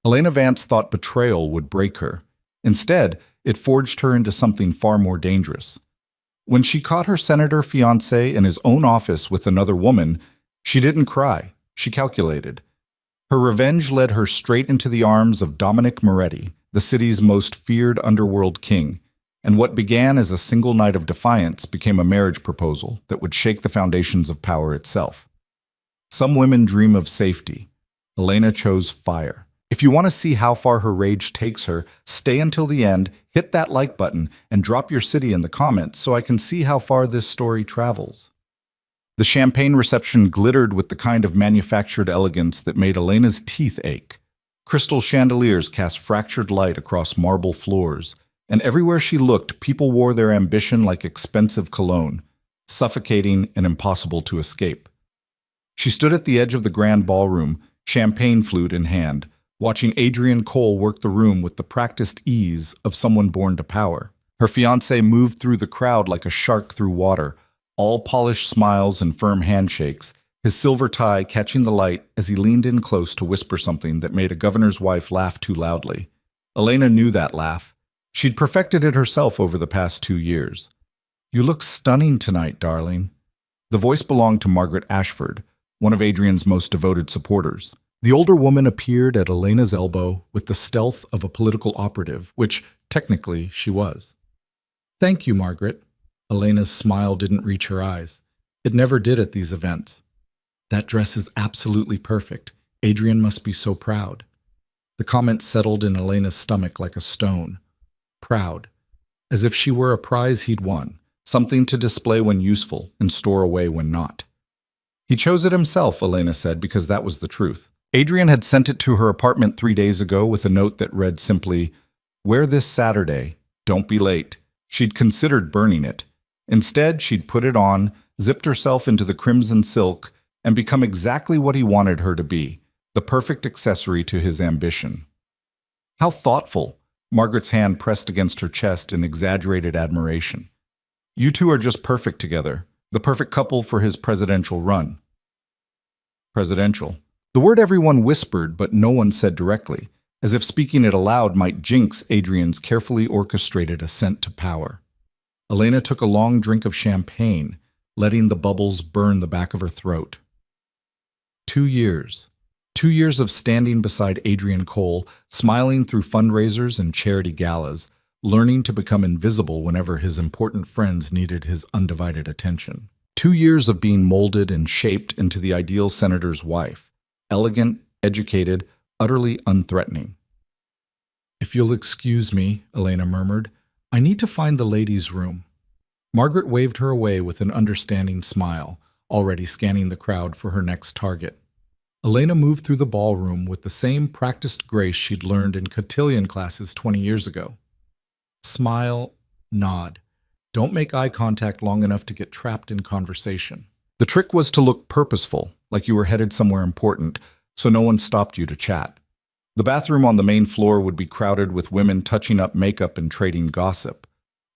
Elena Vance thought betrayal would break her. Instead, it forged her into something far more dangerous. When she caught her senator fiancé in his own office with another woman, she didn't cry. She calculated. Her revenge led her straight into the arms of Dominic Moretti, the city's most feared underworld king, and what began as a single night of defiance became a marriage proposal that would shake the foundations of power itself. Some women dream of safety. Elena chose fire. If you want to see how far her rage takes her, stay until the end, hit that like button, and drop your city in the comments so I can see how far this story travels. The champagne reception glittered with the kind of manufactured elegance that made Elena's teeth ache. Crystal chandeliers cast fractured light across marble floors, and everywhere she looked, people wore their ambition like expensive cologne, suffocating and impossible to escape. She stood at the edge of the grand ballroom, champagne flute in hand, watching Adrian Cole work the room with the practiced ease of someone born to power. Her fiancé moved through the crowd like a shark through water, all polished smiles and firm handshakes, his silver tie catching the light as he leaned in close to whisper something that made a governor's wife laugh too loudly. Elena knew that laugh. She'd perfected it herself over the past 2 years. "You look stunning tonight, darling." The voice belonged to Margaret Ashford, one of Adrian's most devoted supporters. The older woman appeared at Elena's elbow with the stealth of a political operative, which, technically, she was. "Thank you, Margaret." Elena's smile didn't reach her eyes. It never did at these events. "That dress is absolutely perfect. Adrian must be so proud." The comment settled in Elena's stomach like a stone. Proud. As if she were a prize he'd won, something to display when useful and store away when not. He chose it himself, Elena said, because that was the truth. Adrian had sent it to her apartment 3 days ago with a note that read simply, "Wear this Saturday. Don't be late." She'd considered burning it. Instead, she'd put it on, zipped herself into the crimson silk, and become exactly what he wanted her to be, the perfect accessory to his ambition. How thoughtful! Margaret's hand pressed against her chest in exaggerated admiration. "You two are just perfect together, the perfect couple for his presidential run." Presidential. The word everyone whispered, but no one said directly, as if speaking it aloud might jinx Adrian's carefully orchestrated ascent to power. Elena took a long drink of champagne, letting the bubbles burn the back of her throat. 2 years. 2 years of standing beside Adrian Cole, smiling through fundraisers and charity galas, learning to become invisible whenever his important friends needed his undivided attention. 2 years of being molded and shaped into the ideal senator's wife. Elegant, educated, utterly unthreatening. "If you'll excuse me," Elena murmured, "I need to find the ladies' room." Margaret waved her away with an understanding smile, already scanning the crowd for her next target. Elena moved through the ballroom with the same practiced grace she'd learned in cotillion classes 20 years ago. Smile, nod. Don't make eye contact long enough to get trapped in conversation. The trick was to look purposeful, like you were headed somewhere important, so no one stopped you to chat. The bathroom on the main floor would be crowded with women touching up makeup and trading gossip.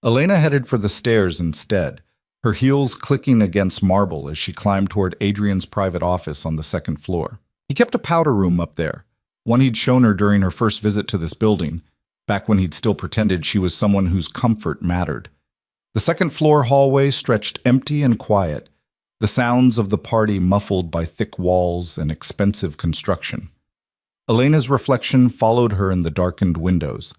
Elena headed for the stairs instead, her heels clicking against marble as she climbed toward Adrian's private office on the 2nd floor. He kept a powder room up there, one he'd shown her during her first visit to this building, back when he'd still pretended she was someone whose comfort mattered. The 2nd floor hallway stretched empty and quiet, the sounds of the party muffled by thick walls and expensive construction. Elena's reflection followed her in the darkened windows.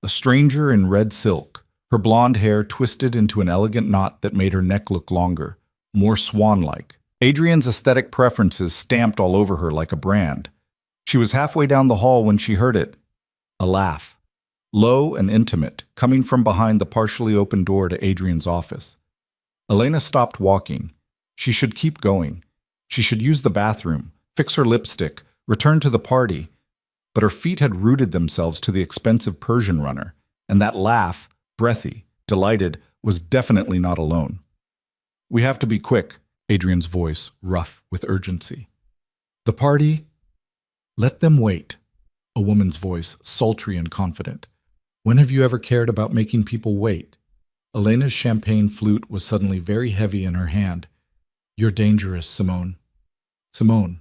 A stranger in red silk, her blonde hair twisted into an elegant knot that made her neck look longer, more swan-like. Adrian's aesthetic preferences stamped all over her like a brand. She was halfway down the hall when she heard it. A laugh. Low and intimate, coming from behind the partially open door to Adrian's office. Elena stopped walking. She should keep going. She should use the bathroom, fix her lipstick, return to the party. But her feet had rooted themselves to the expensive Persian runner, and that laugh, breathy, delighted, was definitely not alone. "We have to be quick," Adrian's voice, rough with urgency. "The party? Let them wait," a woman's voice, sultry and confident. "When have you ever cared about making people wait?" Elena's champagne flute was suddenly very heavy in her hand. "You're dangerous, Simone." Simone.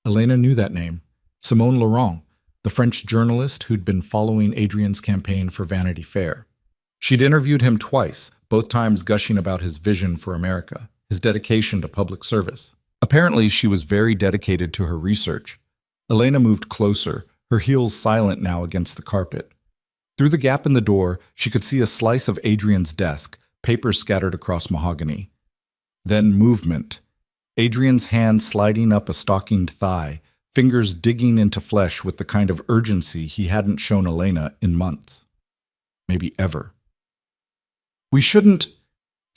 Elena knew that name. Simone Laurent, the French journalist who'd been following Adrian's campaign for Vanity Fair. She'd interviewed him twice, both times gushing about his vision for America, his dedication to public service. Apparently, she was very dedicated to her research. Elena moved closer, her heels silent now against the carpet. Through the gap in the door, she could see a slice of Adrian's desk, papers scattered across mahogany. Then movement. Adrian's hand sliding up a stockinged thigh, fingers digging into flesh with the kind of urgency he hadn't shown Elena in months. Maybe ever. "We shouldn't."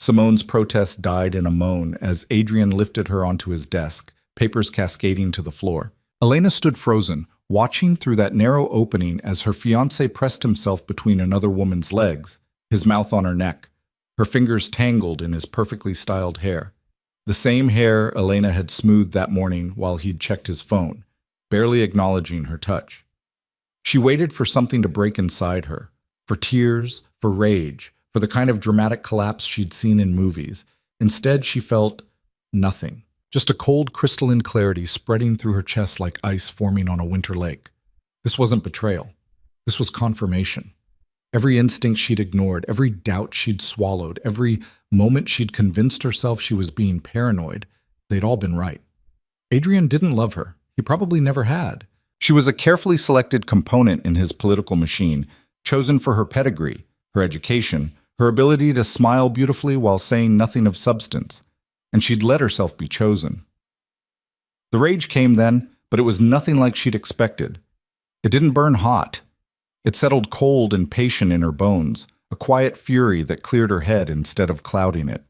Simone's protest died in a moan as Adrian lifted her onto his desk, papers cascading to the floor. Elena stood frozen, watching through that narrow opening as her fiancé pressed himself between another woman's legs, his mouth on her neck, her fingers tangled in his perfectly styled hair. The same hair Elena had smoothed that morning while he'd checked his phone, barely acknowledging her touch. She waited for something to break inside her, for tears, for rage, for the kind of dramatic collapse she'd seen in movies. Instead, she felt nothing. Just a cold crystalline clarity spreading through her chest like ice forming on a winter lake. This wasn't betrayal. This was confirmation. Every instinct she'd ignored, every doubt she'd swallowed, every moment she'd convinced herself she was being paranoid, they'd all been right. Adrian didn't love her. He probably never had. She was a carefully selected component in his political machine, chosen for her pedigree, her education, her ability to smile beautifully while saying nothing of substance. And she'd let herself be chosen. The rage came then, but it was nothing like she'd expected. It didn't burn hot. It settled cold and patient in her bones, a quiet fury that cleared her head instead of clouding it.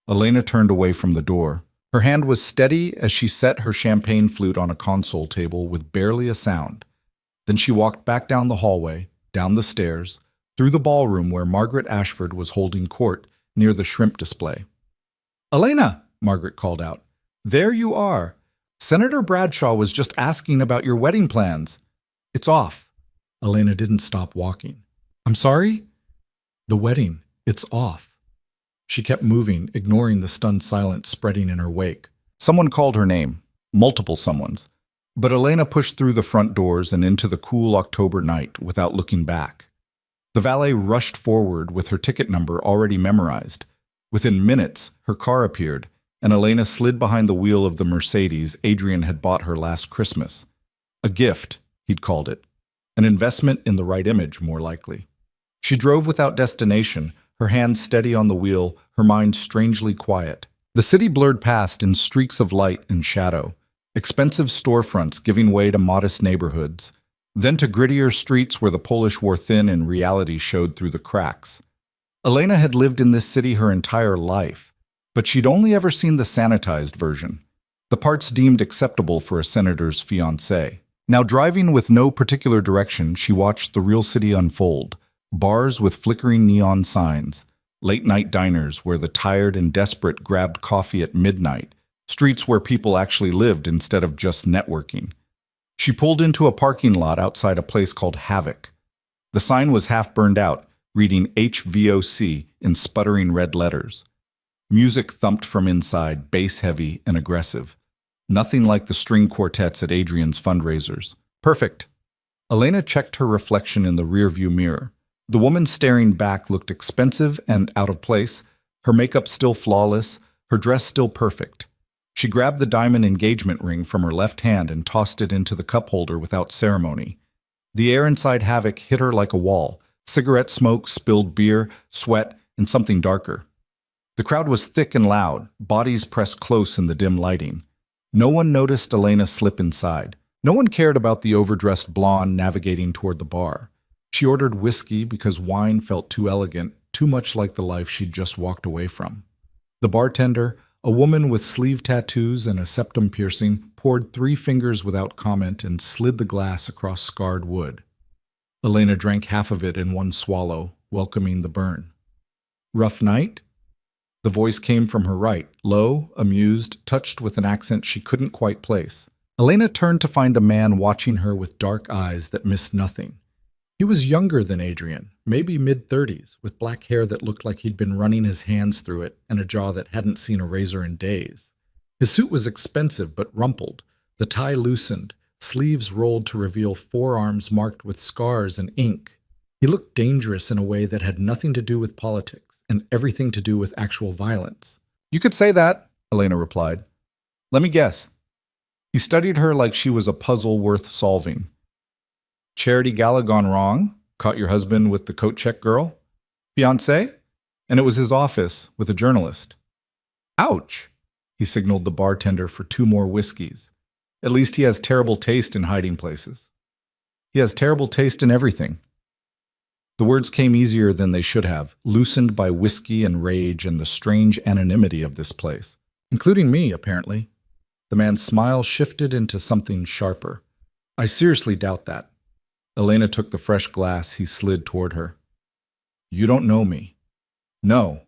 Elena turned away from the door. Her hand was steady as she set her champagne flute on a console table with barely a sound. Then she walked back down the hallway, down the stairs, through the ballroom where Margaret Ashford was holding court near the shrimp display. "Elena," Margaret called out. "There you are. Senator Bradshaw was just asking about your wedding plans." "It's off." Elena didn't stop walking. "I'm sorry?" "The wedding. It's off." She kept moving, ignoring the stunned silence spreading in her wake. Someone called her name. Multiple someones. But Elena pushed through the front doors and into the cool October night without looking back. The valet rushed forward with her ticket number already memorized. Within minutes, her car appeared, and Elena slid behind the wheel of the Mercedes Adrian had bought her last Christmas. A gift, he'd called it. An investment in the right image, more likely. She drove without destination, her hands steady on the wheel, her mind strangely quiet. The city blurred past in streaks of light and shadow, expensive storefronts giving way to modest neighborhoods, then to grittier streets where the Polish wore thin and reality showed through the cracks. Elena had lived in this city her entire life, but she'd only ever seen the sanitized version, the parts deemed acceptable for a senator's fiancé. Now driving with no particular direction, she watched the real city unfold. Bars with flickering neon signs, late-night diners where the tired and desperate grabbed coffee at midnight, streets where people actually lived instead of just networking. She pulled into a parking lot outside a place called Havoc. The sign was half burned out, reading HVOC in sputtering red letters. Music thumped from inside, bass-heavy and aggressive. Nothing like the string quartets at Adrian's fundraisers. Perfect. Elena checked her reflection in the rearview mirror. The woman staring back looked expensive and out of place, her makeup still flawless, her dress still perfect. She grabbed the diamond engagement ring from her left hand and tossed it into the cup holder without ceremony. The air inside Havoc hit her like a wall. Cigarette smoke, spilled beer, sweat, and something darker. The crowd was thick and loud, bodies pressed close in the dim lighting. No one noticed Elena slip inside. No one cared about the overdressed blonde navigating toward the bar. She ordered whiskey because wine felt too elegant, too much like the life she'd just walked away from. The bartender, a woman with sleeve tattoos and a septum piercing, poured 3 fingers without comment and slid the glass across scarred wood. Elena drank half of it in one swallow, welcoming the burn. "Rough night?" The voice came from her right, low, amused, touched with an accent she couldn't quite place. Elena turned to find a man watching her with dark eyes that missed nothing. He was younger than Adrian, maybe mid-30s, with black hair that looked like he'd been running his hands through it and a jaw that hadn't seen a razor in days. His suit was expensive but rumpled, the tie loosened, sleeves rolled to reveal forearms marked with scars and ink. He looked dangerous in a way that had nothing to do with politics and everything to do with actual violence. You could say that, Elena replied. Let me guess. He studied her like she was a puzzle worth solving. Charity gala gone wrong? Caught your husband with the coat check girl? Fiancé? And it was his office with a journalist. Ouch! He signaled the bartender for 2 more whiskeys. At least he has terrible taste in hiding places. He has terrible taste in everything. The words came easier than they should have, loosened by whiskey and rage and the strange anonymity of this place. Including me, apparently. The man's smile shifted into something sharper. I seriously doubt that. Elena took the fresh glass he slid toward her. You don't know me. No,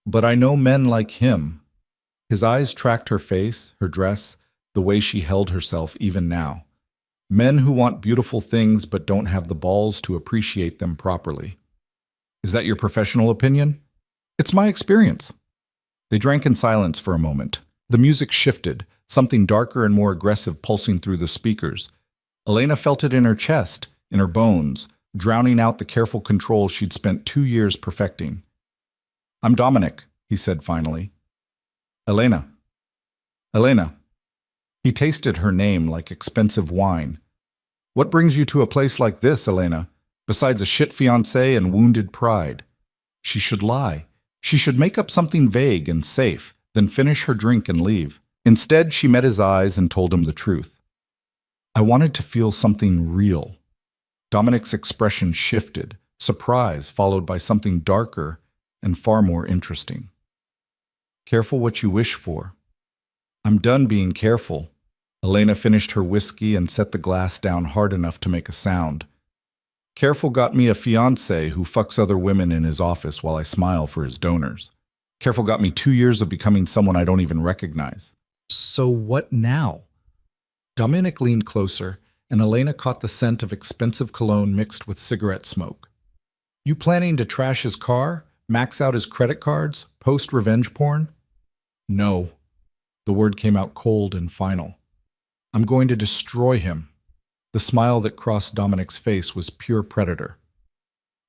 but I know men like him. His eyes tracked her face, her dress, the way she held herself even now. Men who want beautiful things but don't have the balls to appreciate them properly. Is that your professional opinion? It's my experience. They drank in silence for a moment. The music shifted, something darker and more aggressive pulsing through the speakers. Elena felt it in her chest, in her bones, drowning out the careful control she'd spent 2 years perfecting. I'm Dominic, he said finally. Elena. Elena. He tasted her name like expensive wine. What brings you to a place like this, Elena, besides a shit fiancé and wounded pride? She should lie. She should make up something vague and safe, then finish her drink and leave. Instead, she met his eyes and told him the truth. I wanted to feel something real. Dominic's expression shifted, surprise followed by something darker and far more interesting. Careful what you wish for. I'm done being careful. Elena finished her whiskey and set the glass down hard enough to make a sound. Careful got me a fiancé who fucks other women in his office while I smile for his donors. Careful got me 2 years of becoming someone I don't even recognize. So what now? Dominic leaned closer, and Elena caught the scent of expensive cologne mixed with cigarette smoke. You planning to trash his car, max out his credit cards, post revenge porn? No. The word came out cold and final. I'm going to destroy him. The smile that crossed Dominic's face was pure predator.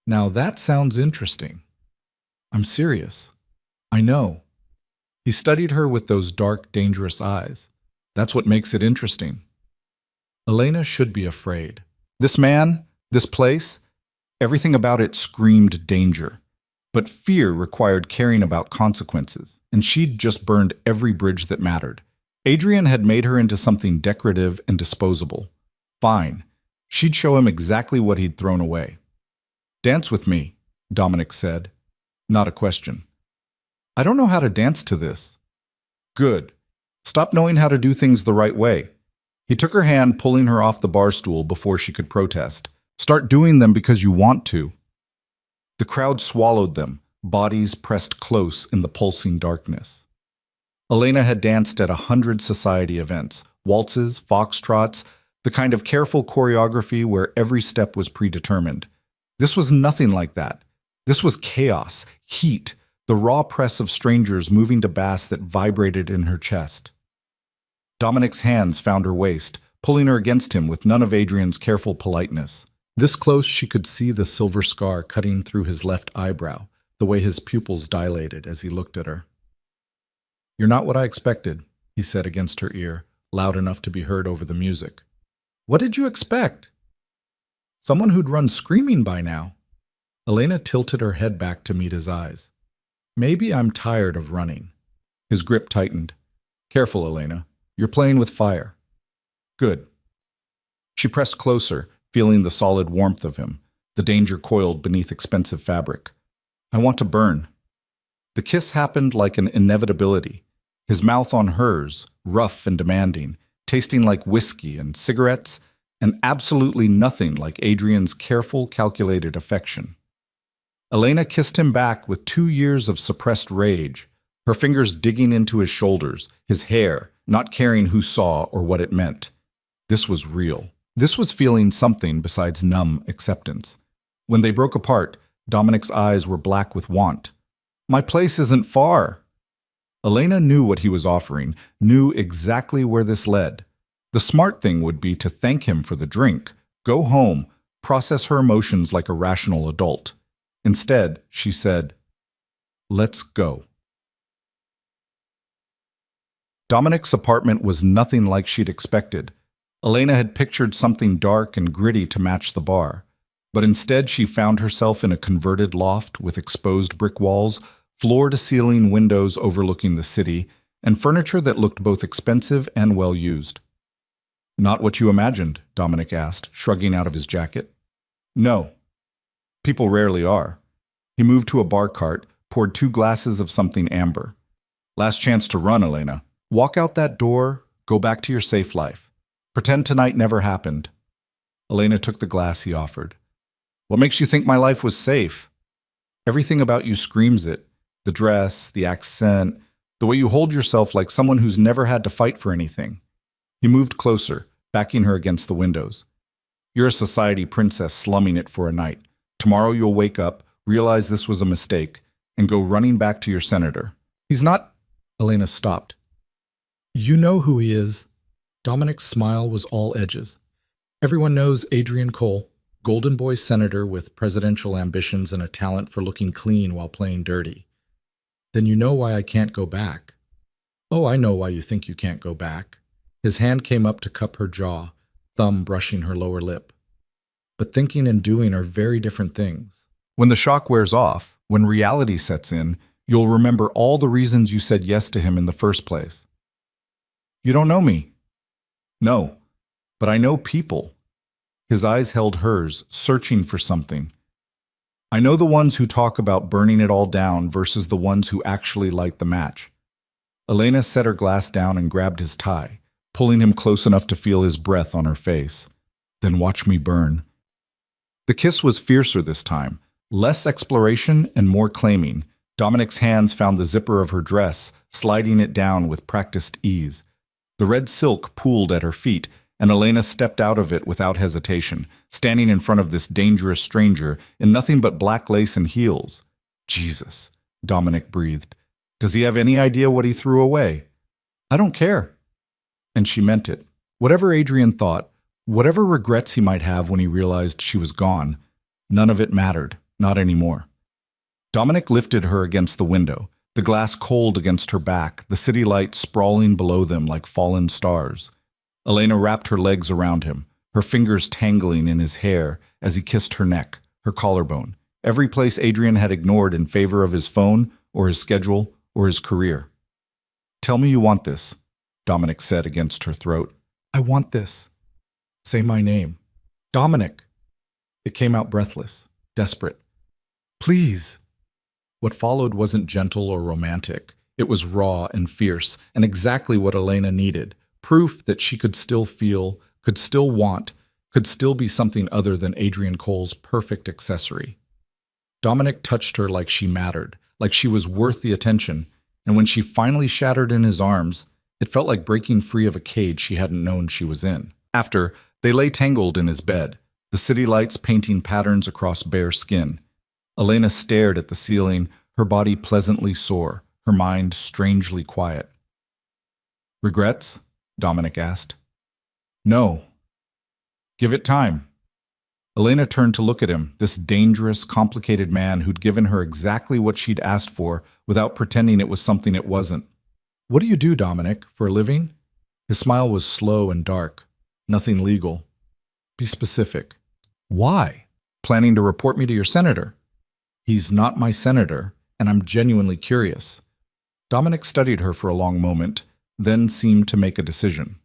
Now that sounds interesting. I'm serious. I know. He studied her with those dark, dangerous eyes. That's what makes it interesting. Elena should be afraid. This man, this place, everything about it screamed danger. But fear required caring about consequences, and she'd just burned every bridge that mattered. Adrian had made her into something decorative and disposable. Fine. She'd show him exactly what he'd thrown away. Dance with me, Dominic said. Not a question. I don't know how to dance to this. Good. Stop knowing how to do things the right way. He took her hand, pulling her off the bar stool before she could protest. Start doing them because you want to. The crowd swallowed them, bodies pressed close in the pulsing darkness. Elena had danced at 100 society events, waltzes, foxtrots, the kind of careful choreography where every step was predetermined. This was nothing like that. This was chaos, heat, the raw press of strangers moving to bass that vibrated in her chest. Dominic's hands found her waist, pulling her against him with none of Adrian's careful politeness. This close, she could see the silver scar cutting through his left eyebrow, the way his pupils dilated as he looked at her. You're not what I expected, he said against her ear, loud enough to be heard over the music. What did you expect? Someone who'd run screaming by now. Elena tilted her head back to meet his eyes. Maybe I'm tired of running. His grip tightened. Careful, Elena. You're playing with fire. Good. She pressed closer, feeling the solid warmth of him, the danger coiled beneath expensive fabric. I want to burn. The kiss happened like an inevitability, his mouth on hers, rough and demanding, tasting like whiskey and cigarettes, and absolutely nothing like Adrian's careful, calculated affection. Elena kissed him back with 2 years of suppressed rage, her fingers digging into his shoulders, his hair, not caring who saw or what it meant. This was real. This was feeling something besides numb acceptance. When they broke apart, Dominic's eyes were black with want. My place isn't far. Elena knew what he was offering, knew exactly where this led. The smart thing would be to thank him for the drink, go home, process her emotions like a rational adult. Instead, she said, "Let's go." Dominic's apartment was nothing like she'd expected. Elena had pictured something dark and gritty to match the bar, but instead she found herself in a converted loft with exposed brick walls, floor-to-ceiling windows overlooking the city, and furniture that looked both expensive and well-used. "Not what you imagined?" Dominic asked, shrugging out of his jacket. "No. People rarely are." He moved to a bar cart, poured 2 glasses of something amber. "Last chance to run, Elena. Walk out that door, go back to your safe life. Pretend tonight never happened." Elena took the glass he offered. "What makes you think my life was safe?" "Everything about you screams it. The dress, the accent, the way you hold yourself like someone who's never had to fight for anything." He moved closer, backing her against the windows. "You're a society princess slumming it for a night. Tomorrow you'll wake up, realize this was a mistake, and go running back to your senator." "He's not—" Elena stopped. "You know who he is." Dominic's smile was all edges. "Everyone knows Adrian Cole, golden boy senator with presidential ambitions and a talent for looking clean while playing dirty." "Then you know why I can't go back." "Oh, I know why you think you can't go back." His hand came up to cup her jaw, thumb brushing her lower lip. "But thinking and doing are very different things. When the shock wears off, when reality sets in, you'll remember all the reasons you said yes to him in the first place." "You don't know me." "No, but I know people." His eyes held hers, searching for something. "I know the ones who talk about burning it all down versus the ones who actually light the match." Elena set her glass down and grabbed his tie, pulling him close enough to feel his breath on her face. "Then watch me burn." The kiss was fiercer this time, less exploration and more claiming. Dominic's hands found the zipper of her dress, sliding it down with practiced ease. The red silk pooled at her feet, and Elena stepped out of it without hesitation, standing in front of this dangerous stranger in nothing but black lace and heels. "Jesus," Dominic breathed. "Does he have any idea what he threw away?" "I don't care." And she meant it. Whatever Adrian thought, whatever regrets he might have when he realized she was gone, none of it mattered, not anymore. Dominic lifted her against the window, the glass cold against her back, the city lights sprawling below them like fallen stars. Elena wrapped her legs around him, her fingers tangling in his hair as he kissed her neck, her collarbone, every place Adrian had ignored in favor of his phone or his schedule or his career. "Tell me you want this," Dominic said against her throat. "I want this." "Say my name." "Dominic." It came out breathless, desperate. "Please." What followed wasn't gentle or romantic. It was raw and fierce, and exactly what Elena needed. Proof that she could still feel, could still want, could still be something other than Adrian Cole's perfect accessory. Dominic touched her like she mattered, like she was worth the attention, and when she finally shattered in his arms, it felt like breaking free of a cage she hadn't known she was in. After, they lay tangled in his bed, the city lights painting patterns across bare skin. Elena stared at the ceiling, her body pleasantly sore, her mind strangely quiet. "Regrets?" Dominic asked. "No." "Give it time." Elena turned to look at him, this dangerous, complicated man who'd given her exactly what she'd asked for without pretending it was something it wasn't. "What do you do, Dominic, for a living?" His smile was slow and dark. "Nothing legal." "Be specific." "Why?" "Planning to report me to your senator." "He's not my senator, and I'm genuinely curious." Dominic studied her for a long moment, then seemed to make a decision.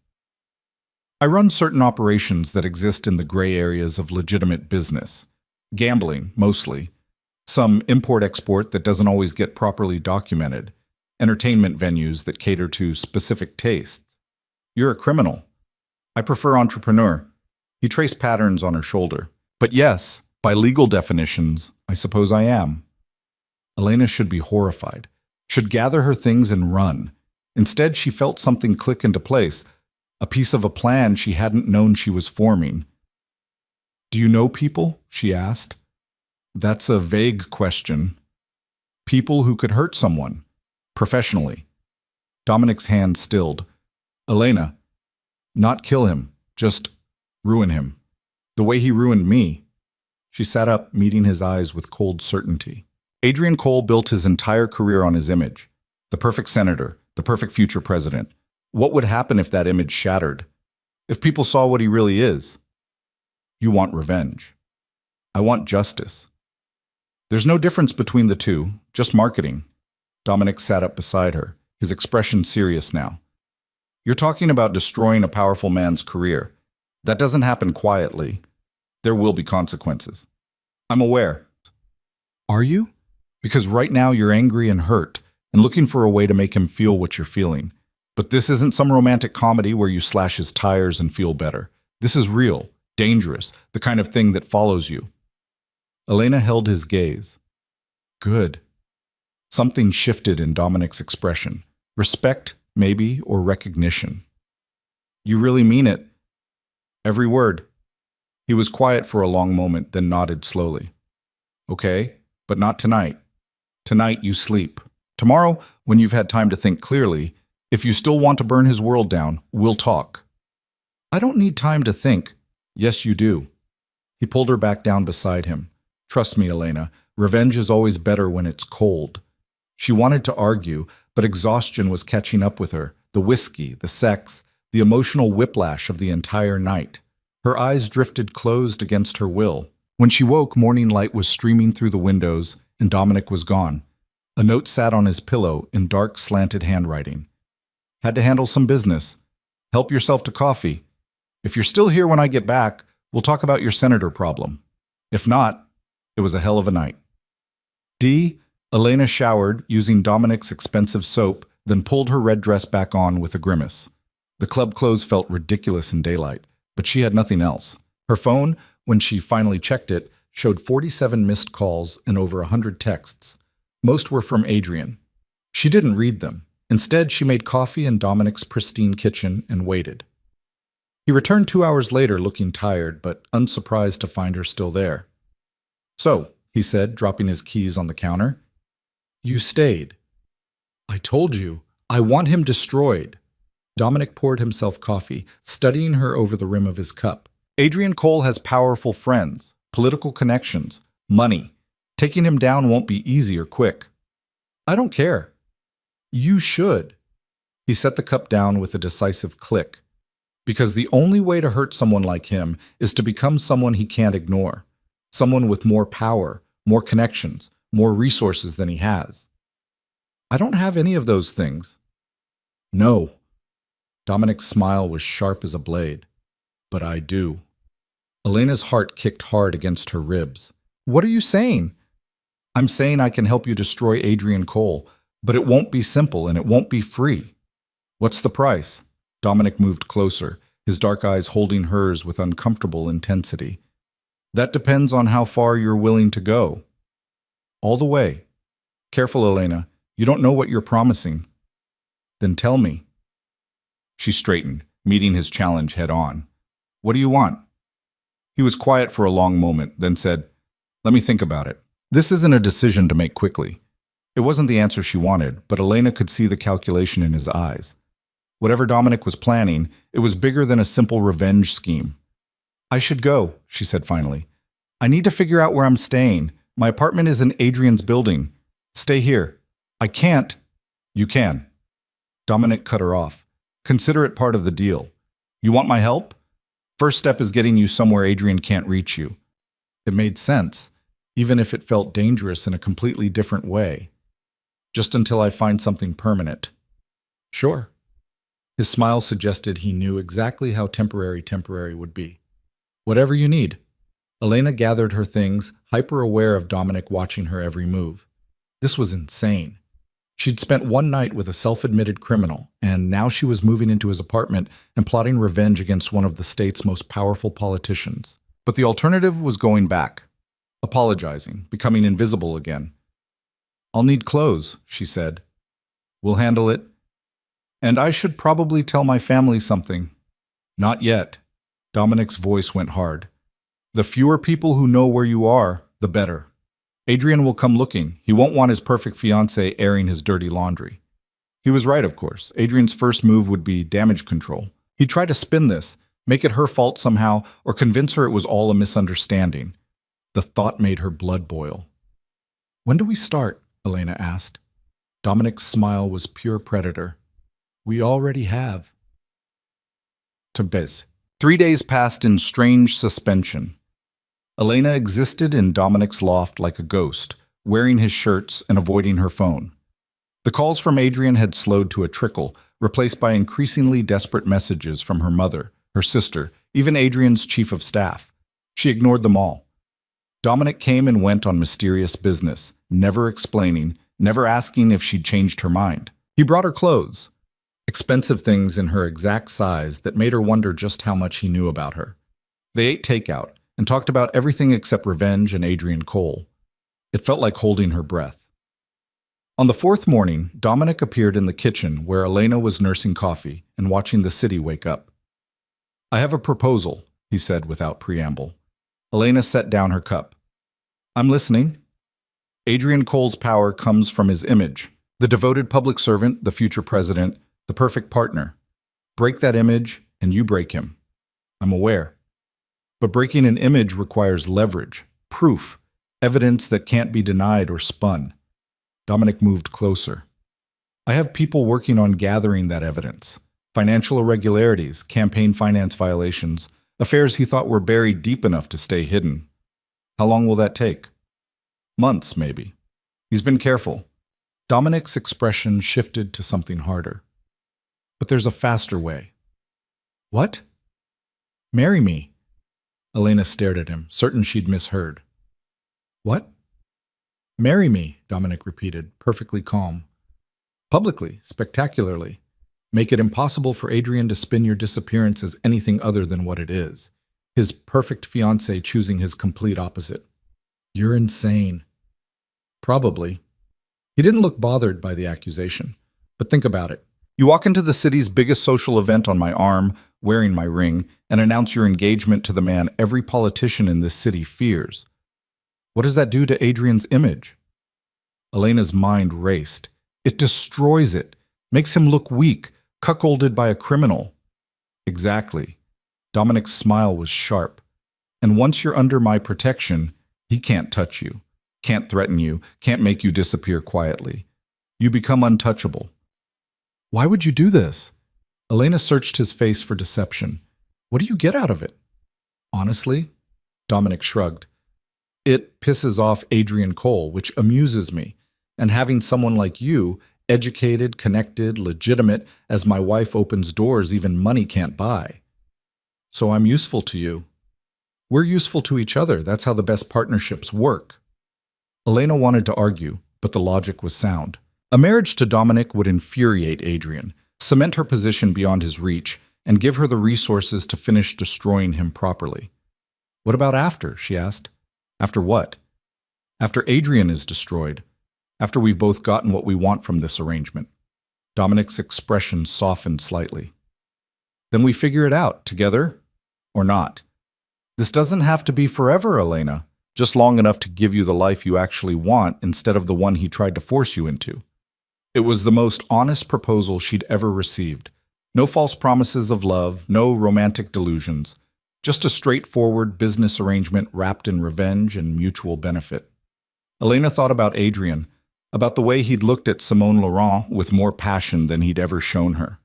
"I run certain operations that exist in the gray areas of legitimate business. Gambling, mostly. Some import-export that doesn't always get properly documented. Entertainment venues that cater to specific tastes. You're a criminal. I prefer entrepreneur." He traced patterns on her shoulder. "But yes, by legal definitions, I suppose I am." Elena should be horrified, should gather her things and run. Instead, she felt something click into place, a piece of a plan she hadn't known she was forming. "Do you know people?" she asked. "That's a vague question." "People who could hurt someone, professionally." Dominic's hand stilled. "Elena, Not kill him, just ruin him. The way he ruined me. She sat up, meeting his eyes with cold certainty. Adrian Cole built his entire career on his image. The perfect senator, the perfect future president. What would happen if that image shattered? If people saw what he really is? You want revenge. I want justice. There's no difference between the two, just marketing. Dominic sat up beside her, his expression serious now. You're talking about destroying a powerful man's career. That doesn't happen quietly. There will be consequences. I'm aware. Are you? Because right now you're angry and hurt, and looking for a way to make him feel what you're feeling. But this isn't some romantic comedy where you slash his tires and feel better. This is real, dangerous, the kind of thing that follows you. Elena held his gaze. Good. Something shifted in Dominic's expression. Respect, maybe, or recognition. You really mean it. Every word. He was quiet for a long moment, then nodded slowly. Okay, but not tonight. Tonight you sleep. Tomorrow, when you've had time to think clearly, if you still want to burn his world down, we'll talk. I don't need time to think. Yes, you do. He pulled her back down beside him. Trust me, Elena, revenge is always better when it's cold. She wanted to argue, but exhaustion was catching up with her. The whiskey, the sex, the emotional whiplash of the entire night. Her eyes drifted closed against her will. When she woke, morning light was streaming through the windows, and Dominic was gone. A note sat on his pillow in dark, slanted handwriting. Had to handle some business. Help yourself to coffee. If you're still here when I get back, we'll talk about your senator problem. If not, it was a hell of a night. Elena showered, using Dominic's expensive soap, then pulled her red dress back on with a grimace. The club clothes felt ridiculous in daylight, but she had nothing else. Her phone, when she finally checked it, showed 47 missed calls and over 100 texts. Most were from Adrian. She didn't read them. Instead, she made coffee in Dominic's pristine kitchen and waited. He returned 2 hours later looking tired, but unsurprised to find her still there. So, he said, dropping his keys on the counter, you stayed. I told you, I want him destroyed. Dominic poured himself coffee, studying her over the rim of his cup. Adrian Cole has powerful friends, political connections, money. Taking him down won't be easy or quick. I don't care. You should. He set the cup down with a decisive click. Because the only way to hurt someone like him is to become someone he can't ignore. Someone with more power, more connections, more resources than he has. I don't have any of those things. No. Dominic's smile was sharp as a blade. But I do. Elena's heart kicked hard against her ribs. What are you saying? I'm saying I can help you destroy Adrian Cole, but it won't be simple and it won't be free. What's the price? Dominic moved closer, his dark eyes holding hers with uncomfortable intensity. That depends on how far you're willing to go. All the way. Careful, Elena. You don't know what you're promising. Then tell me. She straightened, meeting his challenge head on. What do you want? He was quiet for a long moment, then said, Let me think about it. This isn't a decision to make quickly. It wasn't the answer she wanted, but Elena could see the calculation in his eyes. Whatever Dominic was planning, it was bigger than a simple revenge scheme. I should go, she said finally. I need to figure out where I'm staying. My apartment is in Adrian's building. Stay here. I can't. You can. Dominic cut her off. Consider it part of the deal. You want my help? First step is getting you somewhere Adrian can't reach you. It made sense, even if it felt dangerous in a completely different way. Just until I find something permanent. Sure. His smile suggested he knew exactly how temporary would be. Whatever you need. Elena gathered her things, hyper-aware of Dominic watching her every move. This was insane. She'd spent one night with a self-admitted criminal, and now she was moving into his apartment and plotting revenge against one of the state's most powerful politicians. But the alternative was going back, apologizing, becoming invisible again. I'll need clothes, she said. We'll handle it. And I should probably tell my family something. Not yet. Dominic's voice went hard. The fewer people who know where you are, the better. Adrian will come looking. He won't want his perfect fiancé airing his dirty laundry. He was right, of course. Adrian's first move would be damage control. He'd try to spin this, make it her fault somehow, or convince her it was all a misunderstanding. The thought made her blood boil. "When do we start?" Elena asked. Dominic's smile was pure predator. "We already have." To Bez. 3 days passed in strange suspension. Elena existed in Dominic's loft like a ghost, wearing his shirts and avoiding her phone. The calls from Adrian had slowed to a trickle, replaced by increasingly desperate messages from her mother, her sister, even Adrian's chief of staff. She ignored them all. Dominic came and went on mysterious business, never explaining, never asking if she'd changed her mind. He brought her clothes, expensive things in her exact size that made her wonder just how much he knew about her. They ate takeout and talked about everything except revenge and Adrian Cole. It felt like holding her breath. On the fourth morning, Dominic appeared in the kitchen where Elena was nursing coffee and watching the city wake up. "I have a proposal," he said without preamble. Elena set down her cup. "I'm listening." Adrian Cole's power comes from his image. The devoted public servant, the future president, the perfect partner. Break that image, and you break him. I'm aware. But breaking an image requires leverage, proof, evidence that can't be denied or spun. Dominic moved closer. "I have people working on gathering that evidence. Financial irregularities, campaign finance violations, affairs he thought were buried deep enough to stay hidden. How long will that take? Months, maybe." He's been careful. Dominic's expression shifted to something harder. "But there's a faster way." "What?" "Marry me." Elena stared at him, certain she'd misheard. "What?" "Marry me," Dominic repeated, perfectly calm. "Publicly, spectacularly. Make it impossible for Adrian to spin your disappearance as anything other than what it is. His perfect fiancé choosing his complete opposite." "You're insane." "Probably." He didn't look bothered by the accusation. "But think about it. You walk into the city's biggest social event on my arm, wearing my ring, and announce your engagement to the man every politician in this city fears. What does that do to Adrian's image?" Elena's mind raced. "It destroys it, makes him look weak, cuckolded by a criminal." "Exactly." Dominic's smile was sharp. "And once you're under my protection, he can't touch you, can't threaten you, can't make you disappear quietly. You become untouchable." "Why would you do this?" Elena searched his face for deception. "What do you get out of it?" "Honestly?" Dominic shrugged. "It pisses off Adrian Cole, which amuses me. And having someone like you, educated, connected, legitimate, as my wife opens doors even money can't buy. So I'm useful to you. We're useful to each other. That's how the best partnerships work." Elena wanted to argue, but the logic was sound. A marriage to Dominic would infuriate Adrian, cement her position beyond his reach, and give her the resources to finish destroying him properly. "What about after?" she asked. "After what?" "After Adrian is destroyed. After we've both gotten what we want from this arrangement." Dominic's expression softened slightly. "Then we figure it out, together? Or not? This doesn't have to be forever, Elena. Just long enough to give you the life you actually want instead of the one he tried to force you into." It was the most honest proposal she'd ever received. No false promises of love, no romantic delusions. Just a straightforward business arrangement wrapped in revenge and mutual benefit. Elena thought about Adrian, about the way he'd looked at Simone Laurent with more passion than he'd ever shown her.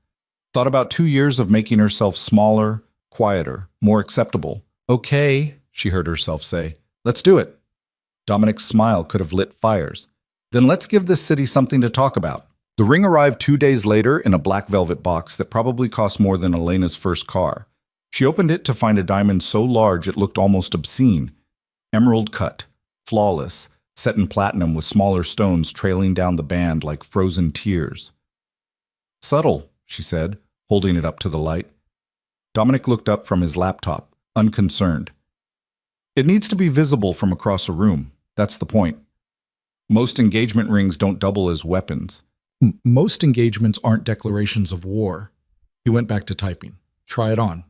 Thought about 2 years of making herself smaller, quieter, more acceptable. "Okay," she heard herself say. "Let's do it." Dominic's smile could have lit fires. "Then let's give this city something to talk about." The ring arrived 2 days later in a black velvet box that probably cost more than Elena's first car. She opened it to find a diamond so large it looked almost obscene. Emerald cut, flawless, set in platinum with smaller stones trailing down the band like frozen tears. "Subtle," she said, holding it up to the light. Dominic looked up from his laptop, unconcerned. "It needs to be visible from across a room. That's the point. Most engagement rings don't double as weapons." "Most engagements aren't declarations of war." He went back to typing. "Try it on."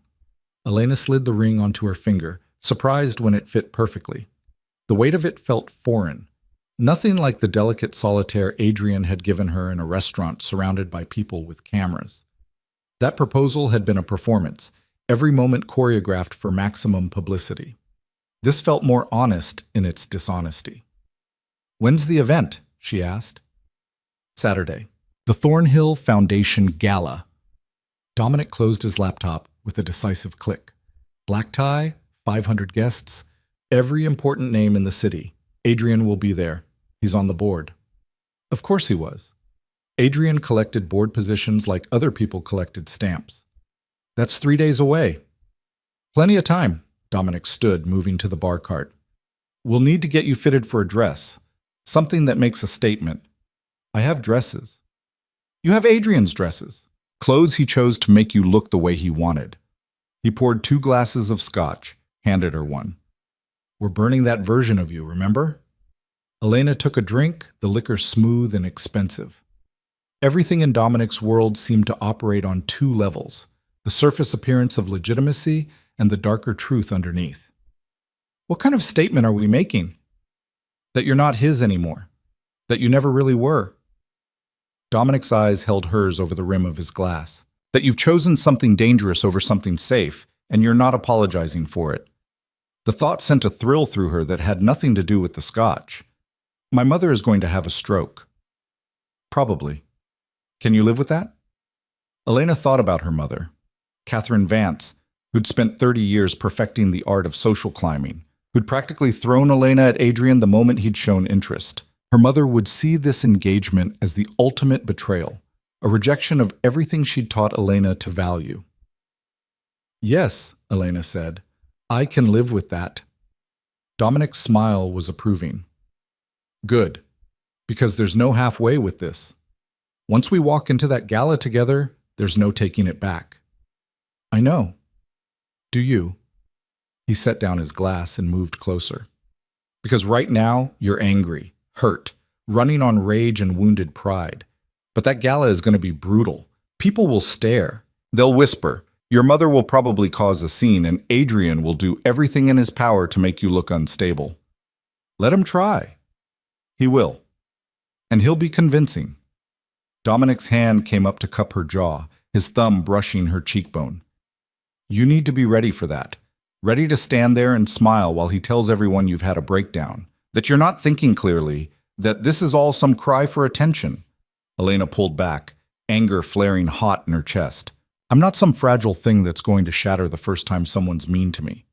Elena slid the ring onto her finger, surprised when it fit perfectly. The weight of it felt foreign. Nothing like the delicate solitaire Adrian had given her in a restaurant surrounded by people with cameras. That proposal had been a performance, every moment choreographed for maximum publicity. This felt more honest in its dishonesty. "When's the event?" she asked. "Saturday. The Thornhill Foundation Gala." Dominic closed his laptop with a decisive click. Black tie, 500 guests, every important name in the city. Adrian will be there. He's on the board. Of course he was. Adrian collected board positions like other people collected stamps. That's 3 days away. Plenty of time. Dominic stood, moving to the bar cart. "We'll need to get you fitted for a dress. Something that makes a statement." "I have dresses." "You have Adrian's dresses." Clothes he chose to make you look the way he wanted. He poured 2 glasses of scotch, handed her one. "We're burning that version of you, remember?" Elena took a drink, the liquor smooth and expensive. Everything in Dominic's world seemed to operate on 2 levels, the surface appearance of legitimacy and the darker truth underneath. "What kind of statement are we making?" "That you're not his anymore. That you never really were." Dominic's eyes held hers over the rim of his glass. "That you've chosen something dangerous over something safe, and you're not apologizing for it." The thought sent a thrill through her that had nothing to do with the scotch. "My mother is going to have a stroke." "Probably. Can you live with that?" Elena thought about her mother, Catherine Vance, who'd spent 30 years perfecting the art of social climbing, who'd practically thrown Elena at Adrian the moment he'd shown interest. Her mother would see this engagement as the ultimate betrayal, a rejection of everything she'd taught Elena to value. "Yes," Elena said, "I can live with that." Dominic's smile was approving. "Good, because there's no halfway with this. Once we walk into that gala together, there's no taking it back." "I know. Do you?" He set down his glass and moved closer. "Because right now, you're angry, hurt, running on rage and wounded pride. But that gala is going to be brutal. People will stare. They'll whisper. Your mother will probably cause a scene, and Adrian will do everything in his power to make you look unstable. Let him try. He will. And he'll be convincing." Dominic's hand came up to cup her jaw, his thumb brushing her cheekbone. "You need to be ready for that. Ready to stand there and smile while he tells everyone you've had a breakdown, that you're not thinking clearly, that this is all some cry for attention." Elena pulled back, anger flaring hot in her chest. "I'm not some fragile thing that's going to shatter the first time someone's mean to me."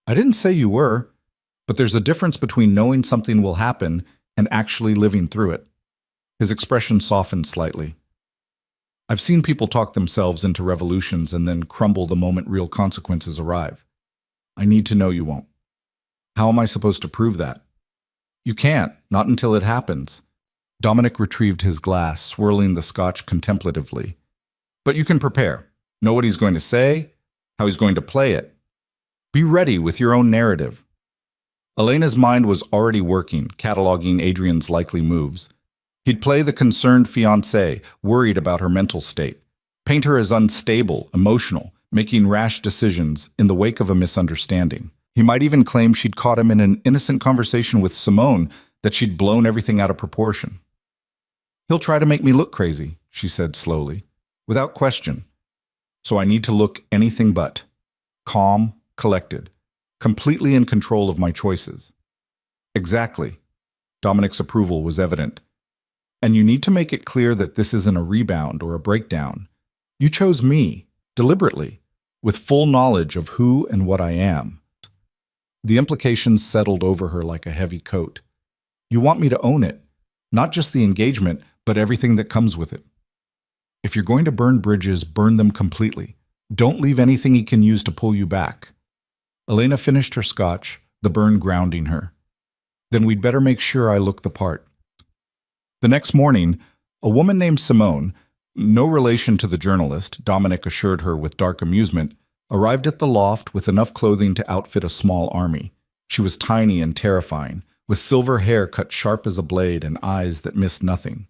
"I didn't say you were, but there's a difference between knowing something will happen and actually living through it." His expression softened slightly. "I've seen people talk themselves into revolutions and then crumble the moment real consequences arrive. I need to know you won't." "How am I supposed to prove that?" "You can't, not until it happens." Dominic retrieved his glass, swirling the scotch contemplatively. "But you can prepare. Know what he's going to say, how he's going to play it. Be ready with your own narrative." Elena's mind was already working, cataloging Adrian's likely moves. He'd play the concerned fiancé, worried about her mental state, paint her as unstable, emotional, making rash decisions in the wake of a misunderstanding. He might even claim she'd caught him in an innocent conversation with Simone, that she'd blown everything out of proportion. "He'll try to make me look crazy," she said slowly, "without question. So I need to look anything but calm, collected, completely in control of my choices." "Exactly." Dominic's approval was evident. "And you need to make it clear that this isn't a rebound or a breakdown. You chose me, deliberately, with full knowledge of who and what I am." The implications settled over her like a heavy coat. "You want me to own it, not just the engagement, but everything that comes with it. If you're going to burn bridges, burn them completely. Don't leave anything he can use to pull you back." Elena finished her scotch, the burn grounding her. "Then we'd better make sure I look the part." The next morning, a woman named Simone, no relation to the journalist, Dominic assured her with dark amusement, arrived at the loft with enough clothing to outfit a small army. She was tiny and terrifying, with silver hair cut sharp as a blade and eyes that missed nothing.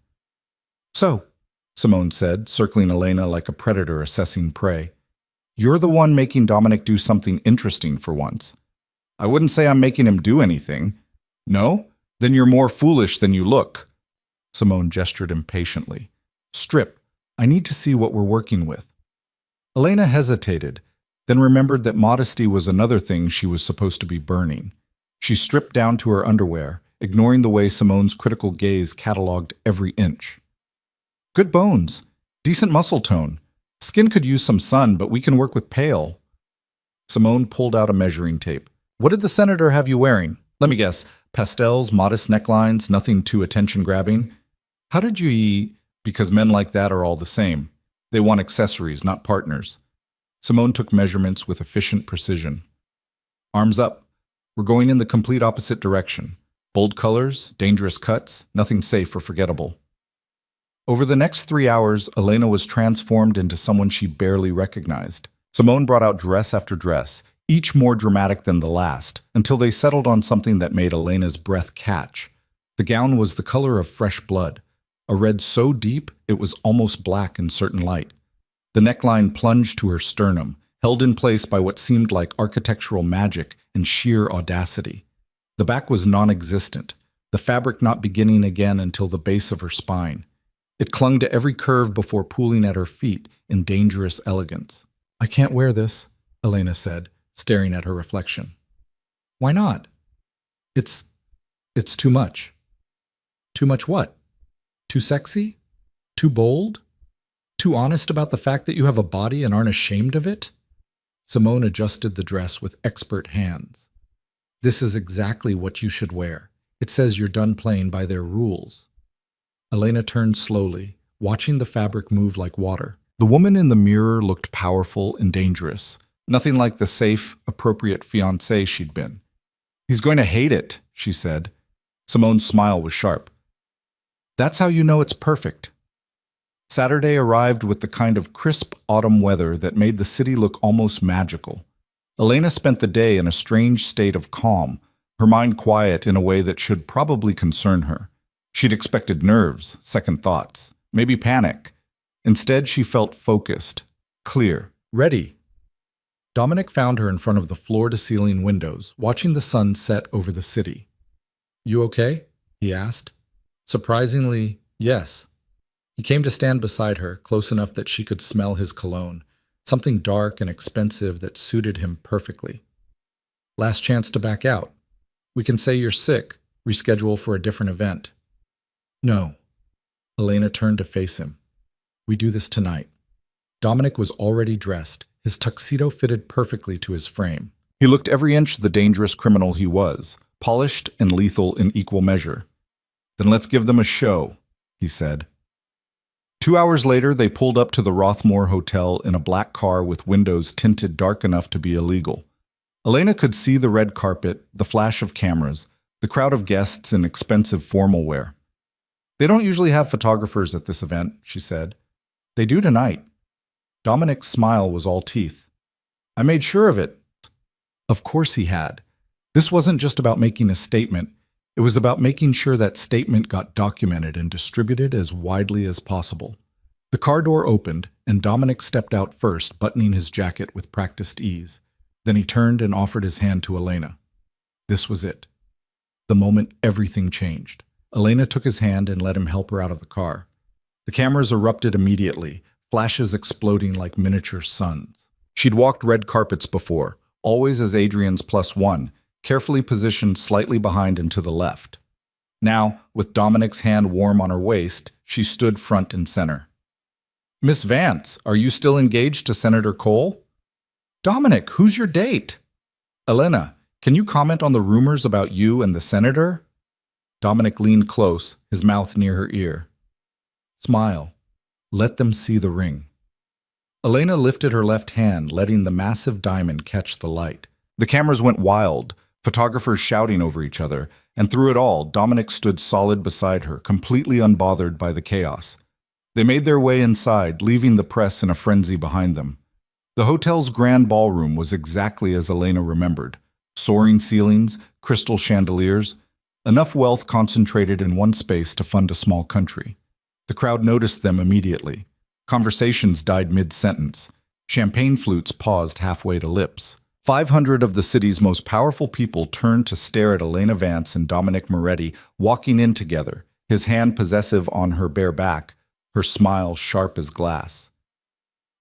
"So," Simone said, circling Elena like a predator assessing prey, "you're the one making Dominic do something interesting for once." "I wouldn't say I'm making him do anything." "No? Then you're more foolish than you look." Simone gestured impatiently. "Strip. I need to see what we're working with." Elena hesitated, then remembered that modesty was another thing she was supposed to be burning. She stripped down to her underwear, ignoring the way Simone's critical gaze catalogued every inch. Good bones. Decent muscle tone. Skin could use some sun, but we can work with pale. Simone pulled out a measuring tape. What did the senator have you wearing? Let me guess. Pastels, modest necklines, nothing too attention-grabbing? How did you eat? Because men like that are all the same. They want accessories, not partners. Simone took measurements with efficient precision. Arms up. We're going in the complete opposite direction. Bold colors, dangerous cuts, nothing safe or forgettable. Over the next 3 hours, Elena was transformed into someone she barely recognized. Simone brought out dress after dress, each more dramatic than the last, until they settled on something that made Elena's breath catch. The gown was the color of fresh blood, a red so deep it was almost black in certain light. The neckline plunged to her sternum, held in place by what seemed like architectural magic and sheer audacity. The back was non-existent, the fabric not beginning again until the base of her spine. It clung to every curve before pooling at her feet in dangerous elegance. I can't wear this, Elena said, staring at her reflection. Why not? It's too much. Too much what? Too sexy? Too bold? Too honest about the fact that you have a body and aren't ashamed of it? Simone adjusted the dress with expert hands. This is exactly what you should wear. It says you're done playing by their rules. Elena turned slowly, watching the fabric move like water. The woman in the mirror looked powerful and dangerous, nothing like the safe, appropriate fiancé she'd been. He's going to hate it, she said. Simone's smile was sharp. That's how you know it's perfect. Saturday arrived with the kind of crisp autumn weather that made the city look almost magical. Elena spent the day in a strange state of calm, her mind quiet in a way that should probably concern her. She'd expected nerves, second thoughts, maybe panic. Instead, she felt focused, clear, ready. Dominic found her in front of the floor-to-ceiling windows, watching the sun set over the city. You okay? He asked. Surprisingly, yes. He came to stand beside her, close enough that she could smell his cologne, something dark and expensive that suited him perfectly. Last chance to back out. We can say you're sick, reschedule for a different event. No. Elena turned to face him. We do this tonight. Dominic was already dressed. His tuxedo fitted perfectly to his frame. He looked every inch the dangerous criminal he was, polished and lethal in equal measure. Then let's give them a show, he said. 2 hours later, they pulled up to the Rothmore Hotel in a black car with windows tinted dark enough to be illegal. Elena could see the red carpet, the flash of cameras, the crowd of guests in expensive formal wear. They don't usually have photographers at this event, she said. They do tonight. Dominic's smile was all teeth. I made sure of it. Of course he had. This wasn't just about making a statement. It was about making sure that statement got documented and distributed as widely as possible. The car door opened, and Dominic stepped out first, buttoning his jacket with practiced ease. Then he turned and offered his hand to Elena. This was it. The moment everything changed. Elena took his hand and let him help her out of the car. The cameras erupted immediately, flashes exploding like miniature suns. She'd walked red carpets before, always as Adrian's +1, carefully positioned slightly behind and to the left. Now, with Dominic's hand warm on her waist, she stood front and center. Miss Vance, are you still engaged to Senator Cole? Dominic, who's your date? Elena, can you comment on the rumors about you and the senator? Dominic leaned close, his mouth near her ear. Smile. Let them see the ring. Elena lifted her left hand, letting the massive diamond catch the light. The cameras went wild, photographers shouting over each other, and through it all, Dominic stood solid beside her, completely unbothered by the chaos. They made their way inside, leaving the press in a frenzy behind them. The hotel's grand ballroom was exactly as Elena remembered. Soaring ceilings, crystal chandeliers, enough wealth concentrated in one space to fund a small country. The crowd noticed them immediately. Conversations died mid-sentence. Champagne flutes paused halfway to lips. 500 of the city's most powerful people turned to stare at Elena Vance and Dominic Moretti walking in together, his hand possessive on her bare back, her smile sharp as glass.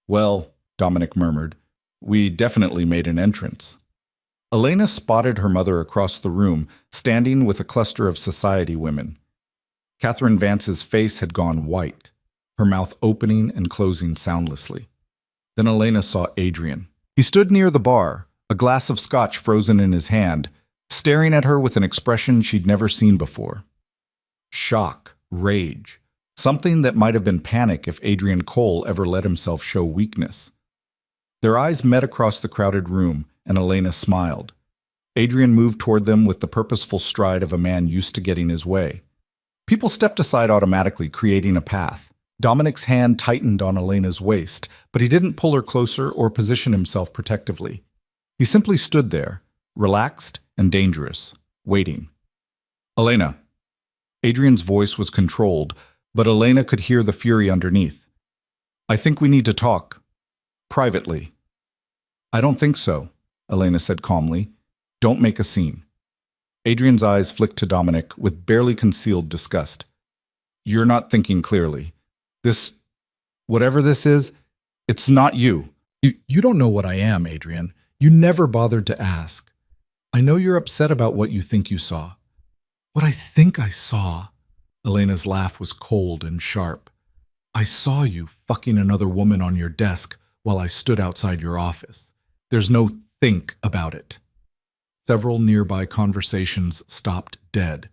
Well, Dominic murmured. We definitely made an entrance. Elena spotted her mother across the room, standing with a cluster of society women. Catherine Vance's face had gone white, her mouth opening and closing soundlessly. Then Elena saw Adrian. He stood near the bar, a glass of scotch frozen in his hand, staring at her with an expression she'd never seen before. Shock, rage, something that might have been panic if Adrian Cole ever let himself show weakness. Their eyes met across the crowded room, and Elena smiled. Adrian moved toward them with the purposeful stride of a man used to getting his way. People stepped aside automatically, creating a path. Dominic's hand tightened on Elena's waist, but he didn't pull her closer or position himself protectively. He simply stood there, relaxed and dangerous, waiting. Elena. Adrian's voice was controlled, but Elena could hear the fury underneath. I think we need to talk. Privately. I don't think so, Elena said calmly. Don't make a scene. Adrian's eyes flicked to Dominic with barely concealed disgust. You're not thinking clearly. Whatever this is, it's not you. You don't know what I am, Adrian. You never bothered to ask. I know you're upset about what you think you saw. What I think I saw. Elena's laugh was cold and sharp. I saw you fucking another woman on your desk while I stood outside your office. There's no think about it. Several nearby conversations stopped dead.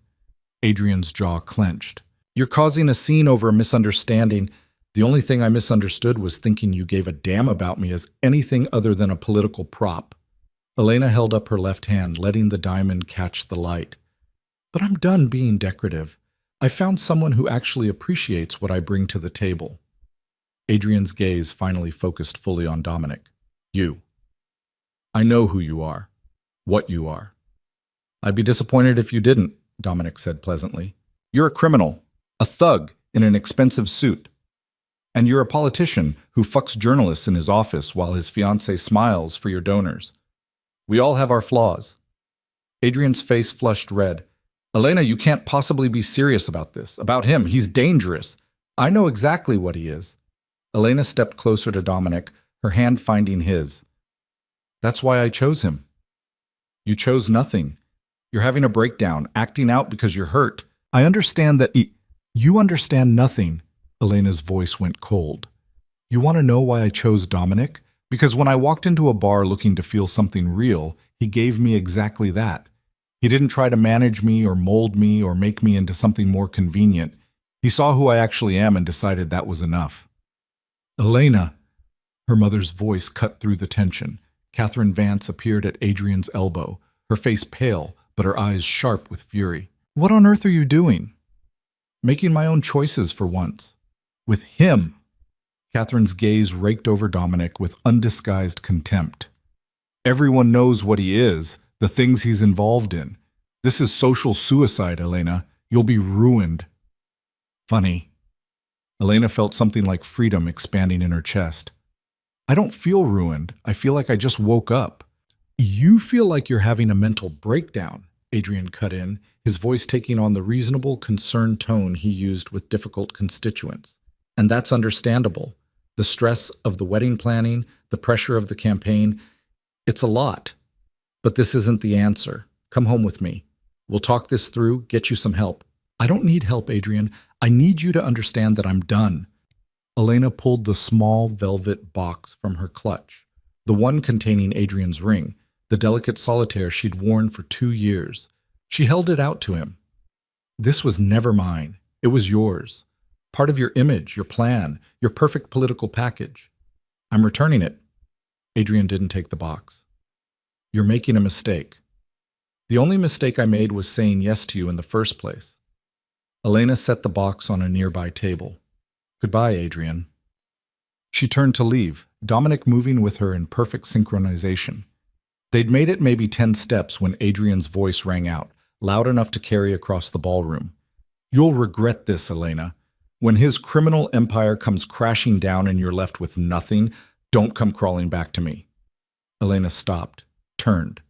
Adrian's jaw clenched. You're causing a scene over a misunderstanding. The only thing I misunderstood was thinking you gave a damn about me as anything other than a political prop. Elena held up her left hand, letting the diamond catch the light. But I'm done being decorative. I found someone who actually appreciates what I bring to the table. Adrian's gaze finally focused fully on Dominic. You. I know who you are. What you are. I'd be disappointed if you didn't, Dominic said pleasantly. You're a criminal, a thug in an expensive suit. And you're a politician who fucks journalists in his office while his fiancé smiles for your donors. We all have our flaws. Adrian's face flushed red. Elena, you can't possibly be serious about this, about him. He's dangerous. I know exactly what he is. Elena stepped closer to Dominic, her hand finding his. That's why I chose him. You chose nothing. You're having a breakdown, acting out because you're hurt. I understand that you understand nothing. Elena's voice went cold. You want to know why I chose Dominic? Because when I walked into a bar looking to feel something real, he gave me exactly that. He didn't try to manage me or mold me or make me into something more convenient. He saw who I actually am and decided that was enough. Elena. Her mother's voice cut through the tension. Catherine Vance appeared at Adrian's elbow, her face pale, but her eyes sharp with fury. What on earth are you doing? Making my own choices for once. With him. Catherine's gaze raked over Dominic with undisguised contempt. Everyone knows what he is, the things he's involved in. This is social suicide, Elena. You'll be ruined. Funny. Elena felt something like freedom expanding in her chest. I don't feel ruined. I feel like I just woke up. You feel like you're having a mental breakdown, Adrian cut in, his voice taking on the reasonable, concerned tone he used with difficult constituents. And that's understandable. The stress of the wedding planning, the pressure of the campaign, it's a lot. But this isn't the answer. Come home with me. We'll talk this through, get you some help. I don't need help, Adrian. I need you to understand that I'm done. Elena pulled the small velvet box from her clutch, the one containing Adrian's ring, the delicate solitaire she'd worn for 2 years. She held it out to him. This was never mine. It was yours. Part of your image, your plan, your perfect political package. I'm returning it. Adrian didn't take the box. You're making a mistake. The only mistake I made was saying yes to you in the first place. Elena set the box on a nearby table. Goodbye, Adrian. She turned to leave, Dominic moving with her in perfect synchronization. They'd made it maybe 10 steps when Adrian's voice rang out, loud enough to carry across the ballroom. You'll regret this, Elena. When his criminal empire comes crashing down and you're left with nothing, don't come crawling back to me. Elena stopped, turned,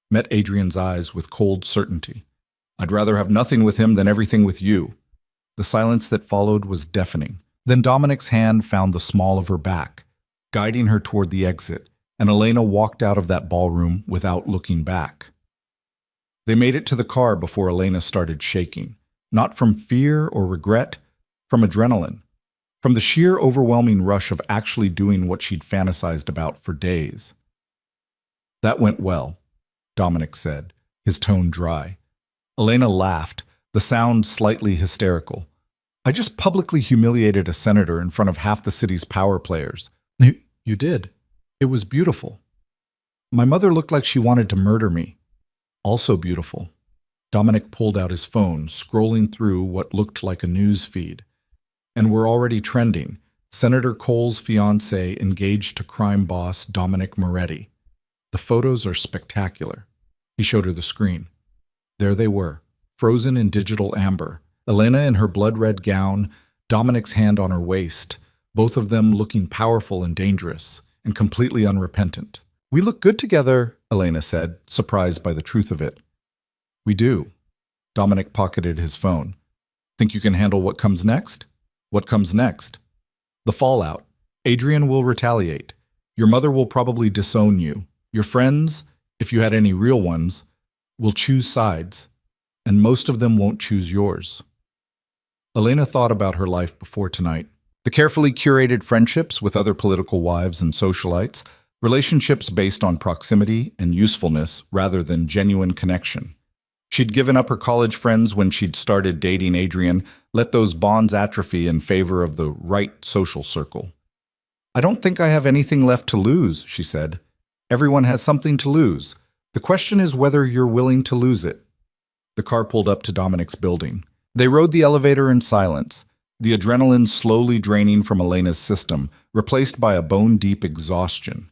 met Adrian's eyes with cold certainty. I'd rather have nothing with him than everything with you. The silence that followed was deafening. Then Dominic's hand found the small of her back, guiding her toward the exit, and Elena walked out of that ballroom without looking back. They made it to the car before Elena started shaking, not from fear or regret, from adrenaline, from the sheer overwhelming rush of actually doing what she'd fantasized about for days. "That went well," Dominic said, his tone dry. Elena laughed, the sound slightly hysterical. "I just publicly humiliated a senator in front of half the city's power players." You did. It was beautiful. My mother looked like she wanted to murder me. Also beautiful. Dominic pulled out his phone, scrolling through what looked like a news feed. And we're already trending. Senator Cole's fiancé engaged to crime boss Dominic Moretti. The photos are spectacular. He showed her the screen. There they were, frozen in digital amber. Elena in her blood-red gown, Dominic's hand on her waist, both of them looking powerful and dangerous, and completely unrepentant. "We look good together," Elena said, surprised by the truth of it. "We do." Dominic pocketed his phone. "Think you can handle what comes next?" "What comes next?" "The fallout. Adrian will retaliate. Your mother will probably disown you. Your friends, if you had any real ones, will choose sides, and most of them won't choose yours." Elena thought about her life before tonight. The carefully curated friendships with other political wives and socialites, relationships based on proximity and usefulness rather than genuine connection. She'd given up her college friends when she'd started dating Adrian, let those bonds atrophy in favor of the right social circle. "I don't think I have anything left to lose," she said. "Everyone has something to lose. The question is whether you're willing to lose it." The car pulled up to Dominic's building. They rode the elevator in silence, the adrenaline slowly draining from Elena's system, replaced by a bone-deep exhaustion.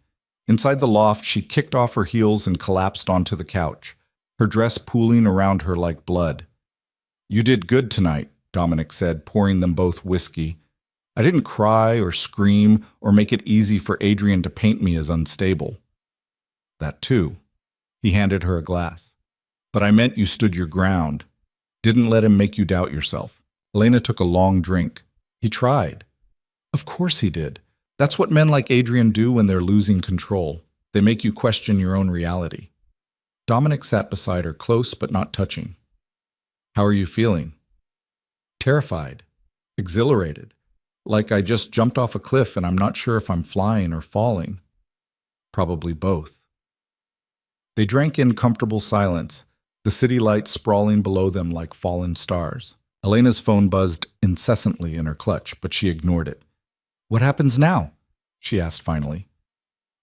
Inside the loft, she kicked off her heels and collapsed onto the couch, her dress pooling around her like blood. "You did good tonight," Dominic said, pouring them both whiskey. "I didn't cry or scream or make it easy for Adrian to paint me as unstable." "That too." He handed her a glass. "But I meant you stood your ground. Didn't let him make you doubt yourself." Elena took a long drink. "He tried." "Of course he did. That's what men like Adrian do when they're losing control. They make you question your own reality." Dominic sat beside her, close but not touching. "How are you feeling?" "Terrified. Exhilarated. Like I just jumped off a cliff and I'm not sure if I'm flying or falling." "Probably both." They drank in comfortable silence, the city lights sprawling below them like fallen stars. Elena's phone buzzed incessantly in her clutch, but she ignored it. "What happens now?" she asked finally.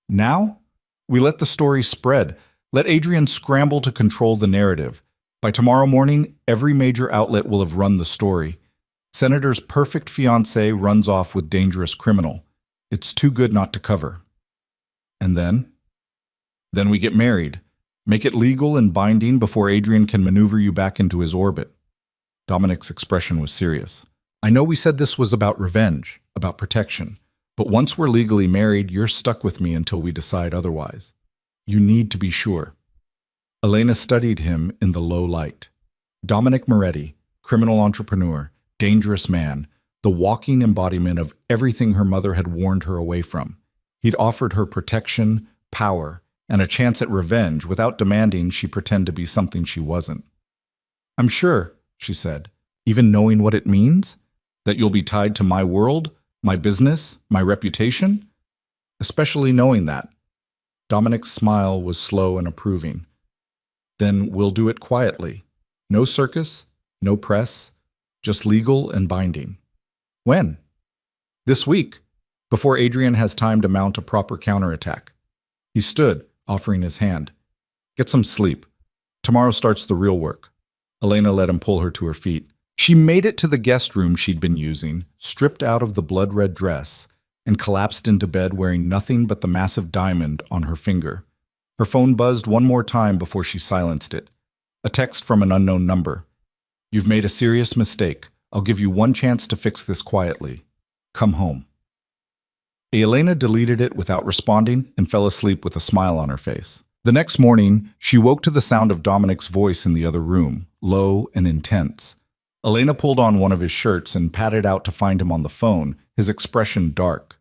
"Now? We let the story spread. Let Adrian scramble to control the narrative. By tomorrow morning, every major outlet will have run the story. Senator's perfect fiancé runs off with dangerous criminal. It's too good not to cover." "And then?" "Then we get married. Make it legal and binding before Adrian can maneuver you back into his orbit." Dominic's expression was serious. "I know we said this was about revenge, about protection, but once we're legally married, you're stuck with me until we decide otherwise. You need to be sure." Elena studied him in the low light. Dominic Moretti, criminal entrepreneur, dangerous man, the walking embodiment of everything her mother had warned her away from. He'd offered her protection, power, and a chance at revenge without demanding she pretend to be something she wasn't. "I'm sure," she said, "even knowing what it means, that you'll be tied to my world, my business, my reputation, especially knowing that." Dominic's smile was slow and approving. "Then we'll do it quietly. No circus, no press, just legal and binding." "When?" "This week, before Adrian has time to mount a proper counterattack." He stood, offering his hand. "Get some sleep. Tomorrow starts the real work." Elena let him pull her to her feet. She made it to the guest room she'd been using, stripped out of the blood-red dress, and collapsed into bed wearing nothing but the massive diamond on her finger. Her phone buzzed one more time before she silenced it. A text from an unknown number. "You've made a serious mistake. I'll give you one chance to fix this quietly. Come home." Elena deleted it without responding and fell asleep with a smile on her face. The next morning, she woke to the sound of Dominic's voice in the other room, low and intense. Elena pulled on one of his shirts and patted out to find him on the phone, his expression dark.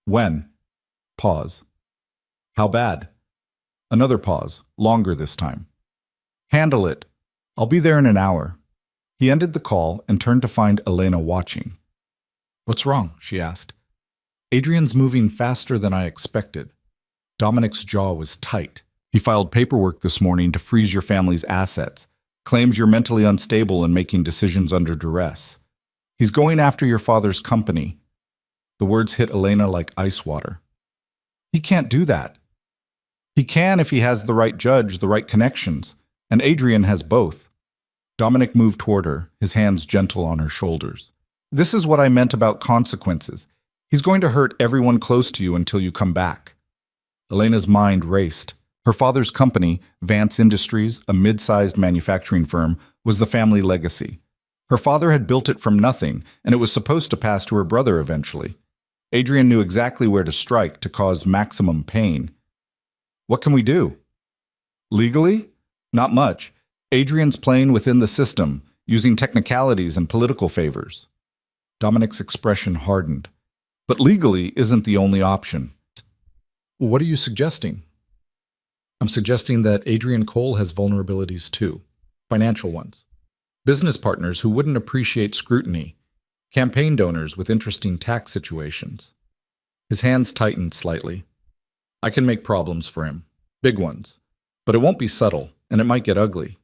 "When?" Pause. How bad? Another pause, longer this time. Handle it. I'll be there in an hour. He ended the call and turned to find Elena watching. What's wrong? She asked. Adrian's moving faster than I expected. Dominic's jaw was tight. He filed paperwork this morning to freeze your family's assets, claims you're mentally unstable and making decisions under duress. He's going after your father's company. The words hit Elena like ice water. He can't do that. He can if he has the right judge, the right connections, and Adrian has both. Dominic moved toward her, his hands gentle on her shoulders. This is what I meant about consequences. He's going to hurt everyone close to you until you come back. Elena's mind raced. Her father's company, Vance Industries, a mid-sized manufacturing firm, was the family legacy. Her father had built it from nothing, and it was supposed to pass to her brother eventually. Adrian knew exactly where to strike to cause maximum pain. What can we do? Legally? Not much. Adrian's playing within the system, using technicalities and political favors. Dominic's expression hardened. But legally isn't the only option. What are you suggesting? I'm suggesting that Adrian Cole has vulnerabilities too. Financial ones. Business partners who wouldn't appreciate scrutiny. Campaign donors with interesting tax situations. His hands tightened slightly. I can make problems for him. Big ones. But it won't be subtle, and it might get ugly.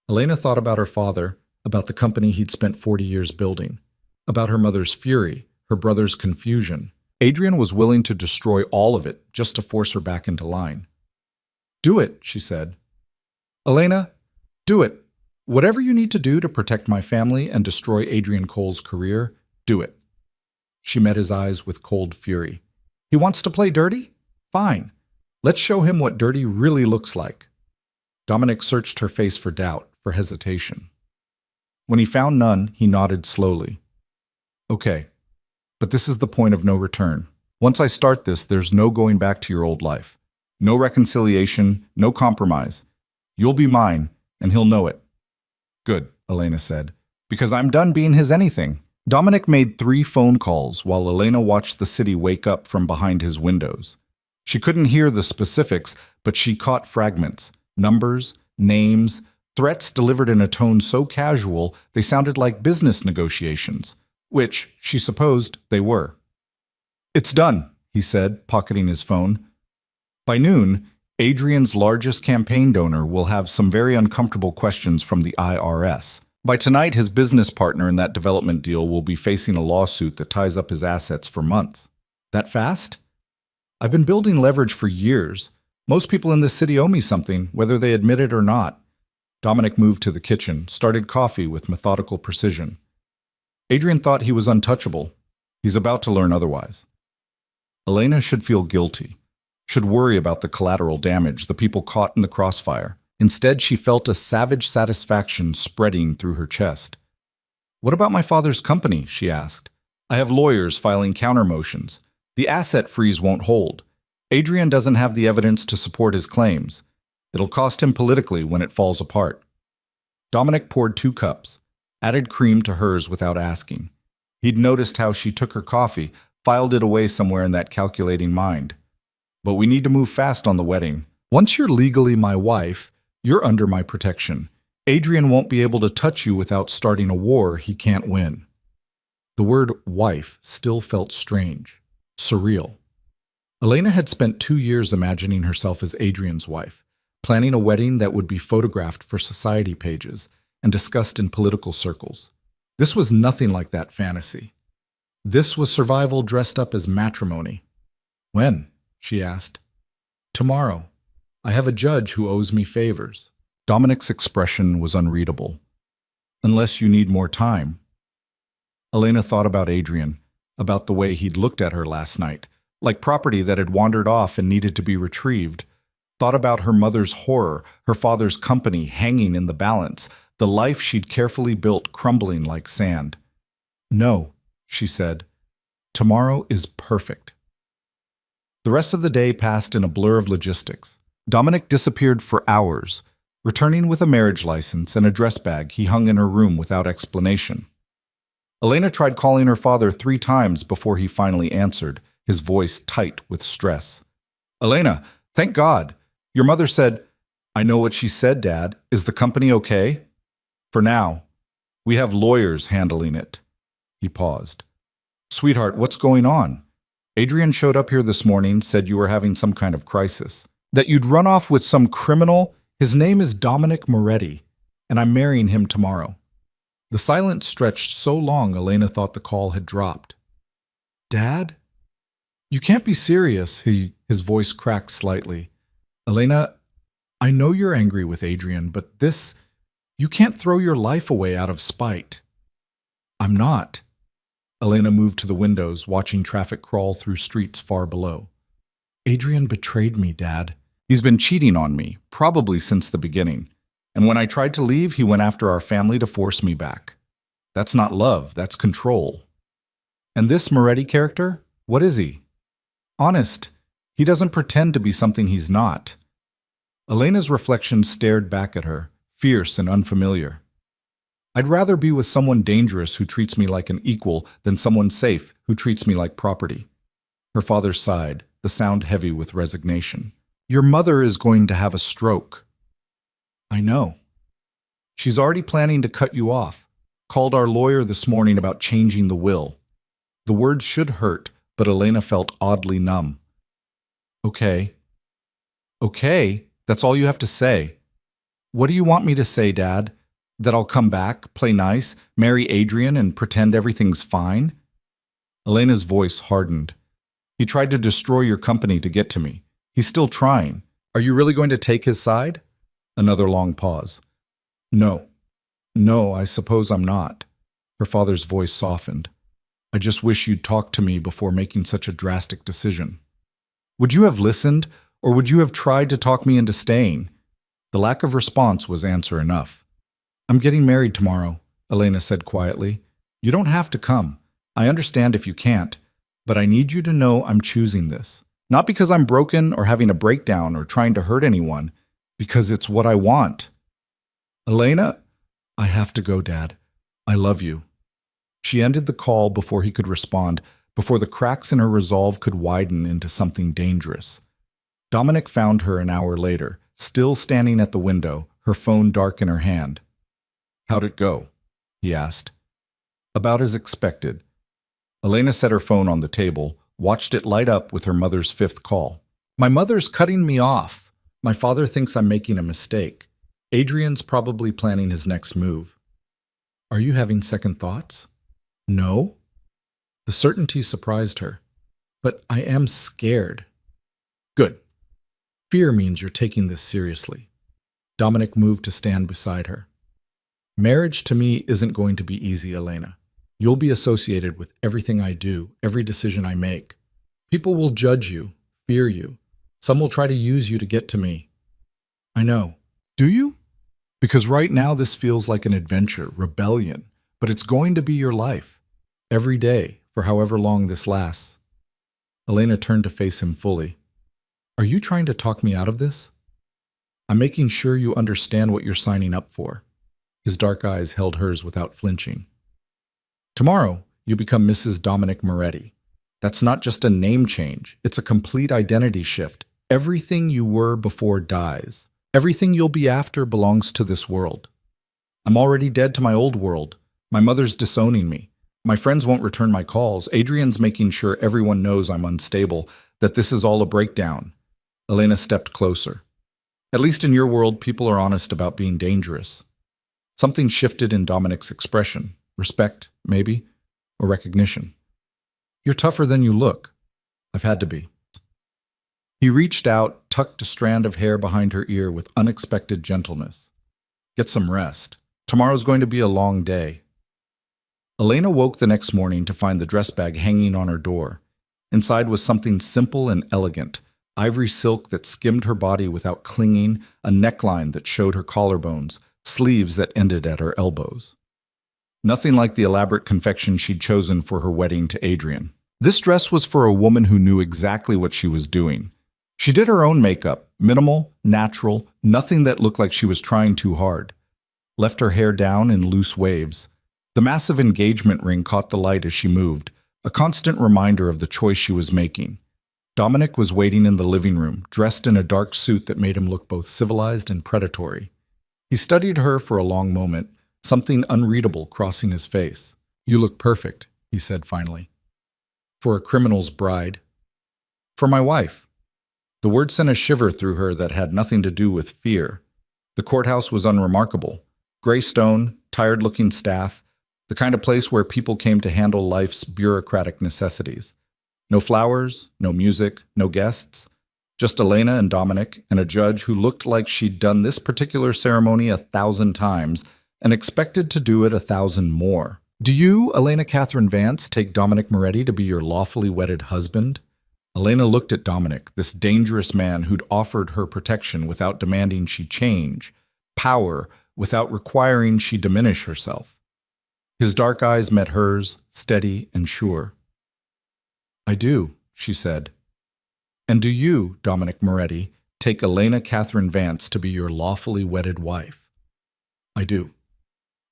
Elena thought about her father, about the company he'd spent 40 years building, about her mother's fury, her brother's confusion. Adrian was willing to destroy all of it just to force her back into line. Do it, she said. Elena, do it. Whatever you need to do to protect my family and destroy Adrian Cole's career, do it. She met his eyes with cold fury. He wants to play dirty? Fine. Let's show him what dirty really looks like. Dominic searched her face for doubt, for hesitation. When he found none, he nodded slowly. Okay, but this is the point of no return. Once I start this, there's no going back to your old life. No reconciliation, no compromise. You'll be mine, and he'll know it. Good, Elena said, because I'm done being his anything. Dominic made 3 phone calls while Elena watched the city wake up from behind his windows. She couldn't hear the specifics, but she caught fragments, numbers, names, threats delivered in a tone so casual they sounded like business negotiations, which, she supposed, they were. It's done, he said, pocketing his phone. By noon, Adrian's largest campaign donor will have some very uncomfortable questions from the IRS. By tonight, his business partner in that development deal will be facing a lawsuit that ties up his assets for months. That fast? I've been building leverage for years. Most people in this city owe me something, whether they admit it or not. Dominic moved to the kitchen, started coffee with methodical precision. Adrian thought he was untouchable. He's about to learn otherwise. Elena should feel guilty, should worry about the collateral damage, the people caught in the crossfire. Instead, she felt a savage satisfaction spreading through her chest. What about my father's company? She asked. I have lawyers filing counter motions. The asset freeze won't hold. Adrian doesn't have the evidence to support his claims. It'll cost him politically when it falls apart. Dominic poured 2 cups, added cream to hers without asking. He'd noticed how she took her coffee, filed it away somewhere in that calculating mind. But we need to move fast on the wedding. Once you're legally my wife, you're under my protection. Adrian won't be able to touch you without starting a war he can't win. The word wife still felt strange, surreal. Elena had spent 2 years imagining herself as Adrian's wife, planning a wedding that would be photographed for society pages and discussed in political circles. This was nothing like that fantasy. This was survival dressed up as matrimony. When? She asked. Tomorrow. I have a judge who owes me favors. Dominic's expression was unreadable. Unless you need more time. Elena thought about Adrian, about the way he'd looked at her last night, like property that had wandered off and needed to be retrieved. Thought about her mother's horror, her father's company hanging in the balance, the life she'd carefully built crumbling like sand. No, she said. Tomorrow is perfect. The rest of the day passed in a blur of logistics. Dominic disappeared for hours, returning with a marriage license and a dress bag he hung in her room without explanation. Elena tried calling her father 3 times before he finally answered, his voice tight with stress. Elena, thank God. Your mother said, I know what she said, Dad. Is the company okay? For now. We have lawyers handling it. He paused. Sweetheart, what's going on? Adrian showed up here this morning, said you were having some kind of crisis. That you'd run off with some criminal. His name is Dominic Moretti, and I'm marrying him tomorrow. The silence stretched so long Elena thought the call had dropped. Dad? You can't be serious, his voice cracked slightly. Elena, I know you're angry with Adrian, but you can't throw your life away out of spite. I'm not. Elena moved to the windows, watching traffic crawl through streets far below. Adrian betrayed me, Dad. He's been cheating on me, probably since the beginning. And when I tried to leave, he went after our family to force me back. That's not love, that's control. And this Moretti character, what is he? Honest, he doesn't pretend to be something he's not. Elena's reflection stared back at her, fierce and unfamiliar. I'd rather be with someone dangerous who treats me like an equal than someone safe who treats me like property. Her father sighed, the sound heavy with resignation. Your mother is going to have a stroke. I know. She's already planning to cut you off. Called our lawyer this morning about changing the will. The words should hurt, but Elena felt oddly numb. Okay. Okay, that's all you have to say. What do you want me to say, Dad? That I'll come back, play nice, marry Adrian, and pretend everything's fine? Elena's voice hardened. He tried to destroy your company to get to me. He's still trying. Are you really going to take his side? Another long pause. No. No, I suppose I'm not. Her father's voice softened. I just wish you'd talk to me before making such a drastic decision. Would you have listened, or would you have tried to talk me into staying? The lack of response was answer enough. I'm getting married tomorrow, Elena said quietly. You don't have to come. I understand if you can't, but I need you to know I'm choosing this. Not because I'm broken or having a breakdown or trying to hurt anyone, because it's what I want. Elena, I have to go, Dad. I love you. She ended the call before he could respond, before the cracks in her resolve could widen into something dangerous. Dominic found her an hour later, still standing at the window, her phone dark in her hand. How'd it go? He asked. About as expected. Elena set her phone on the table, watched it light up with her mother's fifth call. My mother's cutting me off. My father thinks I'm making a mistake. Adrian's probably planning his next move. Are you having second thoughts? No. The certainty surprised her. But I am scared. Good. Fear means you're taking this seriously. Dominic moved to stand beside her. Marriage to me isn't going to be easy, Elena. You'll be associated with everything I do, every decision I make. People will judge you, fear you. Some will try to use you to get to me. I know. Do you? Because right now this feels like an adventure, rebellion, but it's going to be your life. Every day, for however long this lasts. Elena turned to face him fully. Are you trying to talk me out of this? I'm making sure you understand what you're signing up for. His dark eyes held hers without flinching. Tomorrow, you become Mrs. Dominic Moretti. That's not just a name change. It's a complete identity shift. Everything you were before dies. Everything you'll be after belongs to this world. I'm already dead to my old world. My mother's disowning me. My friends won't return my calls. Adrian's making sure everyone knows I'm unstable, that this is all a breakdown. Elena stepped closer. At least in your world, people are honest about being dangerous. Something shifted in Dominic's expression. Respect, maybe, or recognition. You're tougher than you look. I've had to be. He reached out, tucked a strand of hair behind her ear with unexpected gentleness. Get some rest. Tomorrow's going to be a long day. Elena woke the next morning to find the dress bag hanging on her door. Inside was something simple and elegant, ivory silk that skimmed her body without clinging, a neckline that showed her collarbones, sleeves that ended at her elbows. Nothing like the elaborate confection she'd chosen for her wedding to Adrian. This dress was for a woman who knew exactly what she was doing. She did her own makeup, minimal, natural, nothing that looked like she was trying too hard. Left her hair down in loose waves. The massive engagement ring caught the light as she moved, a constant reminder of the choice she was making. Dominic was waiting in the living room, dressed in a dark suit that made him look both civilized and predatory. He studied her for a long moment, something unreadable crossing his face. "You look perfect," he said finally. "For a criminal's bride." "For my wife." The word sent a shiver through her that had nothing to do with fear. The courthouse was unremarkable. Gray stone, tired-looking staff, the kind of place where people came to handle life's bureaucratic necessities. No flowers, no music, no guests. Just Elena and Dominic, and a judge who looked like she'd done this particular ceremony 1,000 times and expected to do it 1,000 more. "Do you, Elena Catherine Vance, take Dominic Moretti to be your lawfully wedded husband?" Elena looked at Dominic, this dangerous man who'd offered her protection without demanding she change, power without requiring she diminish herself. His dark eyes met hers, steady and sure. "I do," she said. "And do you, Dominic Moretti, take Elena Catherine Vance to be your lawfully wedded wife?" "I do.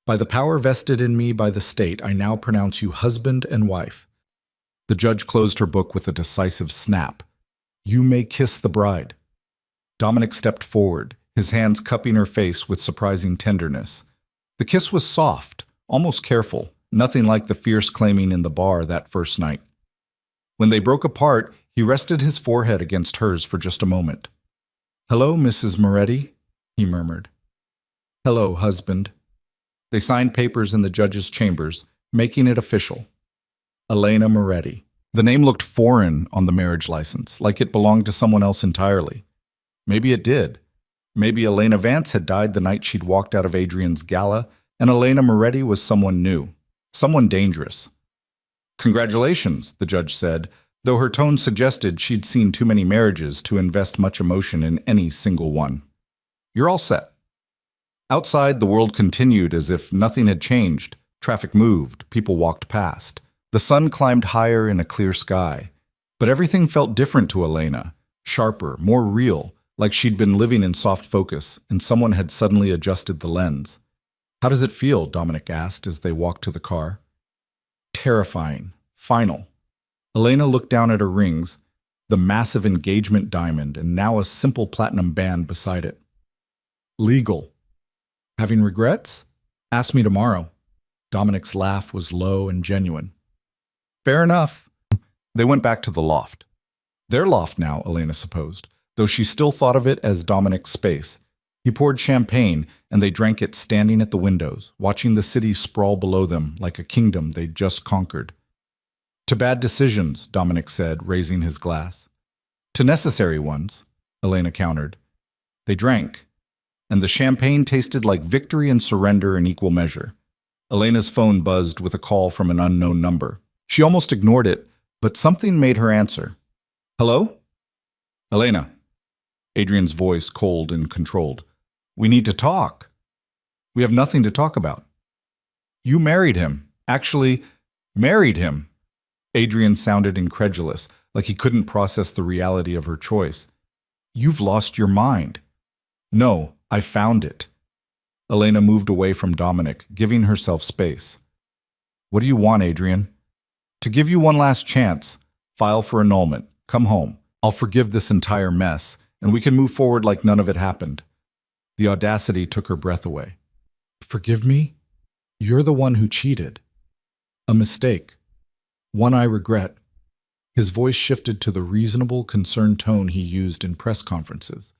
By the power vested in me by the state, I now pronounce you husband and wife." The judge closed her book with a decisive snap. "You may kiss the bride." Dominic stepped forward, his hands cupping her face with surprising tenderness. The kiss was soft, almost careful, nothing like the fierce claiming in the bar that first night. When they broke apart, he rested his forehead against hers for just a moment. "Hello, Mrs. Moretti," he murmured. "Hello, husband." They signed papers in the judge's chambers, making it official. Elena Moretti. The name looked foreign on the marriage license, like it belonged to someone else entirely. Maybe it did. Maybe Elena Vance had died the night she'd walked out of Adrian's gala, and Elena Moretti was someone new, someone dangerous. "Congratulations," the judge said, though her tone suggested she'd seen too many marriages to invest much emotion in any single one. "You're all set." Outside, the world continued as if nothing had changed. Traffic moved, people walked past. The sun climbed higher in a clear sky. But everything felt different to Elena, sharper, more real, like she'd been living in soft focus, and someone had suddenly adjusted the lens. "How does it feel?" Dominic asked as they walked to the car. "Terrifying. Final." Elena looked down at her rings, the massive engagement diamond and now a simple platinum band beside it. "Legal. Having regrets? Ask me tomorrow." Dominic's laugh was low and genuine. "Fair enough." They went back to the loft. Their loft now, Elena supposed, though she still thought of it as Dominic's space. He poured champagne, and they drank it standing at the windows, watching the city sprawl below them like a kingdom they'd just conquered. "To bad decisions," Dominic said, raising his glass. "To necessary ones," Elena countered. They drank, and the champagne tasted like victory and surrender in equal measure. Elena's phone buzzed with a call from an unknown number. She almost ignored it, but something made her answer. "Hello?" "Elena." Adrian's voice cold and controlled. "We need to talk." "We have nothing to talk about." "You married him. Actually, married him." Adrian sounded incredulous, like he couldn't process the reality of her choice. "You've lost your mind." "No, I found it." Elena moved away from Dominic, giving herself space. "What do you want, Adrian?" "To give you one last chance. File for annulment. Come home. I'll forgive this entire mess, and we can move forward like none of it happened." The audacity took her breath away. "Forgive me? You're the one who cheated. A mistake. One I regret." His voice shifted to the reasonable, concerned tone he used in press conferences.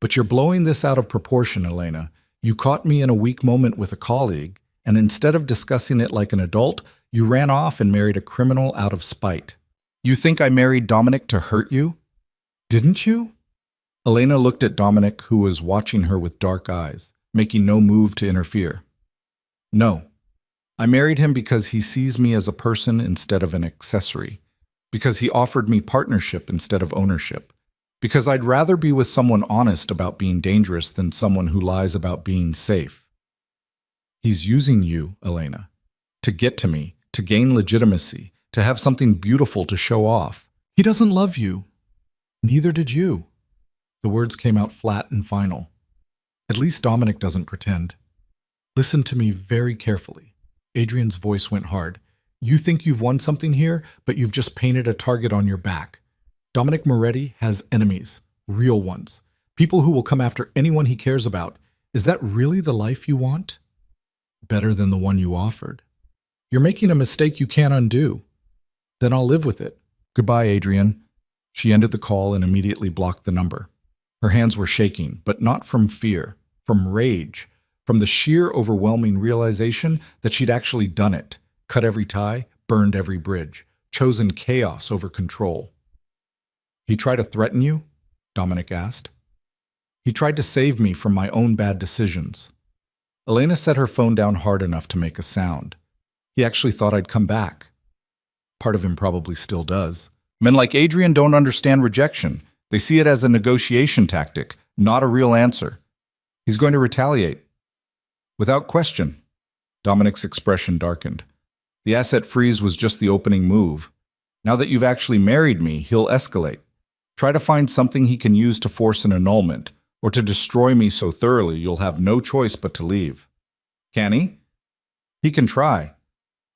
"But you're blowing this out of proportion, Elena. You caught me in a weak moment with a colleague, and instead of discussing it like an adult, you ran off and married a criminal out of spite. You think I married Dominic to hurt you? Didn't you?" Elena looked at Dominic, who was watching her with dark eyes, making no move to interfere. "No. I married him because he sees me as a person instead of an accessory, because he offered me partnership instead of ownership, because I'd rather be with someone honest about being dangerous than someone who lies about being safe. He's using you, Elena, to get to me, to gain legitimacy, to have something beautiful to show off. He doesn't love you. Neither did you." The words came out flat and final. "At least Dominic doesn't pretend. Listen to me very carefully." Adrian's voice went hard. You think you've won something here, but you've just painted a target on your back. Dominic Moretti has enemies, real ones. People who will come after anyone he cares about. Is that really the life you want? Better than the one you offered. You're making a mistake you can't undo. Then I'll live with it. Goodbye, Adrian. She ended the call and immediately blocked the number. Her hands were shaking, but not from fear, from rage, from the sheer overwhelming realization that she'd actually done it, cut every tie, burned every bridge, chosen chaos over control. He tried to threaten you? Dominic asked. He tried to save me from my own bad decisions. Elena set her phone down hard enough to make a sound. He actually thought I'd come back. Part of him probably still does. Men like Adrian don't understand rejection. They see it as a negotiation tactic, not a real answer. He's going to retaliate. Without question. Dominic's expression darkened. The asset freeze was just the opening move. Now that you've actually married me, he'll escalate. Try to find something he can use to force an annulment, or to destroy me so thoroughly you'll have no choice but to leave. Can he? He can try.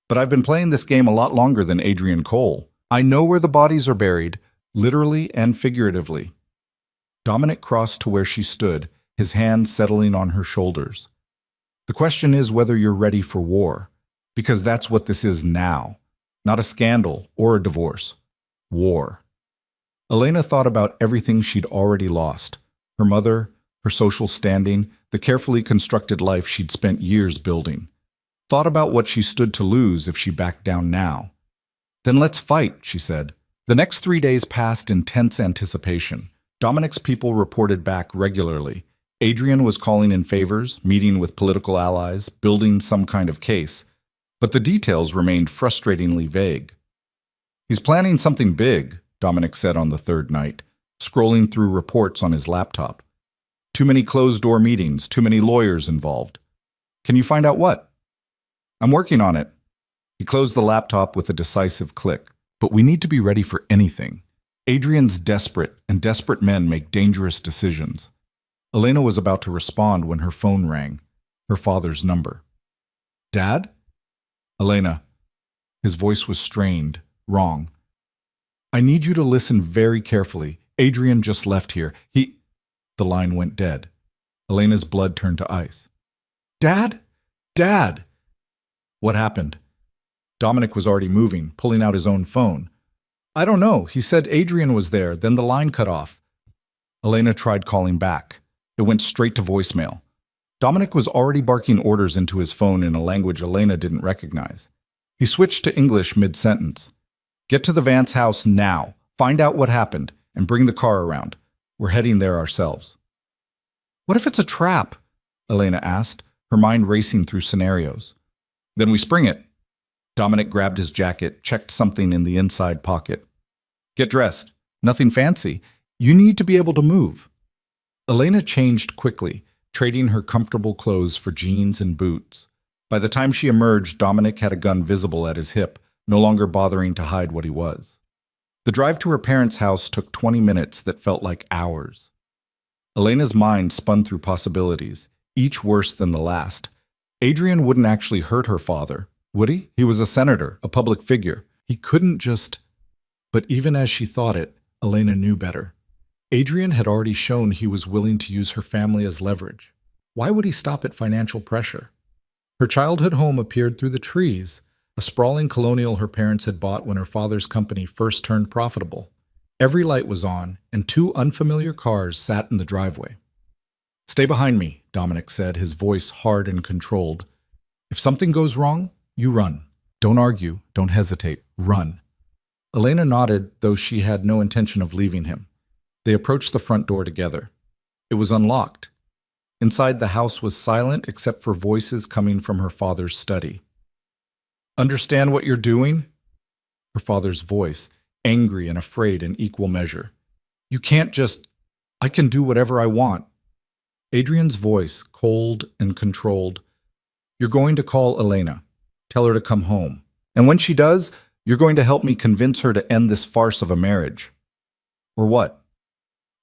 But I've been playing this game a lot longer than Adrian Cole. I know where the bodies are buried, literally and figuratively. Dominic crossed to where she stood, his hand settling on her shoulders. The question is whether you're ready for war, because that's what this is now. Not a scandal or a divorce. War. Elena thought about everything she'd already lost. Her mother, her social standing, the carefully constructed life she'd spent years building. Thought about what she stood to lose if she backed down now. Then let's fight, she said. The next 3 days passed in tense anticipation. Dominic's people reported back regularly. Adrian was calling in favors, meeting with political allies, building some kind of case. But the details remained frustratingly vague. He's planning something big, Dominic said on the third night, scrolling through reports on his laptop. Too many closed-door meetings, too many lawyers involved. Can you find out what? I'm working on it. He closed the laptop with a decisive click. But we need to be ready for anything. Adrian's desperate, and desperate men make dangerous decisions. Elena was about to respond when her phone rang, her father's number. Dad? Elena. His voice was strained, wrong. I need you to listen very carefully. Adrian just left here. The line went dead. Elena's blood turned to ice. Dad? Dad! What happened? Dominic was already moving, pulling out his own phone. I don't know. He said Adrian was there, then the line cut off. Elena tried calling back. It went straight to voicemail. Dominic was already barking orders into his phone in a language Elena didn't recognize. He switched to English mid-sentence. Get to the Vance house now. Find out what happened, and bring the car around. We're heading there ourselves. What if it's a trap? Elena asked, her mind racing through scenarios. Then we spring it. Dominic grabbed his jacket, checked something in the inside pocket. Get dressed. Nothing fancy. You need to be able to move. Elena changed quickly, trading her comfortable clothes for jeans and boots. By the time she emerged, Dominic had a gun visible at his hip, no longer bothering to hide what he was. The drive to her parents' house took 20 minutes that felt like hours. Elena's mind spun through possibilities, each worse than the last. Adrian wouldn't actually hurt her father, would he? He was a senator, a public figure. He couldn't just... But even as she thought it, Elena knew better. Adrian had already shown he was willing to use her family as leverage. Why would he stop at financial pressure? Her childhood home appeared through the trees, a sprawling colonial her parents had bought when her father's company first turned profitable. Every light was on, and 2 unfamiliar cars sat in the driveway. Stay behind me, Dominic said, his voice hard and controlled. If something goes wrong, you run. Don't argue, don't hesitate, run. Elena nodded, though she had no intention of leaving him. They approached the front door together. It was unlocked. Inside, the house was silent except for voices coming from her father's study. Understand what you're doing? Her father's voice, angry and afraid in equal measure. You can't just... I can do whatever I want. Adrian's voice, cold and controlled. You're going to call Elena. Tell her to come home. And when she does, you're going to help me convince her to end this farce of a marriage. Or what?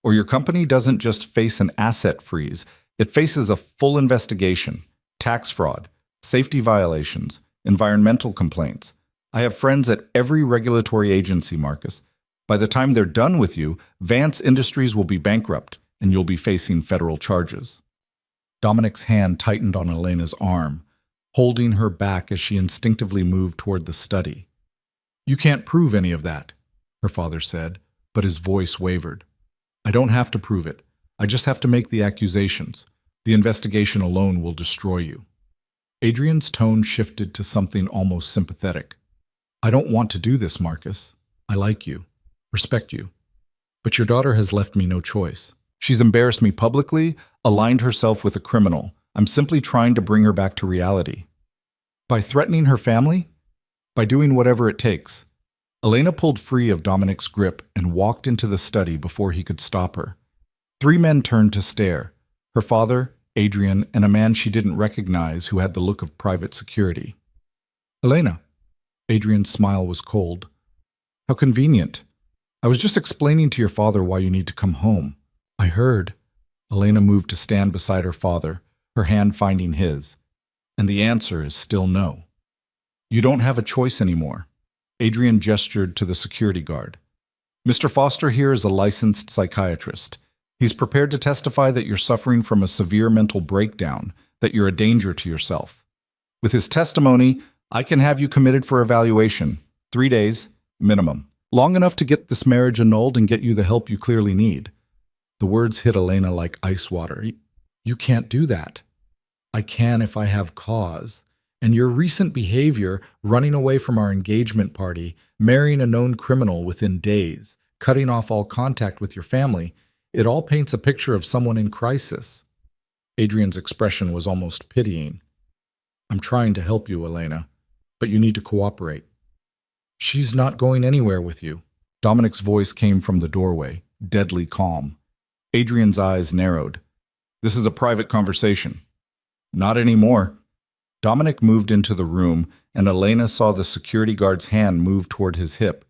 Or your company doesn't just face an asset freeze, it faces a full investigation, tax fraud, safety violations, environmental complaints. I have friends at every regulatory agency, Marcus. By the time they're done with you, Vance Industries will be bankrupt, and you'll be facing federal charges. Dominic's hand tightened on Elena's arm, holding her back as she instinctively moved toward the study. You can't prove any of that, her father said, but his voice wavered. I don't have to prove it. I just have to make the accusations. The investigation alone will destroy you. Adrian's tone shifted to something almost sympathetic. I don't want to do this, Marcus. I like you, respect you. But your daughter has left me no choice. She's embarrassed me publicly, aligned herself with a criminal. I'm simply trying to bring her back to reality. By threatening her family? By doing whatever it takes. Elena pulled free of Dominic's grip and walked into the study before he could stop her. 3 men turned to stare. Her father, Adrian, and a man she didn't recognize who had the look of private security. Elena. Adrian's smile was cold. How convenient. I was just explaining to your father why you need to come home. I heard. Elena moved to stand beside her father, her hand finding his. And the answer is still no. You don't have a choice anymore. Adrian gestured to the security guard. Mr. Foster here is a licensed psychiatrist. He's prepared to testify that you're suffering from a severe mental breakdown, that you're a danger to yourself. With his testimony, I can have you committed for evaluation. 3 days, minimum. Long enough to get this marriage annulled and get you the help you clearly need. The words hit Elena like ice water. You can't do that. I can if I have cause. And your recent behavior, running away from our engagement party, marrying a known criminal within days, cutting off all contact with your family, it all paints a picture of someone in crisis. Adrian's expression was almost pitying. I'm trying to help you, Elena, but you need to cooperate. She's not going anywhere with you. Dominic's voice came from the doorway, deadly calm. Adrian's eyes narrowed. This is a private conversation. Not anymore. Dominic moved into the room, and Elena saw the security guard's hand move toward his hip.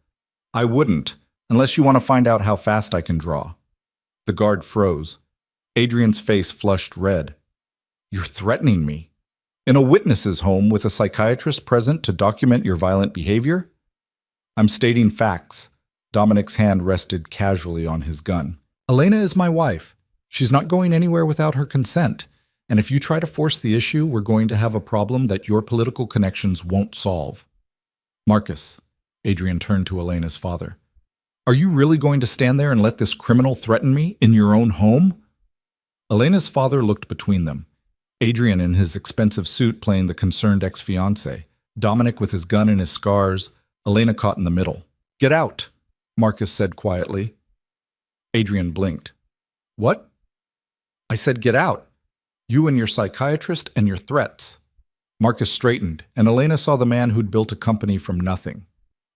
I wouldn't, unless you want to find out how fast I can draw. The guard froze. Adrian's face flushed red. You're threatening me. In a witness's home with a psychiatrist present to document your violent behavior? I'm stating facts. Dominic's hand rested casually on his gun. Elena is my wife. She's not going anywhere without her consent. And if you try to force the issue, we're going to have a problem that your political connections won't solve. Marcus, Adrian turned to Elena's father. Are you really going to stand there and let this criminal threaten me in your own home? Elena's father looked between them. Adrian in his expensive suit playing the concerned ex-fiancé. Dominic with his gun and his scars. Elena caught in the middle. Get out, Marcus said quietly. Adrian blinked. What? I said get out. You and your psychiatrist and your threats. Marcus straightened, and Elena saw the man who'd built a company from nothing.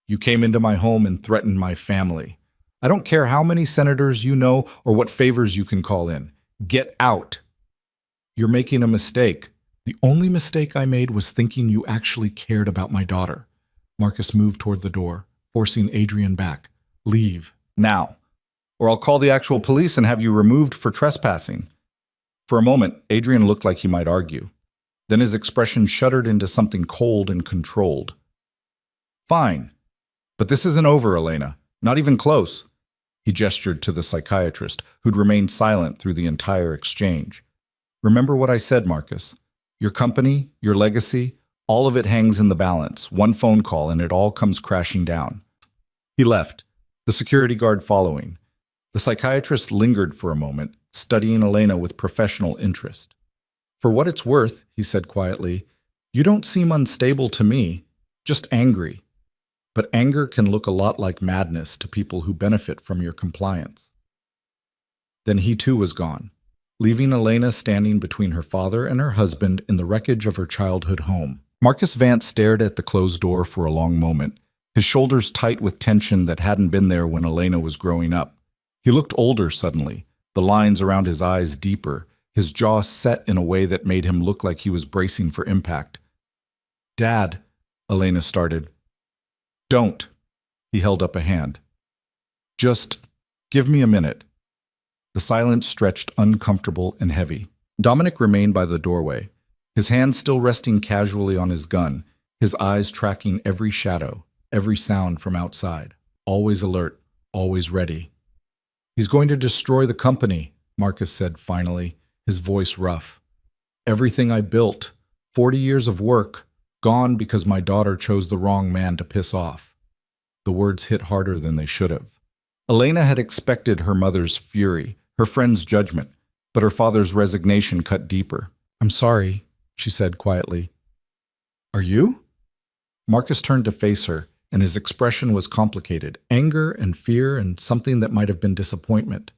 You came into my home and threatened my family. I don't care how many senators you know or what favors you can call in. Get out. You're making a mistake. The only mistake I made was thinking you actually cared about my daughter. Marcus moved toward the door, forcing Adrian back. Leave, now, or I'll call the actual police and have you removed for trespassing. For a moment, Adrian looked like he might argue. Then his expression shuddered into something cold and controlled. Fine. But this isn't over, Elena. Not even close. He gestured to the psychiatrist, who'd remained silent through the entire exchange. Remember what I said, Marcus. Your company, your legacy, all of it hangs in the balance. One phone call and it all comes crashing down. He left, the security guard following. The psychiatrist lingered for a moment, studying Elena with professional interest. For what it's worth, he said quietly, you don't seem unstable to me, just angry. But anger can look a lot like madness to people who benefit from your compliance. Then he too was gone, leaving Elena standing between her father and her husband in the wreckage of her childhood home. Marcus Vance stared at the closed door for a long moment, his shoulders tight with tension that hadn't been there when Elena was growing up. He looked older suddenly, the lines around his eyes deeper, his jaw set in a way that made him look like he was bracing for impact. Dad, Elena started. Don't. He held up a hand. Just give me a minute. The silence stretched uncomfortable and heavy. Dominic remained by the doorway, his hand still resting casually on his gun, his eyes tracking every shadow, every sound from outside, always alert, always ready. "He's going to destroy the company," Marcus said finally, his voice rough. "Everything I built, 40 years of work, gone because my daughter chose the wrong man to piss off." The words hit harder than they should have. Elena had expected her mother's fury, her friend's judgment, but her father's resignation cut deeper. "I'm sorry," she said quietly. "Are you?" Marcus turned to face her, and his expression was complicated, anger and fear and something that might have been disappointment.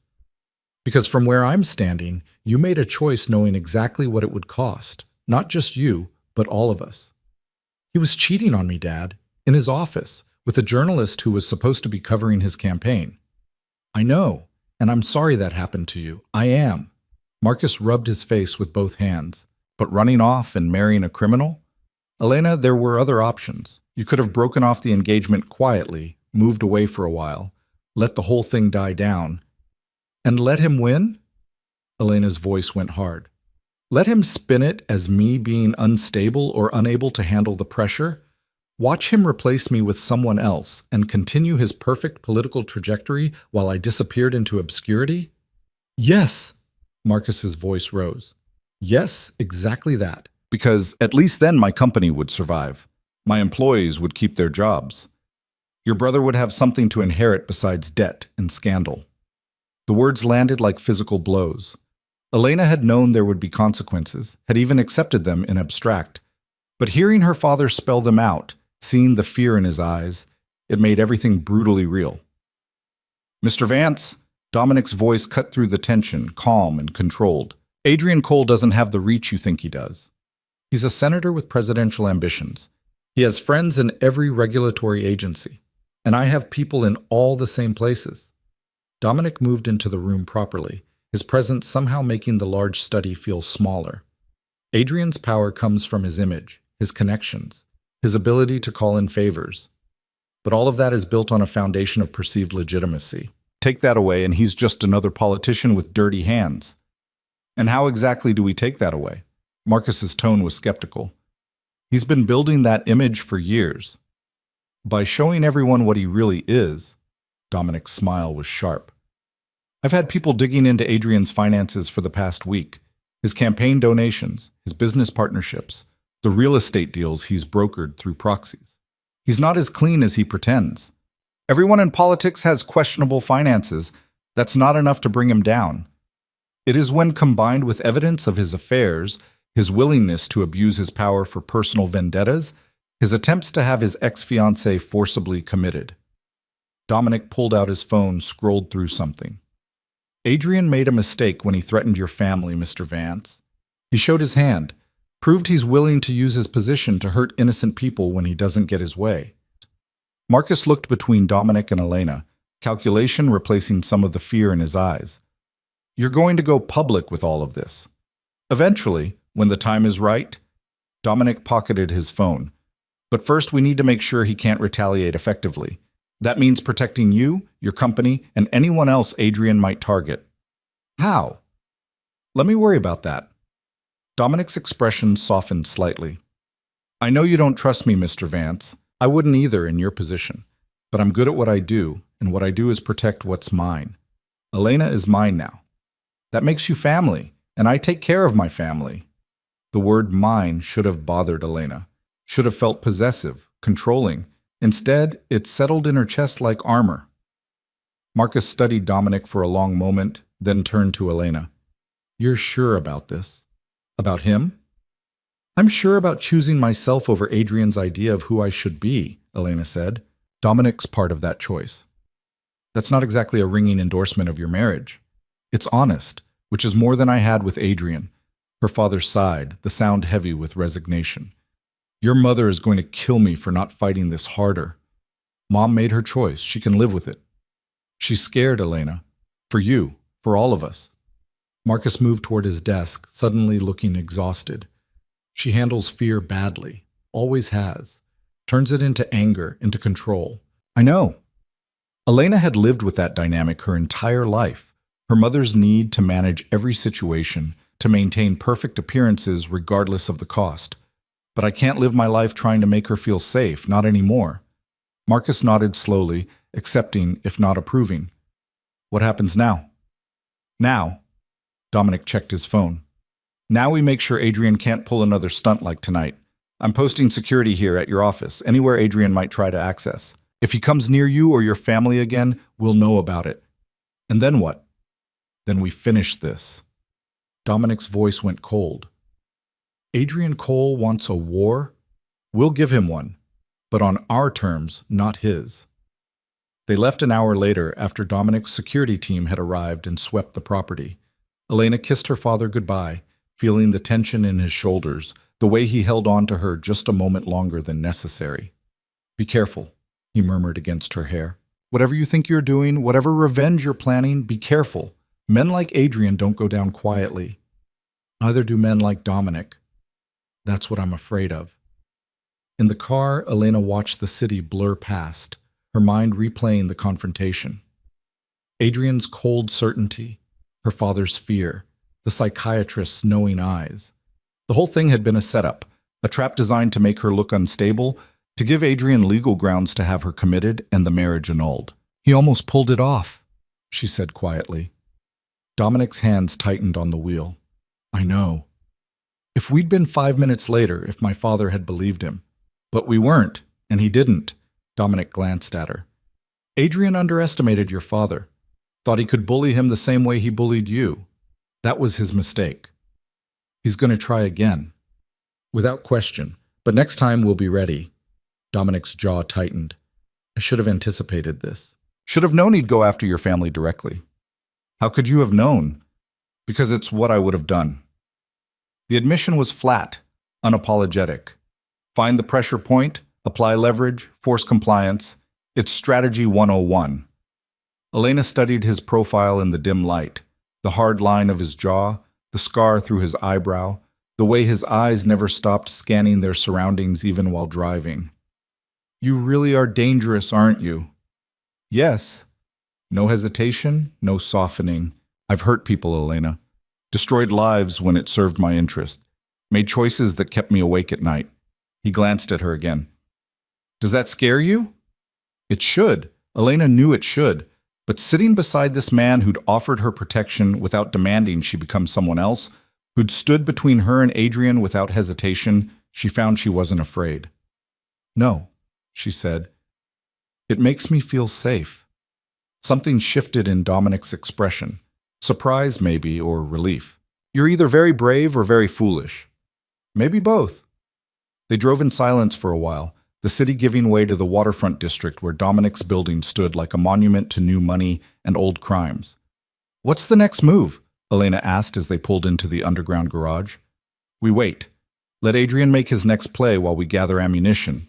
"Because from where I'm standing, you made a choice knowing exactly what it would cost, not just you, but all of us. He was cheating on me, Dad, in his office, with a journalist who was supposed to be covering his campaign. I know, and I'm sorry that happened to you. I am." Marcus rubbed his face with both hands. "But running off and marrying a criminal? Elena, there were other options. You could have broken off the engagement quietly, moved away for a while, let the whole thing die down. And let him win?" Elena's voice went hard. "Let him spin it as me being unstable or unable to handle the pressure? Watch him replace me with someone else and continue his perfect political trajectory while I disappeared into obscurity?" "Yes," Marcus's voice rose. "Yes, exactly that. Because at least then my company would survive. My employees would keep their jobs. Your brother would have something to inherit besides debt and scandal." The words landed like physical blows. Elena had known there would be consequences, had even accepted them in abstract. But hearing her father spell them out, seeing the fear in his eyes, it made everything brutally real. "Mr. Vance," Dominic's voice cut through the tension, calm and controlled. "Adrian Cole doesn't have the reach you think he does. He's a senator with presidential ambitions. He has friends in every regulatory agency, and I have people in all the same places." Dominic moved into the room properly, his presence somehow making the large study feel smaller. Adrian's power comes from his image, his connections, his ability to call in favors. But all of that is built on a foundation of perceived legitimacy. Take that away and he's just another politician with dirty hands. And how exactly do we take that away? Marcus's tone was skeptical. He's been building that image for years. By showing everyone what he really is. Dominic's smile was sharp. I've had people digging into Adrian's finances for the past week. His campaign donations, his business partnerships, the real estate deals he's brokered through proxies. He's not as clean as he pretends. Everyone in politics has questionable finances. That's not enough to bring him down. It is when combined with evidence of his affairs, his willingness to abuse his power for personal vendettas, his attempts to have his ex-fiancée forcibly committed. Dominic pulled out his phone, scrolled through something. Adrian made a mistake when he threatened your family, Mr. Vance. He showed his hand, proved he's willing to use his position to hurt innocent people when he doesn't get his way. Marcus looked between Dominic and Elena, calculation replacing some of the fear in his eyes. You're going to go public with all of this. Eventually, when the time is right. Dominic pocketed his phone. But first we need to make sure he can't retaliate effectively. That means protecting you, your company, and anyone else Adrian might target. How? Let me worry about that. Dominic's expression softened slightly. I know you don't trust me, Mr. Vance. I wouldn't either in your position. But I'm good at what I do, and what I do is protect what's mine. Elena is mine now. That makes you family, and I take care of my family. The word mine should have bothered Elena, should have felt possessive, controlling. Instead, it settled in her chest like armor. Marcus studied Dominic for a long moment, then turned to Elena. You're sure about this? About him? I'm sure about choosing myself over Adrian's idea of who I should be, Elena said. Dominic's part of that choice. That's not exactly a ringing endorsement of your marriage. It's honest, which is more than I had with Adrian. Her father sighed, the sound heavy with resignation. Your mother is going to kill me for not fighting this harder. Mom made her choice. She can live with it. She's scared, Elena. For you, for all of us. Marcus moved toward his desk, suddenly looking exhausted. She handles fear badly, always has. Turns it into anger, into control. I know. Elena had lived with that dynamic her entire life. Her mother's need to manage every situation, to maintain perfect appearances regardless of the cost. But I can't live my life trying to make her feel safe, not anymore. Marcus nodded slowly, accepting, if not approving. What happens now? Now, Dominic checked his phone. Now we make sure Adrian can't pull another stunt like tonight. I'm posting security here at your office, anywhere Adrian might try to access. If he comes near you or your family again, we'll know about it. And then what? Then we finish this. Dominic's voice went cold. Adrian Cole wants a war? We'll give him one, but on our terms, not his. They left an hour later after Dominic's security team had arrived and swept the property. Elena kissed her father goodbye, feeling the tension in his shoulders, the way he held on to her just a moment longer than necessary. Be careful, he murmured against her hair. Whatever you think you're doing, whatever revenge you're planning, be careful. Men like Adrian don't go down quietly. Neither do men like Dominic. That's what I'm afraid of. In the car, Elena watched the city blur past, her mind replaying the confrontation. Adrian's cold certainty, her father's fear, the psychiatrist's knowing eyes. The whole thing had been a setup, a trap designed to make her look unstable, to give Adrian legal grounds to have her committed and the marriage annulled. He almost pulled it off, she said quietly. Dominic's hands tightened on the wheel. I know. If we'd been 5 minutes later, if my father had believed him. But we weren't, and he didn't. Dominic glanced at her. Adrian underestimated your father. Thought he could bully him the same way he bullied you. That was his mistake. He's going to try again. Without question. But next time we'll be ready. Dominic's jaw tightened. I should have anticipated this. Should have known he'd go after your family directly. How could you have known? Because it's what I would have done. The admission was flat, unapologetic. Find the pressure point, apply leverage, force compliance. It's strategy 101. Elena studied his profile in the dim light, the hard line of his jaw, the scar through his eyebrow, the way his eyes never stopped scanning their surroundings even while driving. You really are dangerous, aren't you? Yes. No hesitation, no softening. I've hurt people, Elena. Destroyed lives when it served my interest. Made choices that kept me awake at night. He glanced at her again. Does that scare you? It should. Elena knew it should. But sitting beside this man who'd offered her protection without demanding she become someone else, who'd stood between her and Adrian without hesitation, she found she wasn't afraid. No, she said. It makes me feel safe. Something shifted in Dominic's expression. Surprise, maybe, or relief. You're either very brave or very foolish. Maybe both. They drove in silence for a while, the city giving way to the waterfront district where Dominic's building stood like a monument to new money and old crimes. What's the next move? Elena asked as they pulled into the underground garage. We wait. Let Adrian make his next play while we gather ammunition.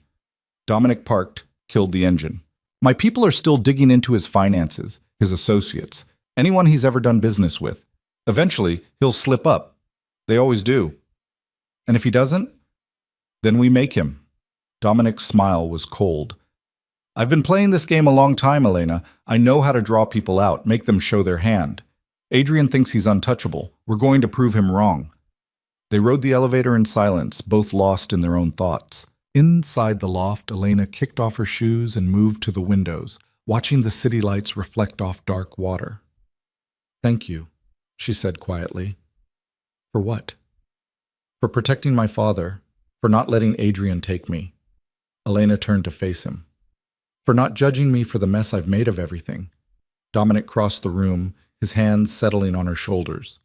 Dominic parked, killed the engine. My people are still digging into his finances, his associates, anyone he's ever done business with. Eventually, he'll slip up. They always do. And if he doesn't, then we make him. Dominic's smile was cold. I've been playing this game a long time, Elena. I know how to draw people out, make them show their hand. Adrian thinks he's untouchable. We're going to prove him wrong. They rode the elevator in silence, both lost in their own thoughts. Inside the loft, Elena kicked off her shoes and moved to the windows, watching the city lights reflect off dark water. Thank you, she said quietly. For what? For protecting my father, for not letting Adrian take me. Elena turned to face him. For not judging me for the mess I've made of everything. Dominic crossed the room, his hands settling on her shoulders.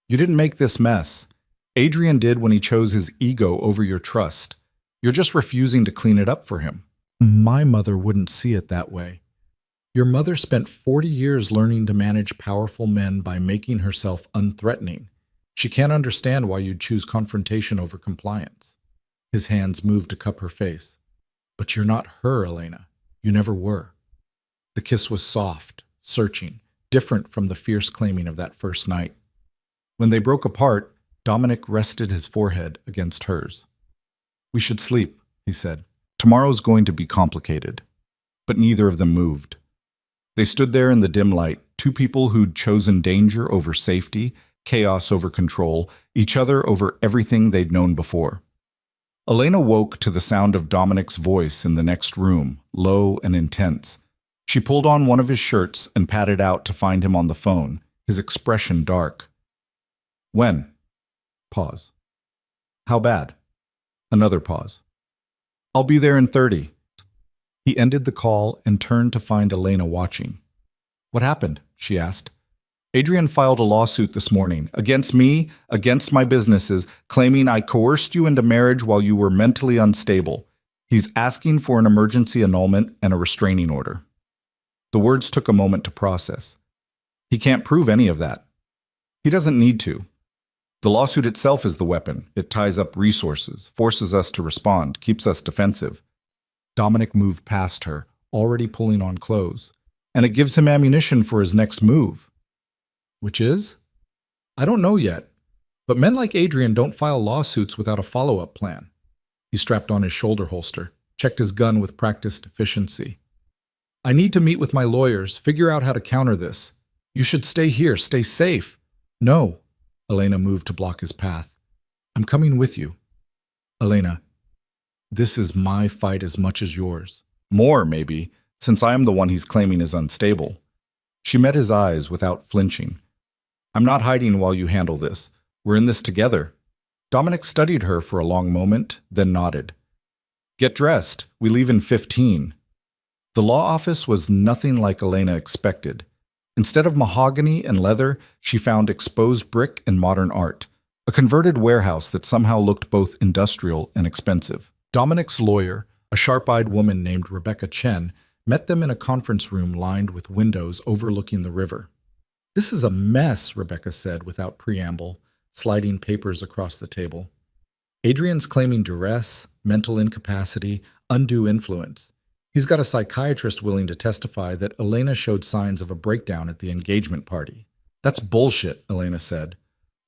You didn't make this mess. Adrian did when he chose his ego over your trust. You're just refusing to clean it up for him. My mother wouldn't see it that way. Your mother spent 40 years learning to manage powerful men by making herself unthreatening. She can't understand why you'd choose confrontation over compliance. His hands moved to cup her face. But you're not her, Elena. You never were. The kiss was soft, searching, different from the fierce claiming of that first night. When they broke apart, Dominic rested his forehead against hers. We should sleep, he said. Tomorrow's going to be complicated. But neither of them moved. They stood there in the dim light, two people who'd chosen danger over safety, chaos over control, each other over everything they'd known before. Elena woke to the sound of Dominic's voice in the next room, low and intense. She pulled on one of his shirts and patted out to find him on the phone, his expression dark. When? Pause. How bad? Another pause. I'll be there in 30. He ended the call and turned to find Elena watching. What happened? She asked. Adrian filed a lawsuit this morning against me, against my businesses, claiming I coerced you into marriage while you were mentally unstable. He's asking for an emergency annulment and a restraining order. The words took a moment to process. He can't prove any of that. He doesn't need to. The lawsuit itself is the weapon. It ties up resources, forces us to respond, keeps us defensive. Dominic moved past her, already pulling on clothes, and it gives him ammunition for his next move. Which is? I don't know yet, but men like Adrian don't file lawsuits without a follow-up plan. He strapped on his shoulder holster, checked his gun with practiced efficiency. I need to meet with my lawyers, figure out how to counter this. You should stay here, stay safe. No. Elena moved to block his path. I'm coming with you. Elena, this is my fight as much as yours. More, maybe, since I am the one he's claiming is unstable. She met his eyes without flinching. I'm not hiding while you handle this. We're in this together. Dominic studied her for a long moment, then nodded. Get dressed. We leave in 15. The law office was nothing like Elena expected. Instead of mahogany and leather, she found exposed brick and modern art, a converted warehouse that somehow looked both industrial and expensive. Dominic's lawyer, a sharp-eyed woman named Rebecca Chen, met them in a conference room lined with windows overlooking the river. This is a mess, Rebecca said without preamble, sliding papers across the table. Adrian's claiming duress, mental incapacity, undue influence. He's got a psychiatrist willing to testify that Elena showed signs of a breakdown at the engagement party. That's bullshit, Elena said.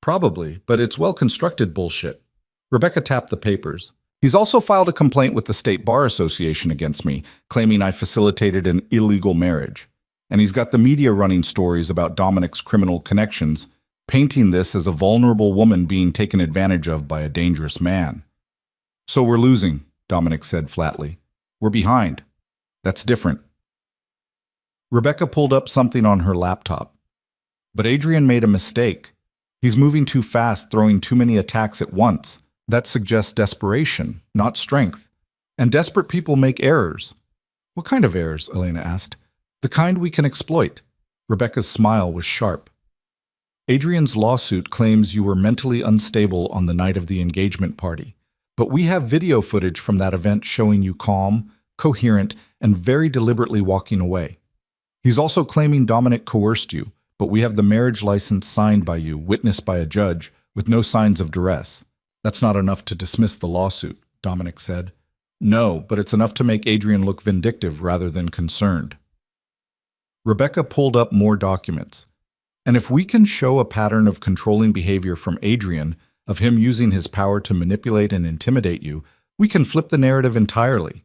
Probably, but it's well-constructed bullshit. Rebecca tapped the papers. He's also filed a complaint with the State Bar Association against me, claiming I facilitated an illegal marriage. And he's got the media running stories about Dominic's criminal connections, painting this as a vulnerable woman being taken advantage of by a dangerous man. So we're losing, Dominic said flatly. We're behind. That's different. Rebecca pulled up something on her laptop. But Adrian made a mistake. He's moving too fast, throwing too many attacks at once. That suggests desperation, not strength. And desperate people make errors. What kind of errors? Elena asked. The kind we can exploit. Rebecca's smile was sharp. Adrian's lawsuit claims you were mentally unstable on the night of the engagement party. But we have video footage from that event showing you calm, coherent, and very deliberately walking away. He's also claiming Dominic coerced you, but we have the marriage license signed by you, witnessed by a judge, with no signs of duress. That's not enough to dismiss the lawsuit, Dominic said. No, but it's enough to make Adrian look vindictive rather than concerned. Rebecca pulled up more documents. And if we can show a pattern of controlling behavior from Adrian, of him using his power to manipulate and intimidate you, we can flip the narrative entirely.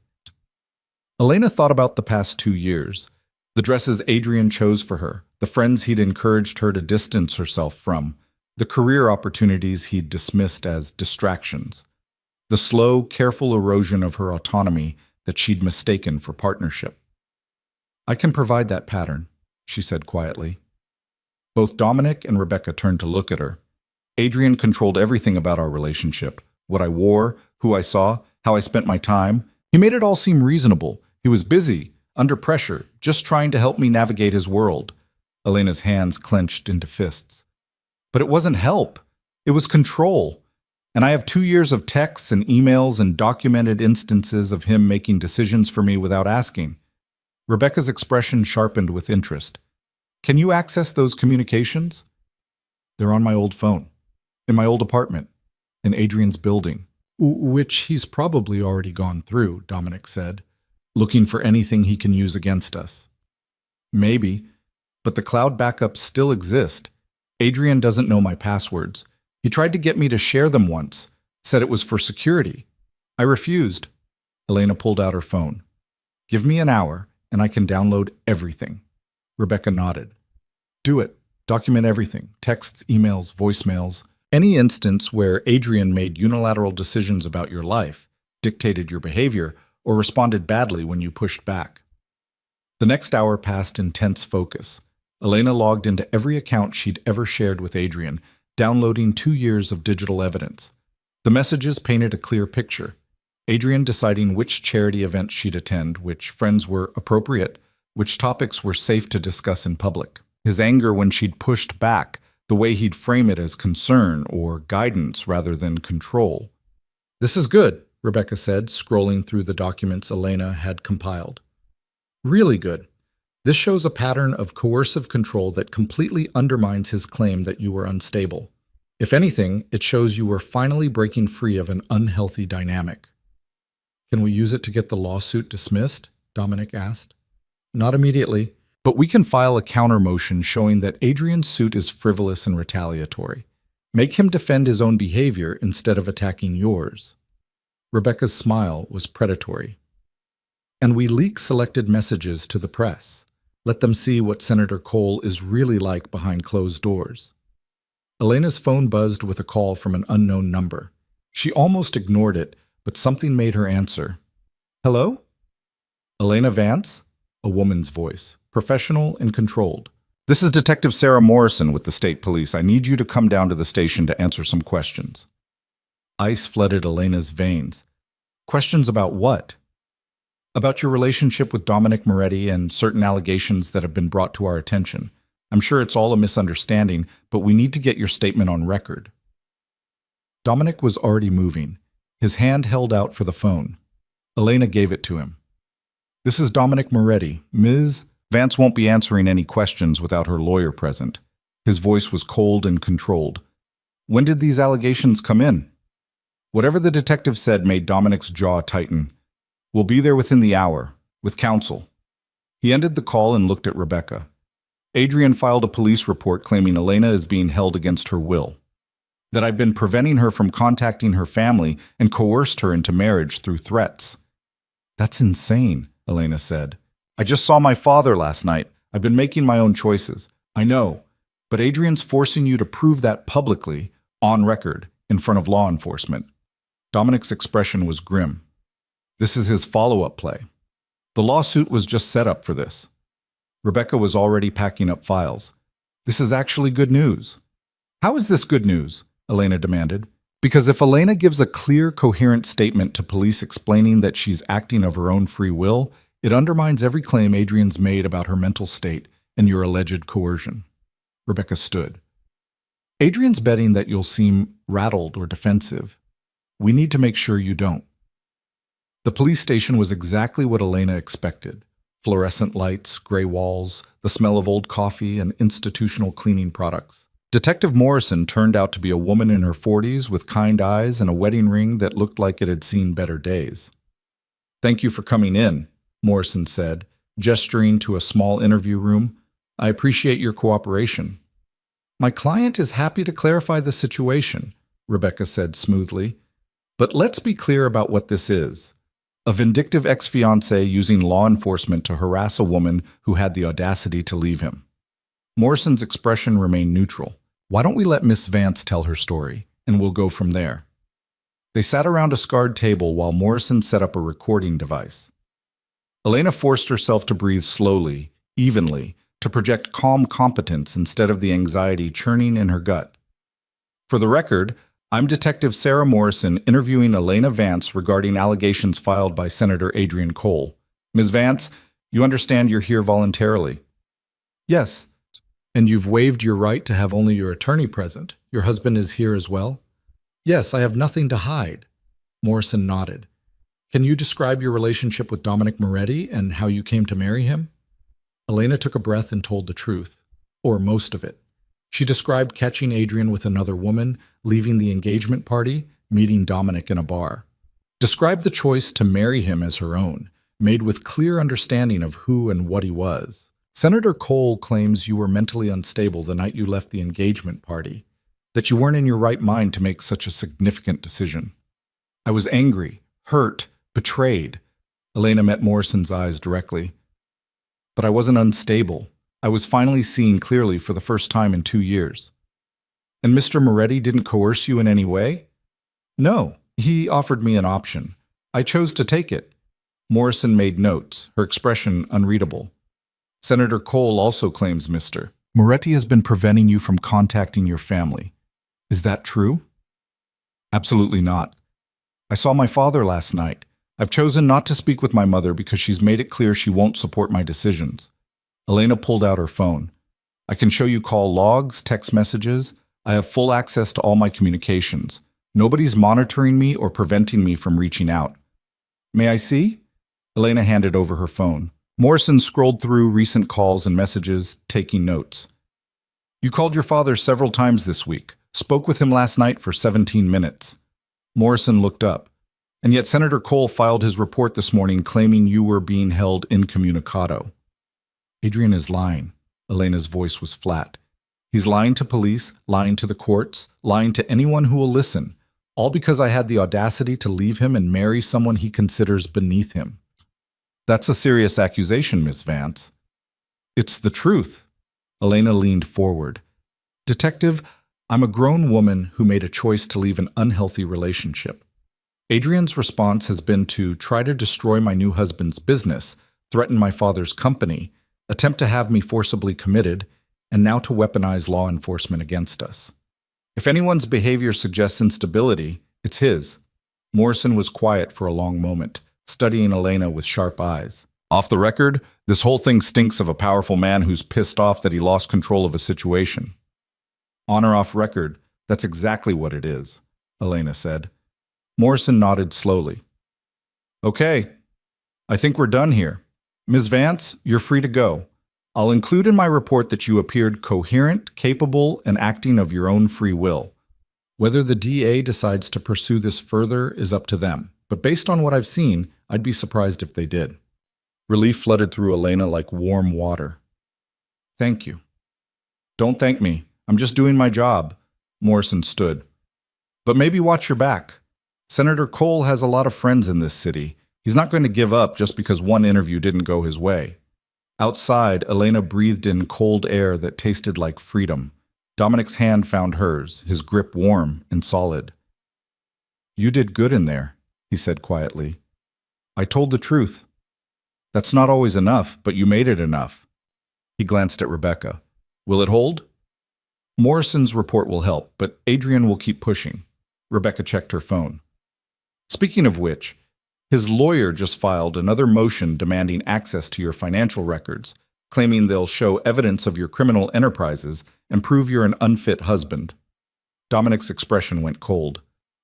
Elena thought about the past 2 years, the dresses Adrian chose for her, the friends he'd encouraged her to distance herself from, the career opportunities he'd dismissed as distractions, the slow, careful erosion of her autonomy that she'd mistaken for partnership. I can provide that pattern, she said quietly. Both Dominic and Rebecca turned to look at her. Adrian controlled everything about our relationship, what I wore, who I saw, how I spent my time. He made it all seem reasonable. He was busy, under pressure, just trying to help me navigate his world. Elena's hands clenched into fists. But it wasn't help. It was control. And I have 2 years of texts and emails and documented instances of him making decisions for me without asking. Rebecca's expression sharpened with interest. Can you access those communications? They're on my old phone, in my old apartment, in Adrian's building, which he's probably already gone through, Dominic said, looking for anything he can use against us. Maybe, but the cloud backups still exist. Adrian doesn't know my passwords. He tried to get me to share them once, said it was for security. I refused. Elena pulled out her phone. Give me an hour, and I can download everything. Rebecca nodded. Do it. Document everything. Texts, emails, voicemails, Any instance where Adrian made unilateral decisions about your life, dictated your behavior, or responded badly when you pushed back. The next hour passed in tense focus. Elena logged into every account she'd ever shared with Adrian, downloading 2 years of digital evidence. The messages painted a clear picture. Adrian deciding which charity events she'd attend, which friends were appropriate, which topics were safe to discuss in public. His anger when she'd pushed back, the way he'd frame it as concern or guidance rather than control. "This is good," Rebecca said, scrolling through the documents Elena had compiled. "Really good. This shows a pattern of coercive control that completely undermines his claim that you were unstable. If anything, it shows you were finally breaking free of an unhealthy dynamic." "Can we use it to get the lawsuit dismissed?" Dominic asked. "Not immediately, but we can file a counter motion showing that Adrian's suit is frivolous and retaliatory. Make him defend his own behavior instead of attacking yours." Rebecca's smile was predatory. "And we leak selected messages to the press. Let them see what Senator Cole is really like behind closed doors." Elena's phone buzzed with a call from an unknown number. She almost ignored it, but something made her answer. "Hello?" "Elena Vance?" A woman's voice, professional and controlled. "This is Detective Sarah Morrison with the state police. I need you to come down to the station to answer some questions." Ice flooded Elena's veins. "Questions about what?" "About your relationship with Dominic Moretti and certain allegations that have been brought to our attention. I'm sure it's all a misunderstanding, but we need to get your statement on record." Dominic was already moving, his hand held out for the phone. Elena gave it to him. "This is Dominic Moretti. Ms. Vance won't be answering any questions without her lawyer present." His voice was cold and controlled. "When did these allegations come in?" Whatever the detective said made Dominic's jaw tighten. "We'll be there within the hour, with counsel." He ended the call and looked at Rebecca. "Adrian filed a police report claiming Elena is being held against her will. That I've been preventing her from contacting her family and coerced her into marriage through threats." "That's insane," Elena said. "I just saw my father last night. I've been making my own choices. I know. But Adrian's forcing you to prove that publicly, on record, in front of law enforcement." Dominic's expression was grim. This is his follow-up play. The lawsuit was just set up for this. Rebecca was already packing up files. "This is actually good news." "How is this good news?" Elena demanded. "Because if Elena gives a clear, coherent statement to police explaining that she's acting of her own free will, it undermines every claim Adrian's made about her mental state and your alleged coercion." Rebecca stood. "Adrian's betting that you'll seem rattled or defensive. We need to make sure you don't." The police station was exactly what Elena expected. Fluorescent lights, gray walls, the smell of old coffee, and institutional cleaning products. Detective Morrison turned out to be a woman in her 40s with kind eyes and a wedding ring that looked like it had seen better days. "Thank you for coming in," Morrison said, gesturing to a small interview room. "I appreciate your cooperation." "My client is happy to clarify the situation," Rebecca said smoothly. "But let's be clear about what this is. A vindictive ex-fiancé using law enforcement to harass a woman who had the audacity to leave him." Morrison's expression remained neutral. "Why don't we let Miss Vance tell her story, and we'll go from there." They sat around a scarred table while Morrison set up a recording device. Elena forced herself to breathe slowly, evenly, to project calm competence instead of the anxiety churning in her gut. "For the record, I'm Detective Sarah Morrison interviewing Elena Vance regarding allegations filed by Senator Adrian Cole. Ms. Vance, you understand you're here voluntarily?" "Yes. And you've waived your right to have only your attorney present. Your husband is here as well?" "Yes, I have nothing to hide." Morrison nodded. "Can you describe your relationship with Dominic Moretti and how you came to marry him?" Elena took a breath and told the truth, or most of it. She described catching Adrian with another woman, leaving the engagement party, meeting Dominic in a bar. Described the choice to marry him as her own, made with clear understanding of who and what he was. "Senator Cole claims you were mentally unstable the night you left the engagement party, that you weren't in your right mind to make such a significant decision." "I was angry, hurt, betrayed." Elena met Morrison's eyes directly. "But I wasn't unstable. I was finally seeing clearly for the first time in 2 years." And Mr. Moretti didn't coerce you in any way? No, he offered me an option. I chose to take it. Morrison made notes, her expression unreadable. Senator Cole also claims Mr. Moretti has been preventing you from contacting your family. Is that true? Absolutely not. I saw my father last night. I've chosen not to speak with my mother because she's made it clear she won't support my decisions. Elena pulled out her phone. I can show you call logs, text messages. I have full access to all my communications. Nobody's monitoring me or preventing me from reaching out. May I see? Elena handed over her phone. Morrison scrolled through recent calls and messages, taking notes. You called your father several times this week. Spoke with him last night for 17 minutes. Morrison looked up. And yet Senator Cole filed his report this morning claiming you were being held incommunicado. Adrian is lying. Elena's voice was flat. He's lying to police, lying to the courts, lying to anyone who will listen, all because I had the audacity to leave him and marry someone he considers beneath him. That's a serious accusation, Miss Vance. It's the truth. Elena leaned forward. Detective, I'm a grown woman who made a choice to leave an unhealthy relationship. Adrian's response has been to try to destroy my new husband's business, threaten my father's company, attempt to have me forcibly committed, and now to weaponize law enforcement against us. If anyone's behavior suggests instability, it's his. Morrison was quiet for a long moment, studying Elena with sharp eyes. Off the record, this whole thing stinks of a powerful man who's pissed off that he lost control of a situation. On or off record, that's exactly what it is, Elena said. Morrison nodded slowly. Okay, I think we're done here. Ms. Vance, you're free to go. I'll include in my report that you appeared coherent, capable, and acting of your own free will. Whether the DA decides to pursue this further is up to them, but based on what I've seen, I'd be surprised if they did. Relief flooded through Elena like warm water. Thank you. Don't thank me. I'm just doing my job. Morrison stood. But maybe watch your back. Senator Cole has a lot of friends in this city. He's not going to give up just because one interview didn't go his way. Outside, Elena breathed in cold air that tasted like freedom. Dominic's hand found hers, his grip warm and solid. You did good in there, he said quietly. I told the truth. That's not always enough, but you made it enough. He glanced at Rebecca. Will it hold? Morrison's report will help, but Adrian will keep pushing. Rebecca checked her phone. Speaking of which, his lawyer just filed another motion demanding access to your financial records, claiming they'll show evidence of your criminal enterprises and prove you're an unfit husband. Dominic's expression went cold.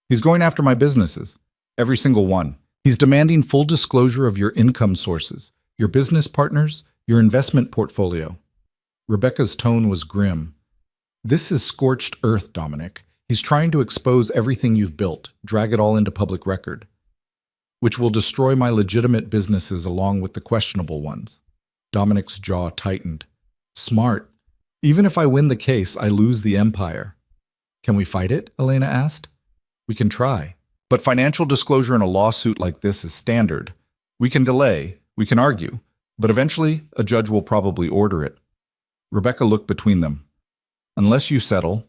He's going after my businesses. Every single one. He's demanding full disclosure of your income sources, your business partners, your investment portfolio. Rebecca's tone was grim. This is scorched earth, Dominic. He's trying to expose everything you've built, drag it all into public record, which will destroy my legitimate businesses along with the questionable ones. Dominic's jaw tightened. Smart. Even if I win the case, I lose the empire. Can we fight it? Elena asked. We can try. But financial disclosure in a lawsuit like this is standard. We can delay, we can argue, but eventually a judge will probably order it. Rebecca looked between them. Unless you settle.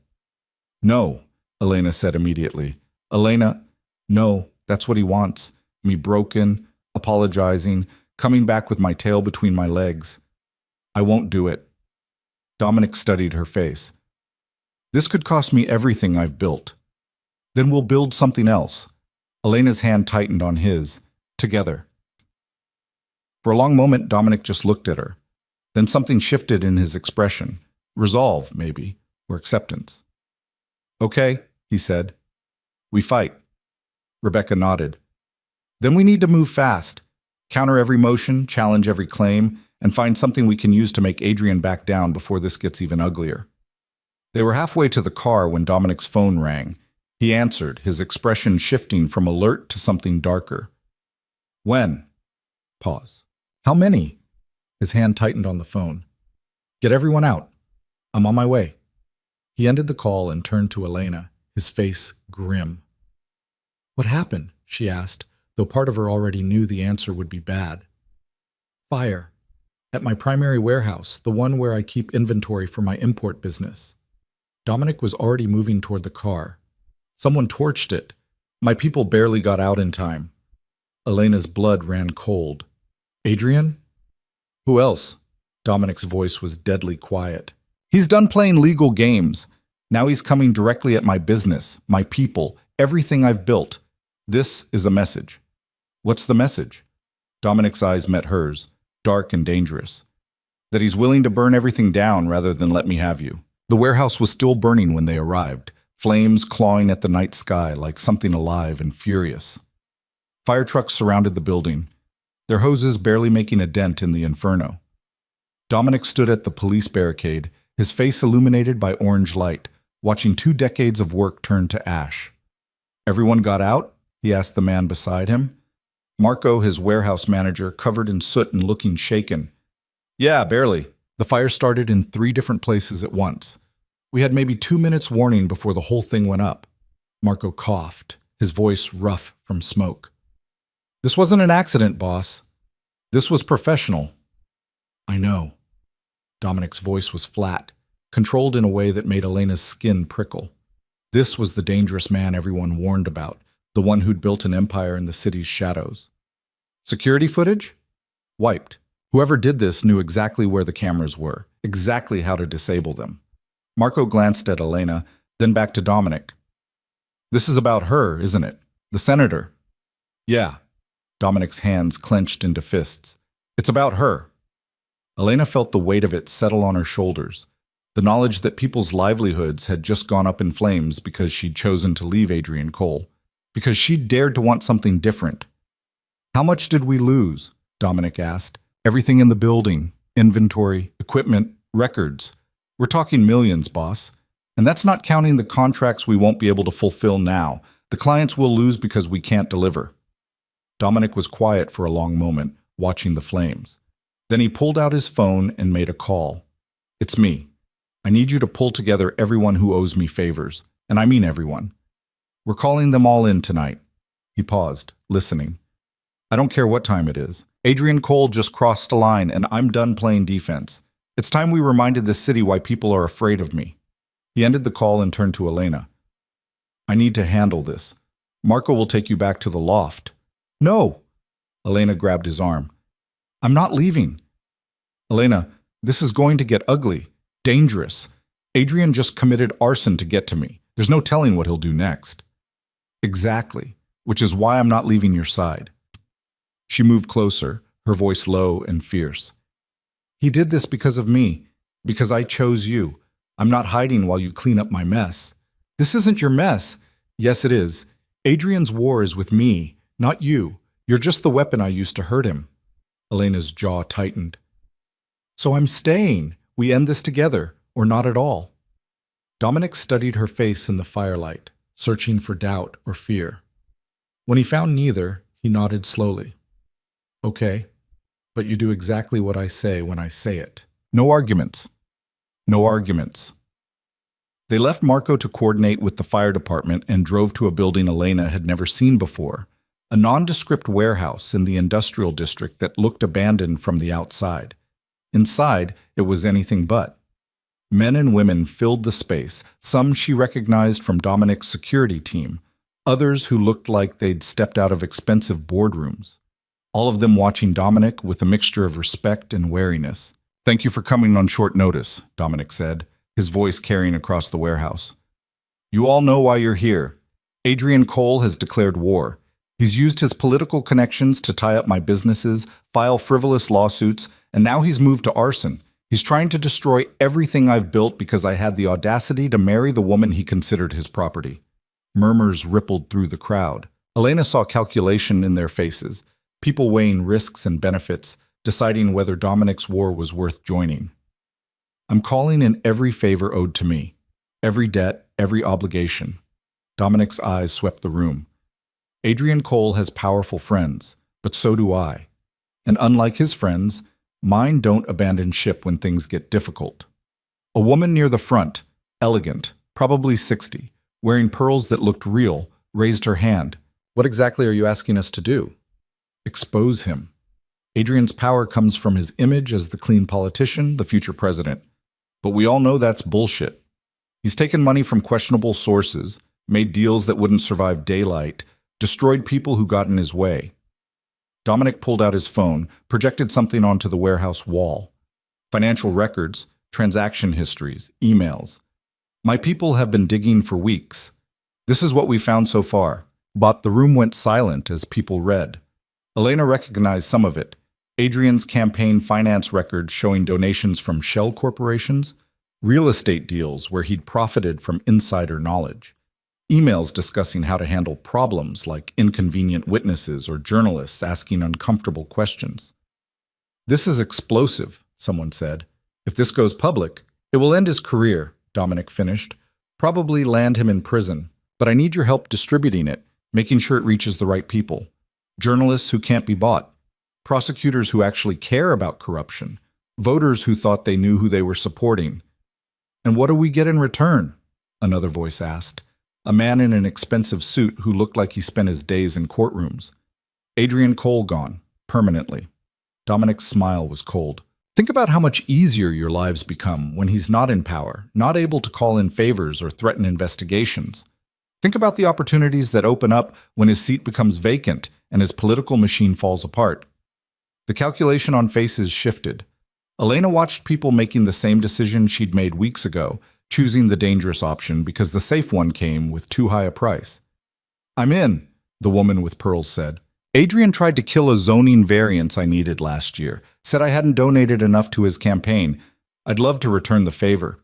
No, Elena said immediately. Elena, no, that's what he wants. Me broken, apologizing, coming back with my tail between my legs. I won't do it. Dominic studied her face. This could cost me everything I've built. Then we'll build something else. Elena's hand tightened on his. Together. For a long moment, Dominic just looked at her. Then something shifted in his expression. Resolve, maybe, or acceptance. Okay, he said. We fight. Rebecca nodded. Then we need to move fast. Counter every motion, challenge every claim, and find something we can use to make Adrian back down before this gets even uglier. They were halfway to the car when Dominic's phone rang. He answered, his expression shifting from alert to something darker. When? Pause. How many? His hand tightened on the phone. Get everyone out. I'm on my way. He ended the call and turned to Elena, his face grim. What happened? She asked, though part of her already knew the answer would be bad. Fire. At my primary warehouse, the one where I keep inventory for my import business. Dominic was already moving toward the car. Someone torched it. My people barely got out in time. Elena's blood ran cold. Adrian? Who else? Dominic's voice was deadly quiet. He's done playing legal games. Now he's coming directly at my business, my people, everything I've built. This is a message. What's the message? Dominic's eyes met hers, dark and dangerous. That he's willing to burn everything down rather than let me have you. The warehouse was still burning when they arrived, flames clawing at the night sky like something alive and furious. Fire trucks surrounded the building, their hoses barely making a dent in the inferno. Dominic stood at the police barricade, his face illuminated by orange light, watching 2 decades of work turn to ash. Everyone got out? He asked the man beside him. Marco, his warehouse manager, covered in soot and looking shaken. Yeah, barely. The fire started in 3 different places at once. We had maybe 2 minutes warning before the whole thing went up. Marco coughed, his voice rough from smoke. This wasn't an accident, boss. This was professional. I know. Dominic's voice was flat, controlled in a way that made Elena's skin prickle. This was the dangerous man everyone warned about, the one who'd built an empire in the city's shadows. Security footage? Wiped. Whoever did this knew exactly where the cameras were, exactly how to disable them. Marco glanced at Elena, then back to Dominic. This is about her, isn't it? The senator. Yeah. Dominic's hands clenched into fists. It's about her. Elena felt the weight of it settle on her shoulders, the knowledge that people's livelihoods had just gone up in flames because she'd chosen to leave Adrian Cole, because she'd dared to want something different. How much did we lose? Dominic asked. Everything in the building, inventory, equipment, records. We're talking millions, boss. And that's not counting the contracts we won't be able to fulfill now, the clients we'll lose because we can't deliver. Dominic was quiet for a long moment, watching the flames. Then he pulled out his phone and made a call. It's me. I need you to pull together everyone who owes me favors, and I mean everyone. We're calling them all in tonight. He paused, listening. I don't care what time it is. Adrian Cole just crossed a line, and I'm done playing defense. It's time we reminded the city why people are afraid of me. He ended the call and turned to Elena. I need to handle this. Marco will take you back to the loft. No! Elena grabbed his arm. I'm not leaving. Elena, this is going to get ugly, dangerous. Adrian just committed arson to get to me. There's no telling what he'll do next. Exactly, which is why I'm not leaving your side. She moved closer, her voice low and fierce. He did this because of me, because I chose you. I'm not hiding while you clean up my mess. This isn't your mess. Yes, it is. Adrian's war is with me, not you. You're just the weapon I used to hurt him. Elena's jaw tightened. So I'm staying. We end this together, or not at all. Dominic studied her face in the firelight, searching for doubt or fear. When he found neither, he nodded slowly. Okay, but you do exactly what I say when I say it. No arguments. No arguments. They left Marco to coordinate with the fire department and drove to a building Elena had never seen before, a nondescript warehouse in the industrial district that looked abandoned from the outside. Inside, it was anything but. Men and women filled the space, some she recognized from Dominic's security team, others who looked like they'd stepped out of expensive boardrooms. All of them watching Dominic with a mixture of respect and wariness. Thank you for coming on short notice, Dominic said, his voice carrying across the warehouse. You all know why you're here. Adrian Cole has declared war. He's used his political connections to tie up my businesses, file frivolous lawsuits, and now he's moved to arson. He's trying to destroy everything I've built because I had the audacity to marry the woman he considered his property. Murmurs rippled through the crowd. Elena saw calculation in their faces, people weighing risks and benefits, deciding whether Dominic's war was worth joining. I'm calling in every favor owed to me, every debt, every obligation. Dominic's eyes swept the room. Adrian Cole has powerful friends, but so do I. And unlike his friends, mine don't abandon ship when things get difficult. A woman near the front, elegant, probably 60, wearing pearls that looked real, raised her hand. What exactly are you asking us to do? Expose him. Adrian's power comes from his image as the clean politician, the future president. But we all know that's bullshit. He's taken money from questionable sources, made deals that wouldn't survive daylight, destroyed people who got in his way. Dominic pulled out his phone, projected something onto the warehouse wall. Financial records, transaction histories, emails. My people have been digging for weeks. This is what we found so far. But the room went silent as people read. Elena recognized some of it. Adrian's campaign finance records showing donations from shell corporations, real estate deals where he'd profited from insider knowledge, emails discussing how to handle problems like inconvenient witnesses or journalists asking uncomfortable questions. This is explosive, someone said. If this goes public, it will end his career, Dominic finished. Probably land him in prison, but I need your help distributing it, making sure it reaches the right people. Journalists who can't be bought, prosecutors who actually care about corruption, voters who thought they knew who they were supporting. And what do we get in return? Another voice asked. A man in an expensive suit who looked like he spent his days in courtrooms. Adrian Cole gone, permanently. Dominic's smile was cold. Think about how much easier your lives become when he's not in power, not able to call in favors or threaten investigations. Think about the opportunities that open up when his seat becomes vacant and his political machine falls apart. The calculation on faces shifted. Elena watched people making the same decision she'd made weeks ago, choosing the dangerous option because the safe one came with too high a price. I'm in, the woman with pearls said. Adrian tried to kill a zoning variance I needed last year, said I hadn't donated enough to his campaign. I'd love to return the favor.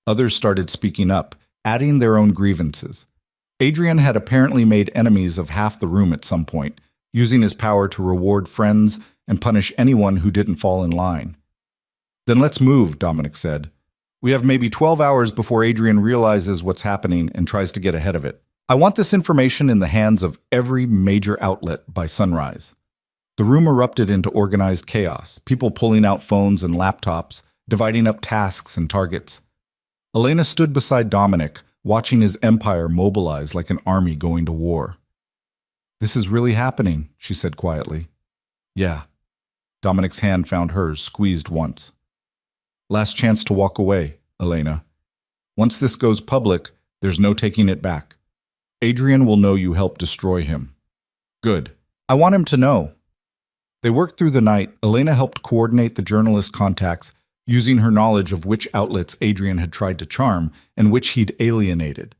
Others started speaking up, adding their own grievances. Adrian had apparently made enemies of half the room at some point, using his power to reward friends and punish anyone who didn't fall in line. Then let's move, Dominic said. We have maybe 12 hours before Adrian realizes what's happening and tries to get ahead of it. I want this information in the hands of every major outlet by sunrise. The room erupted into organized chaos, people pulling out phones and laptops, dividing up tasks and targets. Elena stood beside Dominic, watching his empire mobilize like an army going to war. This is really happening, she said quietly. Yeah. Dominic's hand found hers, squeezed once. Last chance to walk away, Elena. Once this goes public, there's no taking it back. Adrian will know you helped destroy him. Good. I want him to know. They worked through the night. Elena helped coordinate the journalist contacts, using her knowledge of which outlets Adrian had tried to charm and which he'd alienated.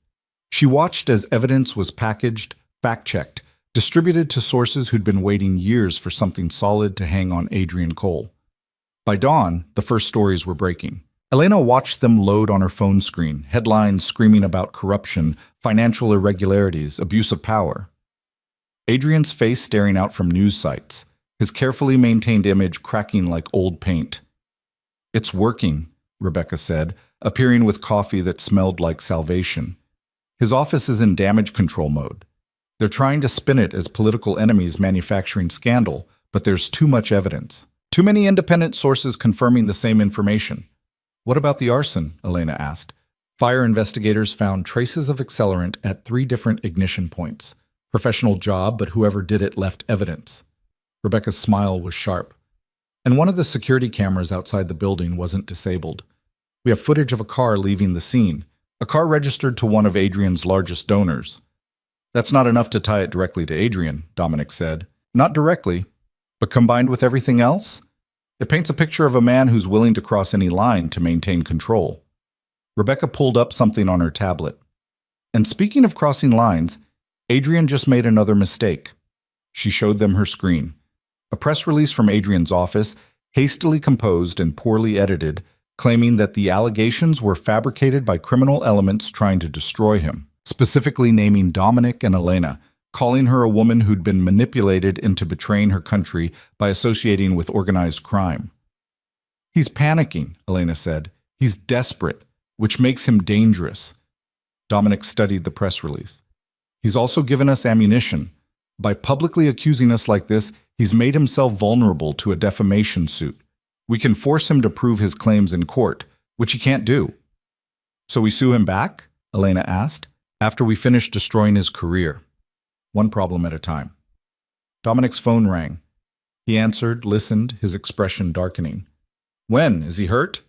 She watched as evidence was packaged, fact-checked, distributed to sources who'd been waiting years for something solid to hang on Adrian Cole. By dawn, the first stories were breaking. Elena watched them load on her phone screen, headlines screaming about corruption, financial irregularities, abuse of power. Adrian's face staring out from news sites, his carefully maintained image cracking like old paint. It's working, Rebecca said, appearing with coffee that smelled like salvation. His office is in damage control mode. They're trying to spin it as political enemies manufacturing scandal, but there's too much evidence. Too many independent sources confirming the same information. What about the arson? Elena asked. Fire investigators found traces of accelerant at 3 different ignition points. Professional job, but whoever did it left evidence. Rebecca's smile was sharp. And one of the security cameras outside the building wasn't disabled. We have footage of a car leaving the scene, a car registered to one of Adrian's largest donors. That's not enough to tie it directly to Adrian, Dominic said. Not directly, but combined with everything else, it paints a picture of a man who's willing to cross any line to maintain control. Rebecca pulled up something on her tablet. And speaking of crossing lines, Adrian just made another mistake. She showed them her screen. A press release from Adrian's office, hastily composed and poorly edited, claiming that the allegations were fabricated by criminal elements trying to destroy him, specifically naming Dominic and Elena, calling her a woman who'd been manipulated into betraying her country by associating with organized crime. He's panicking, Elena said. He's desperate, which makes him dangerous. Dominic studied the press release. He's also given us ammunition. By publicly accusing us like this, he's made himself vulnerable to a defamation suit. We can force him to prove his claims in court, which he can't do. So we sue him back? Elena asked, after we finish destroying his career. One problem at a time. Dominic's phone rang. He answered, listened, his expression darkening. When? Is he hurt?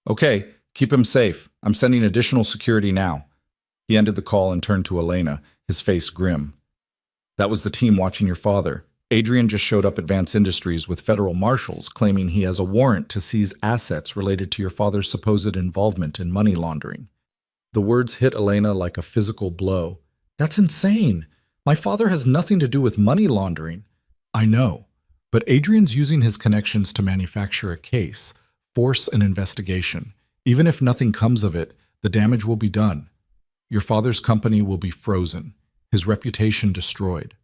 Okay, Keep him safe. I'm sending additional security now. He ended the call and turned to Elena, his face grim. That was the team watching your father. Adrian just showed up at Vance Industries with federal marshals claiming he has a warrant to seize assets related to your father's supposed involvement in money laundering. The words hit Elena like a physical blow. That's insane. My father has nothing to do with money laundering. I know, but Adrian's using his connections to manufacture a case, force an investigation. Even if nothing comes of it, the damage will be done. Your father's company will be frozen, his reputation destroyed.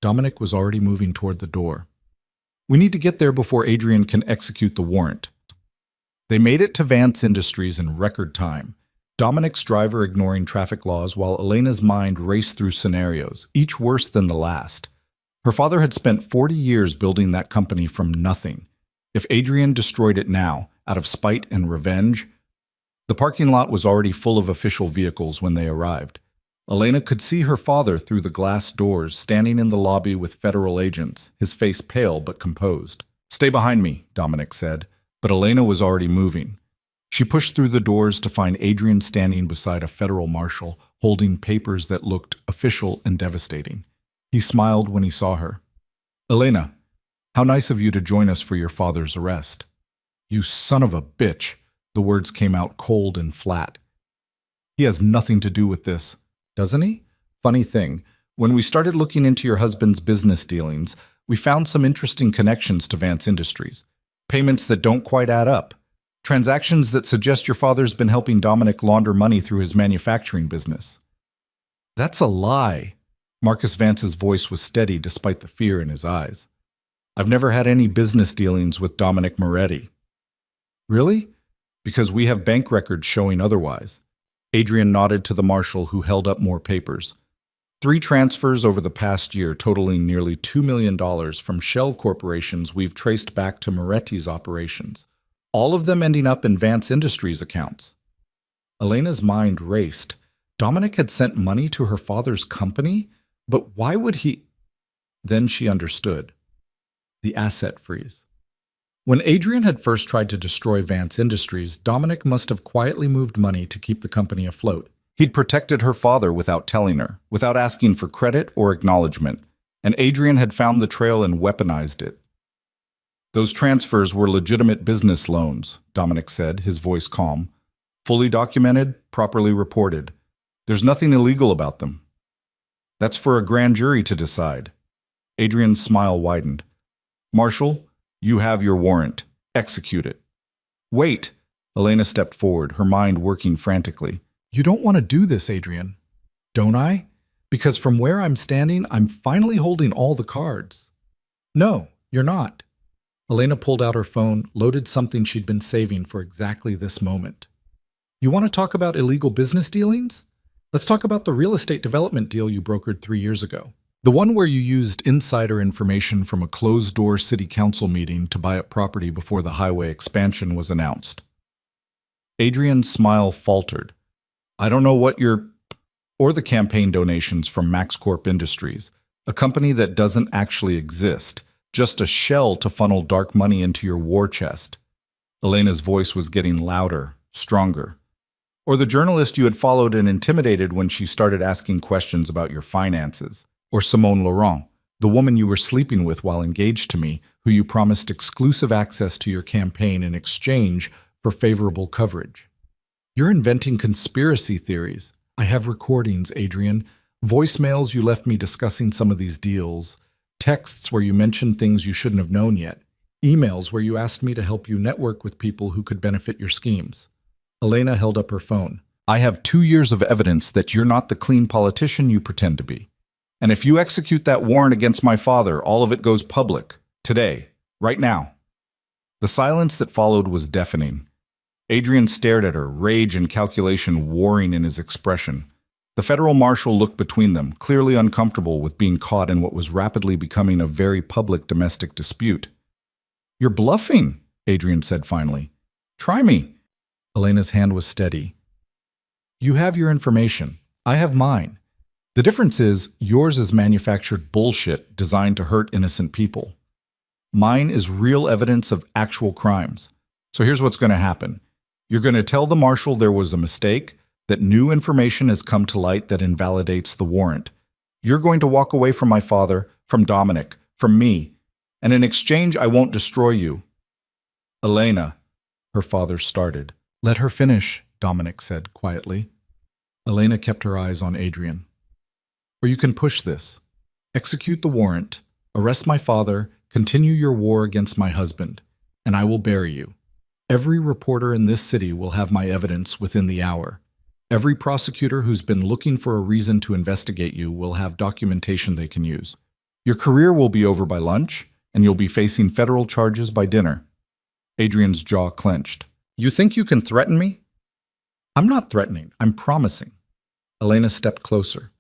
Dominic was already moving toward the door. We need to get there before Adrian can execute the warrant. They made it to Vance Industries in record time. Dominic's driver ignoring traffic laws while Elena's mind raced through scenarios, each worse than the last. Her father had spent 40 years building that company from nothing. If Adrian destroyed it now, out of spite and revenge, the parking lot was already full of official vehicles when they arrived. Elena could see her father through the glass doors, standing in the lobby with federal agents, his face pale but composed. Stay behind me, Dominic said, but Elena was already moving. She pushed through the doors to find Adrian standing beside a federal marshal, holding papers that looked official and devastating. He smiled when he saw her. Elena, how nice of you to join us for your father's arrest. You son of a bitch, the words came out cold and flat. He has nothing to do with this, doesn't he? Funny thing, when we started looking into your husband's business dealings, we found some interesting connections to Vance Industries. Payments that don't quite add up. Transactions that suggest your father's been helping Dominic launder money through his manufacturing business. That's a lie. Marcus Vance's voice was steady despite the fear in his eyes. I've never had any business dealings with Dominic Moretti. Really? Because we have bank records showing otherwise. Adrian nodded to the marshal who held up more papers. 3 transfers over the past year totaling nearly $2 million from shell corporations we've traced back to Moretti's operations, all of them ending up in Vance Industries accounts. Elena's mind raced. Dominic had sent money to her father's company? But why would he? Then she understood. The asset freeze. When Adrian had first tried to destroy Vance Industries, Dominic must have quietly moved money to keep the company afloat. He'd protected her father without telling her, without asking for credit or acknowledgement, and Adrian had found the trail and weaponized it. Those transfers were legitimate business loans, Dominic said, his voice calm. Fully documented, properly reported. There's nothing illegal about them. That's for a grand jury to decide. Adrian's smile widened. Marshal, you have your warrant. Execute it. Wait! Elena stepped forward, her mind working frantically. You don't want to do this, Adrian. Don't I? Because from where I'm standing, I'm finally holding all the cards. No, you're not. Elena pulled out her phone, loaded something she'd been saving for exactly this moment. You want to talk about illegal business dealings? Let's talk about the real estate development deal you brokered 3 years ago. The one where you used insider information from a closed-door city council meeting to buy up property before the highway expansion was announced. Adrian's smile faltered. I don't know what or the campaign donations from MaxCorp Industries, a company that doesn't actually exist, just a shell to funnel dark money into your war chest. Elena's voice was getting louder, stronger. Or the journalist you had followed and intimidated when she started asking questions about your finances. Or Simone Laurent, the woman you were sleeping with while engaged to me, who you promised exclusive access to your campaign in exchange for favorable coverage. You're inventing conspiracy theories. I have recordings, Adrian, voicemails you left me discussing some of these deals, texts where you mentioned things you shouldn't have known yet, emails where you asked me to help you network with people who could benefit your schemes. Elena held up her phone. I have 2 years of evidence that you're not the clean politician you pretend to be. And if you execute that warrant against my father, all of it goes public. Today. Right now. The silence that followed was deafening. Adrian stared at her, rage and calculation warring in his expression. The federal marshal looked between them, clearly uncomfortable with being caught in what was rapidly becoming a very public domestic dispute. You're bluffing, Adrian said finally. Try me. Elena's hand was steady. You have your information. I have mine. The difference is, yours is manufactured bullshit designed to hurt innocent people. Mine is real evidence of actual crimes. So here's what's going to happen. You're going to tell the marshal there was a mistake, that new information has come to light that invalidates the warrant. You're going to walk away from my father, from Dominic, from me, and in exchange I won't destroy you." "Elena," her father started. "Let her finish," Dominic said quietly. Elena kept her eyes on Adrian. "Or you can push this. Execute the warrant, arrest my father, continue your war against my husband, and I will bury you. Every reporter in this city will have my evidence within the hour. Every prosecutor who's been looking for a reason to investigate you will have documentation they can use. Your career will be over by lunch, and you'll be facing federal charges by dinner." Adrian's jaw clenched. "You think you can threaten me?" "I'm not threatening, I'm promising." Elena stepped closer.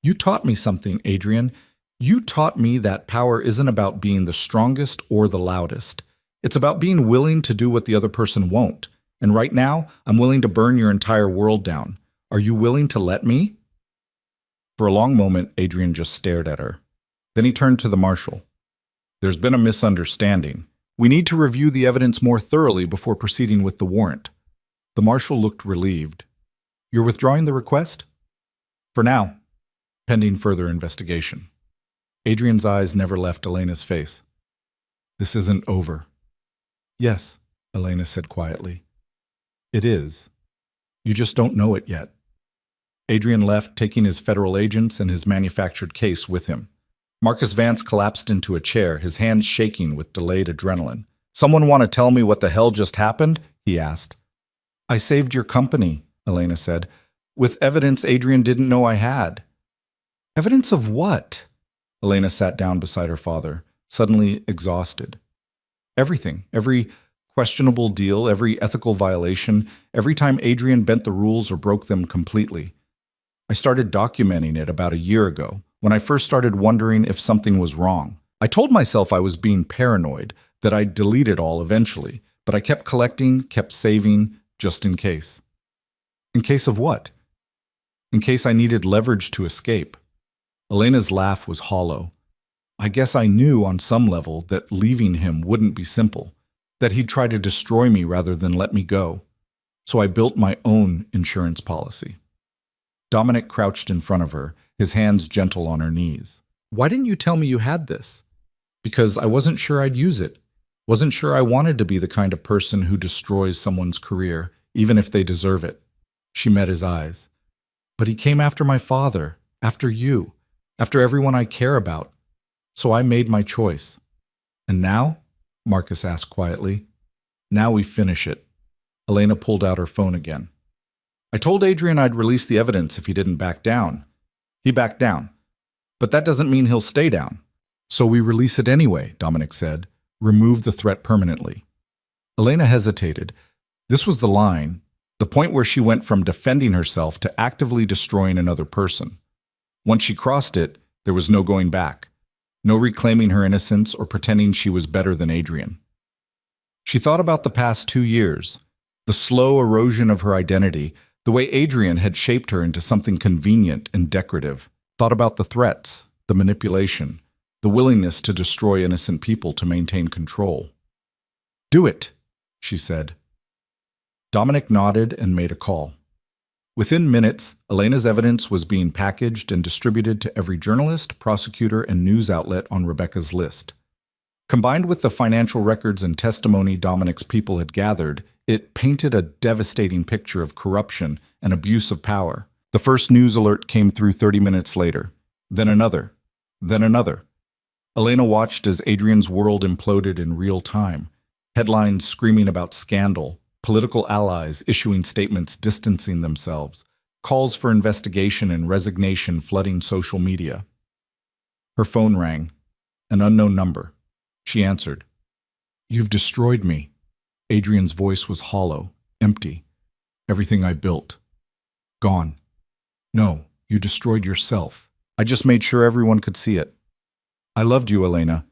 "You taught me something, Adrian. You taught me that power isn't about being the strongest or the loudest. It's about being willing to do what the other person won't. And right now, I'm willing to burn your entire world down. Are you willing to let me?" For a long moment, Adrian just stared at her. Then he turned to the marshal. "There's been a misunderstanding. We need to review the evidence more thoroughly before proceeding with the warrant." The marshal looked relieved. "You're withdrawing the request?" "For now, pending further investigation." Adrian's eyes never left Elena's face. "This isn't over." "Yes," Elena said quietly. "It is. You just don't know it yet." Adrian left, taking his federal agents and his manufactured case with him. Marcus Vance collapsed into a chair, his hands shaking with delayed adrenaline. "Someone want to tell me what the hell just happened?" he asked. "I saved your company," Elena said, "with evidence Adrian didn't know I had." "Evidence of what?" Elena sat down beside her father, suddenly exhausted. "Everything. Every questionable deal, every ethical violation, every time Adrian bent the rules or broke them completely. I started documenting it about a year ago, when I first started wondering if something was wrong. I told myself I was being paranoid, that I'd delete it all eventually, but I kept collecting, kept saving, just in case." "In case of what?" "In case I needed leverage to escape." Elena's laugh was hollow. "I guess I knew on some level that leaving him wouldn't be simple, that he'd try to destroy me rather than let me go. So I built my own insurance policy." Dominic crouched in front of her, his hands gentle on her knees. "Why didn't you tell me you had this?" "Because I wasn't sure I'd use it. Wasn't sure I wanted to be the kind of person who destroys someone's career, even if they deserve it." She met his eyes. "But he came after my father, after you, after everyone I care about. So I made my choice." "And now?" Marcus asked quietly. "Now we finish it." Elena pulled out her phone again. "I told Adrian I'd release the evidence if he didn't back down. He backed down. But that doesn't mean he'll stay down. So we release it anyway," Dominic said. "Remove the threat permanently." Elena hesitated. This was the line, the point where she went from defending herself to actively destroying another person. Once she crossed it, there was no going back. No reclaiming her innocence or pretending she was better than Adrian. She thought about the past 2 years, the slow erosion of her identity, the way Adrian had shaped her into something convenient and decorative. Thought about the threats, the manipulation, the willingness to destroy innocent people to maintain control. "Do it," she said. Dominic nodded and made a call. Within minutes, Elena's evidence was being packaged and distributed to every journalist, prosecutor, and news outlet on Rebecca's list. Combined with the financial records and testimony Dominic's people had gathered, it painted a devastating picture of corruption and abuse of power. The first news alert came through 30 minutes later. Then another. Then another. Elena watched as Adrian's world imploded in real time. Headlines screaming about scandal, political allies issuing statements distancing themselves, calls for investigation and resignation flooding social media. Her phone rang. An unknown number. She answered. "You've destroyed me." Adrian's voice was hollow, empty. "Everything I built. Gone." "No, you destroyed yourself. I just made sure everyone could see it." "I loved you, Elena.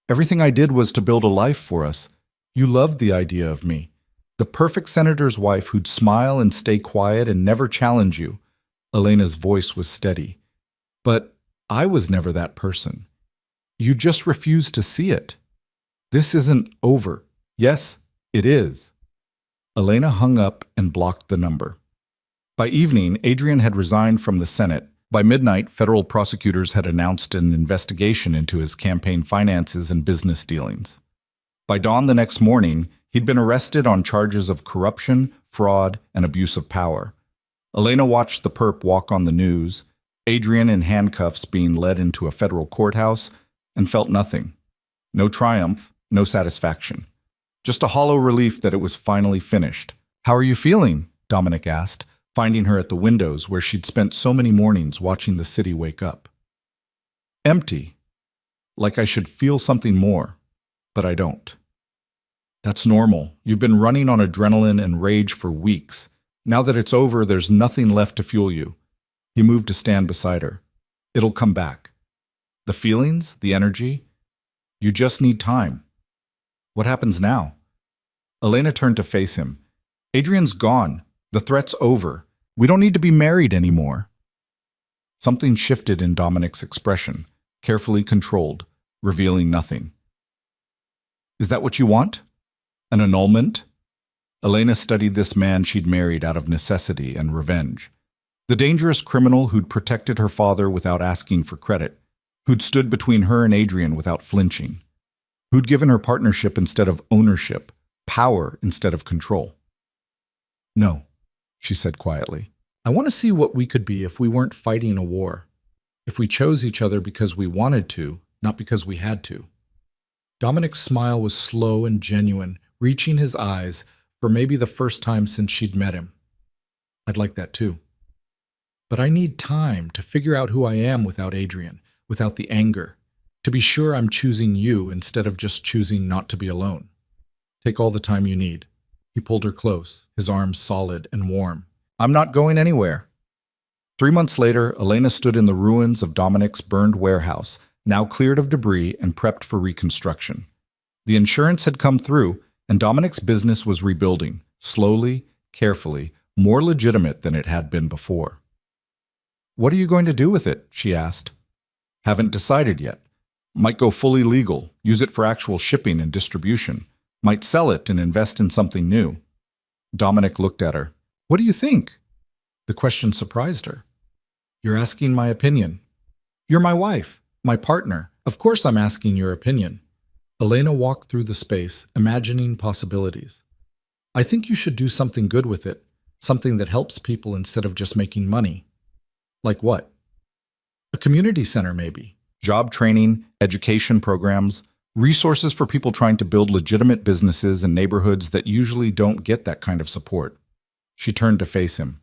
Everything I did was to build a life for us. You loved the idea of me. The perfect senator's wife who'd smile and stay quiet and never challenge you." Elena's voice was steady. "But I was never that person. You just refused to see it. This isn't over. Yes, it is." Elena hung up and blocked the number. By evening, Adrian had resigned from the Senate. By midnight, federal prosecutors had announced an investigation into his campaign finances and business dealings. By dawn the next morning, he'd been arrested on charges of corruption, fraud, and abuse of power. Elena watched the perp walk on the news, Adrian in handcuffs being led into a federal courthouse, and felt nothing. No triumph, no satisfaction. Just a hollow relief that it was finally finished. "How are you feeling?" Dominic asked, finding her at the windows where she'd spent so many mornings watching the city wake up. "Empty. Like I should feel something more, but I don't." "That's normal. You've been running on adrenaline and rage for weeks. Now that it's over, there's nothing left to fuel you." He moved to stand beside her. "It'll come back. The feelings, the energy. You just need time." "What happens now?" Elena turned to face him. "Adrian's gone. The threat's over. We don't need to be married anymore." Something shifted in Dominic's expression, carefully controlled, revealing nothing. "Is that what you want? An annulment?" Elena studied this man she'd married out of necessity and revenge. The dangerous criminal who'd protected her father without asking for credit, who'd stood between her and Adrian without flinching, who'd given her partnership instead of ownership, power instead of control. "No," she said quietly. "I want to see what we could be if we weren't fighting a war. If we chose each other because we wanted to, not because we had to." Dominic's smile was slow and genuine, reaching his eyes for maybe the first time since she'd met him. "I'd like that too. But I need time to figure out who I am without Adrian, without the anger, to be sure I'm choosing you instead of just choosing not to be alone. Take all the time you need." He pulled her close, his arms solid and warm. "I'm not going anywhere." 3 months later, Elena stood in the ruins of Dominic's burned warehouse, now cleared of debris and prepped for reconstruction. The insurance had come through, and Dominic's business was rebuilding, slowly, carefully, more legitimate than it had been before. "What are you going to do with it?" she asked. "Haven't decided yet. Might go fully legal, use it for actual shipping and distribution. Might sell it and invest in something new." Dominic looked at her. "What do you think?" The question surprised her. "You're asking my opinion. You're my wife, my partner. Of course I'm asking your opinion." Elena walked through the space, imagining possibilities. "I think you should do something good with it, something that helps people instead of just making money." "Like what?" "A community center, maybe. Job training, education programs, resources for people trying to build legitimate businesses in neighborhoods that usually don't get that kind of support." She turned to face him.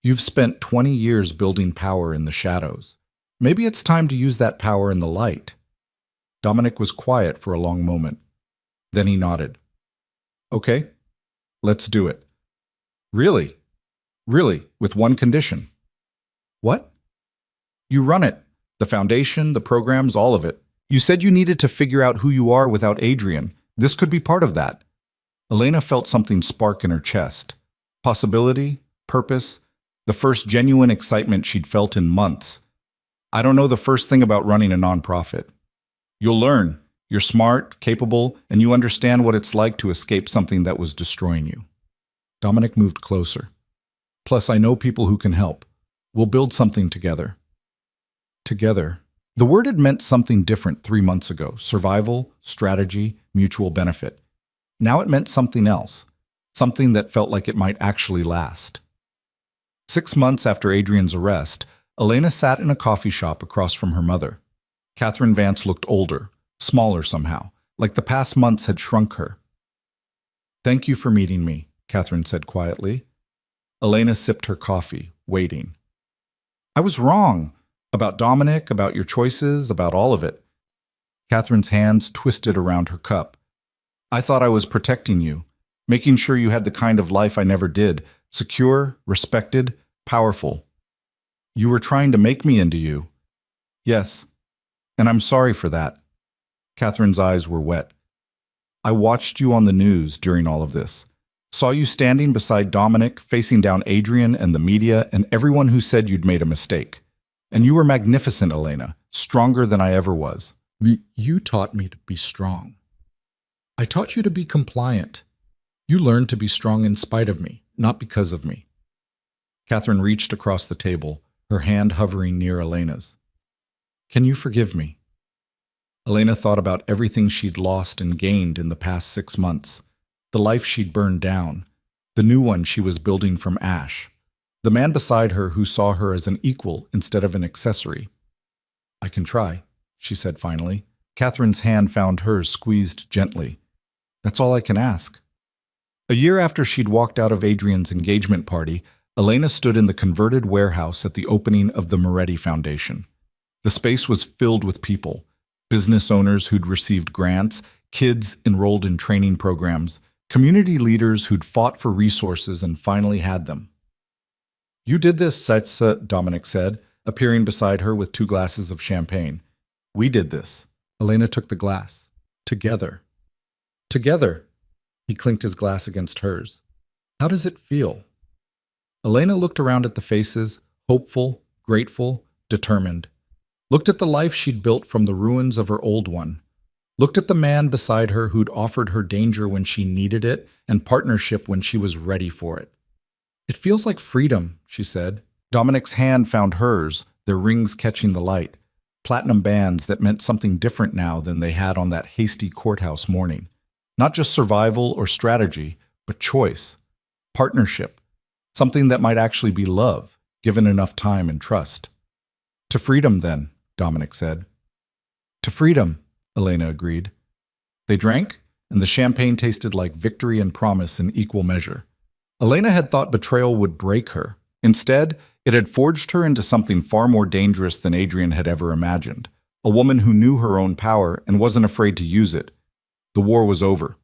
"You've spent 20 years building power in the shadows. Maybe it's time to use that power in the light." Dominic was quiet for a long moment. Then he nodded. "Okay, let's do it." "Really? Really, with one condition." "What?" "You run it. The foundation, the programs, all of it. You said you needed to figure out who you are without Adrian. This could be part of that." Elena felt something spark in her chest. Possibility, purpose, the first genuine excitement she'd felt in months. "I don't know the first thing about running a nonprofit." "You'll learn. You're smart, capable, and you understand what it's like to escape something that was destroying you." Dominic moved closer. "Plus, I know people who can help. We'll build something together." Together. The word had meant something different 3 months ago. Survival, strategy, mutual benefit. Now it meant something else. Something that felt like it might actually last. 6 months after Adrian's arrest, Elena sat in a coffee shop across from her mother. Catherine Vance looked older, smaller somehow, like the past months had shrunk her. "Thank you for meeting me," Catherine said quietly. Elena sipped her coffee, waiting. "I was wrong. About Dominic, about your choices, about all of it." Catherine's hands twisted around her cup. "I thought I was protecting you, making sure you had the kind of life I never did, secure, respected, powerful. You were trying to make me into you." "Yes, and I'm sorry for that." Catherine's eyes were wet. "I watched you on the news during all of this. Saw you standing beside Dominic, facing down Adrian and the media and everyone who said you'd made a mistake. And you were magnificent, Elena, stronger than I ever was." "You taught me to be strong. I taught you to be compliant. You learned to be strong in spite of me, not because of me. Catherine reached across the table, her hand hovering near Elena's. Can you forgive me? Elena thought about everything she'd lost and gained in the past 6 months, the life she'd burned down, the new one she was building from ash, the man beside her who saw her as an equal instead of an accessory. I can try, she said finally. Catherine's hand found hers squeezed gently. That's all I can ask. A year after she'd walked out of Adrian's engagement party, Elena stood in the converted warehouse at the opening of the Moretti Foundation. The space was filled with people, business owners who'd received grants, kids enrolled in training programs, community leaders who'd fought for resources and finally had them. You did this, Saitsa, Dominic said, appearing beside her with 2 glasses of champagne. We did this. Elena took the glass. Together. Together. He clinked his glass against hers. How does it feel? Elena looked around at the faces, hopeful, grateful, determined. Looked at the life she'd built from the ruins of her old one. Looked at the man beside her who'd offered her danger when she needed it and partnership when she was ready for it. It feels like freedom, she said. Dominic's hand found hers, their rings catching the light. Platinum bands that meant something different now than they had on that hasty courthouse morning. Not just survival or strategy, but choice, partnership, something that might actually be love, given enough time and trust. To freedom, then, Dominic said. To freedom, Elena agreed. They drank, and the champagne tasted like victory and promise in equal measure. Elena had thought betrayal would break her. Instead, it had forged her into something far more dangerous than Adrian had ever imagined. A woman who knew her own power and wasn't afraid to use it. The war was over.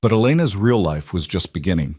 But Elena's real life was just beginning.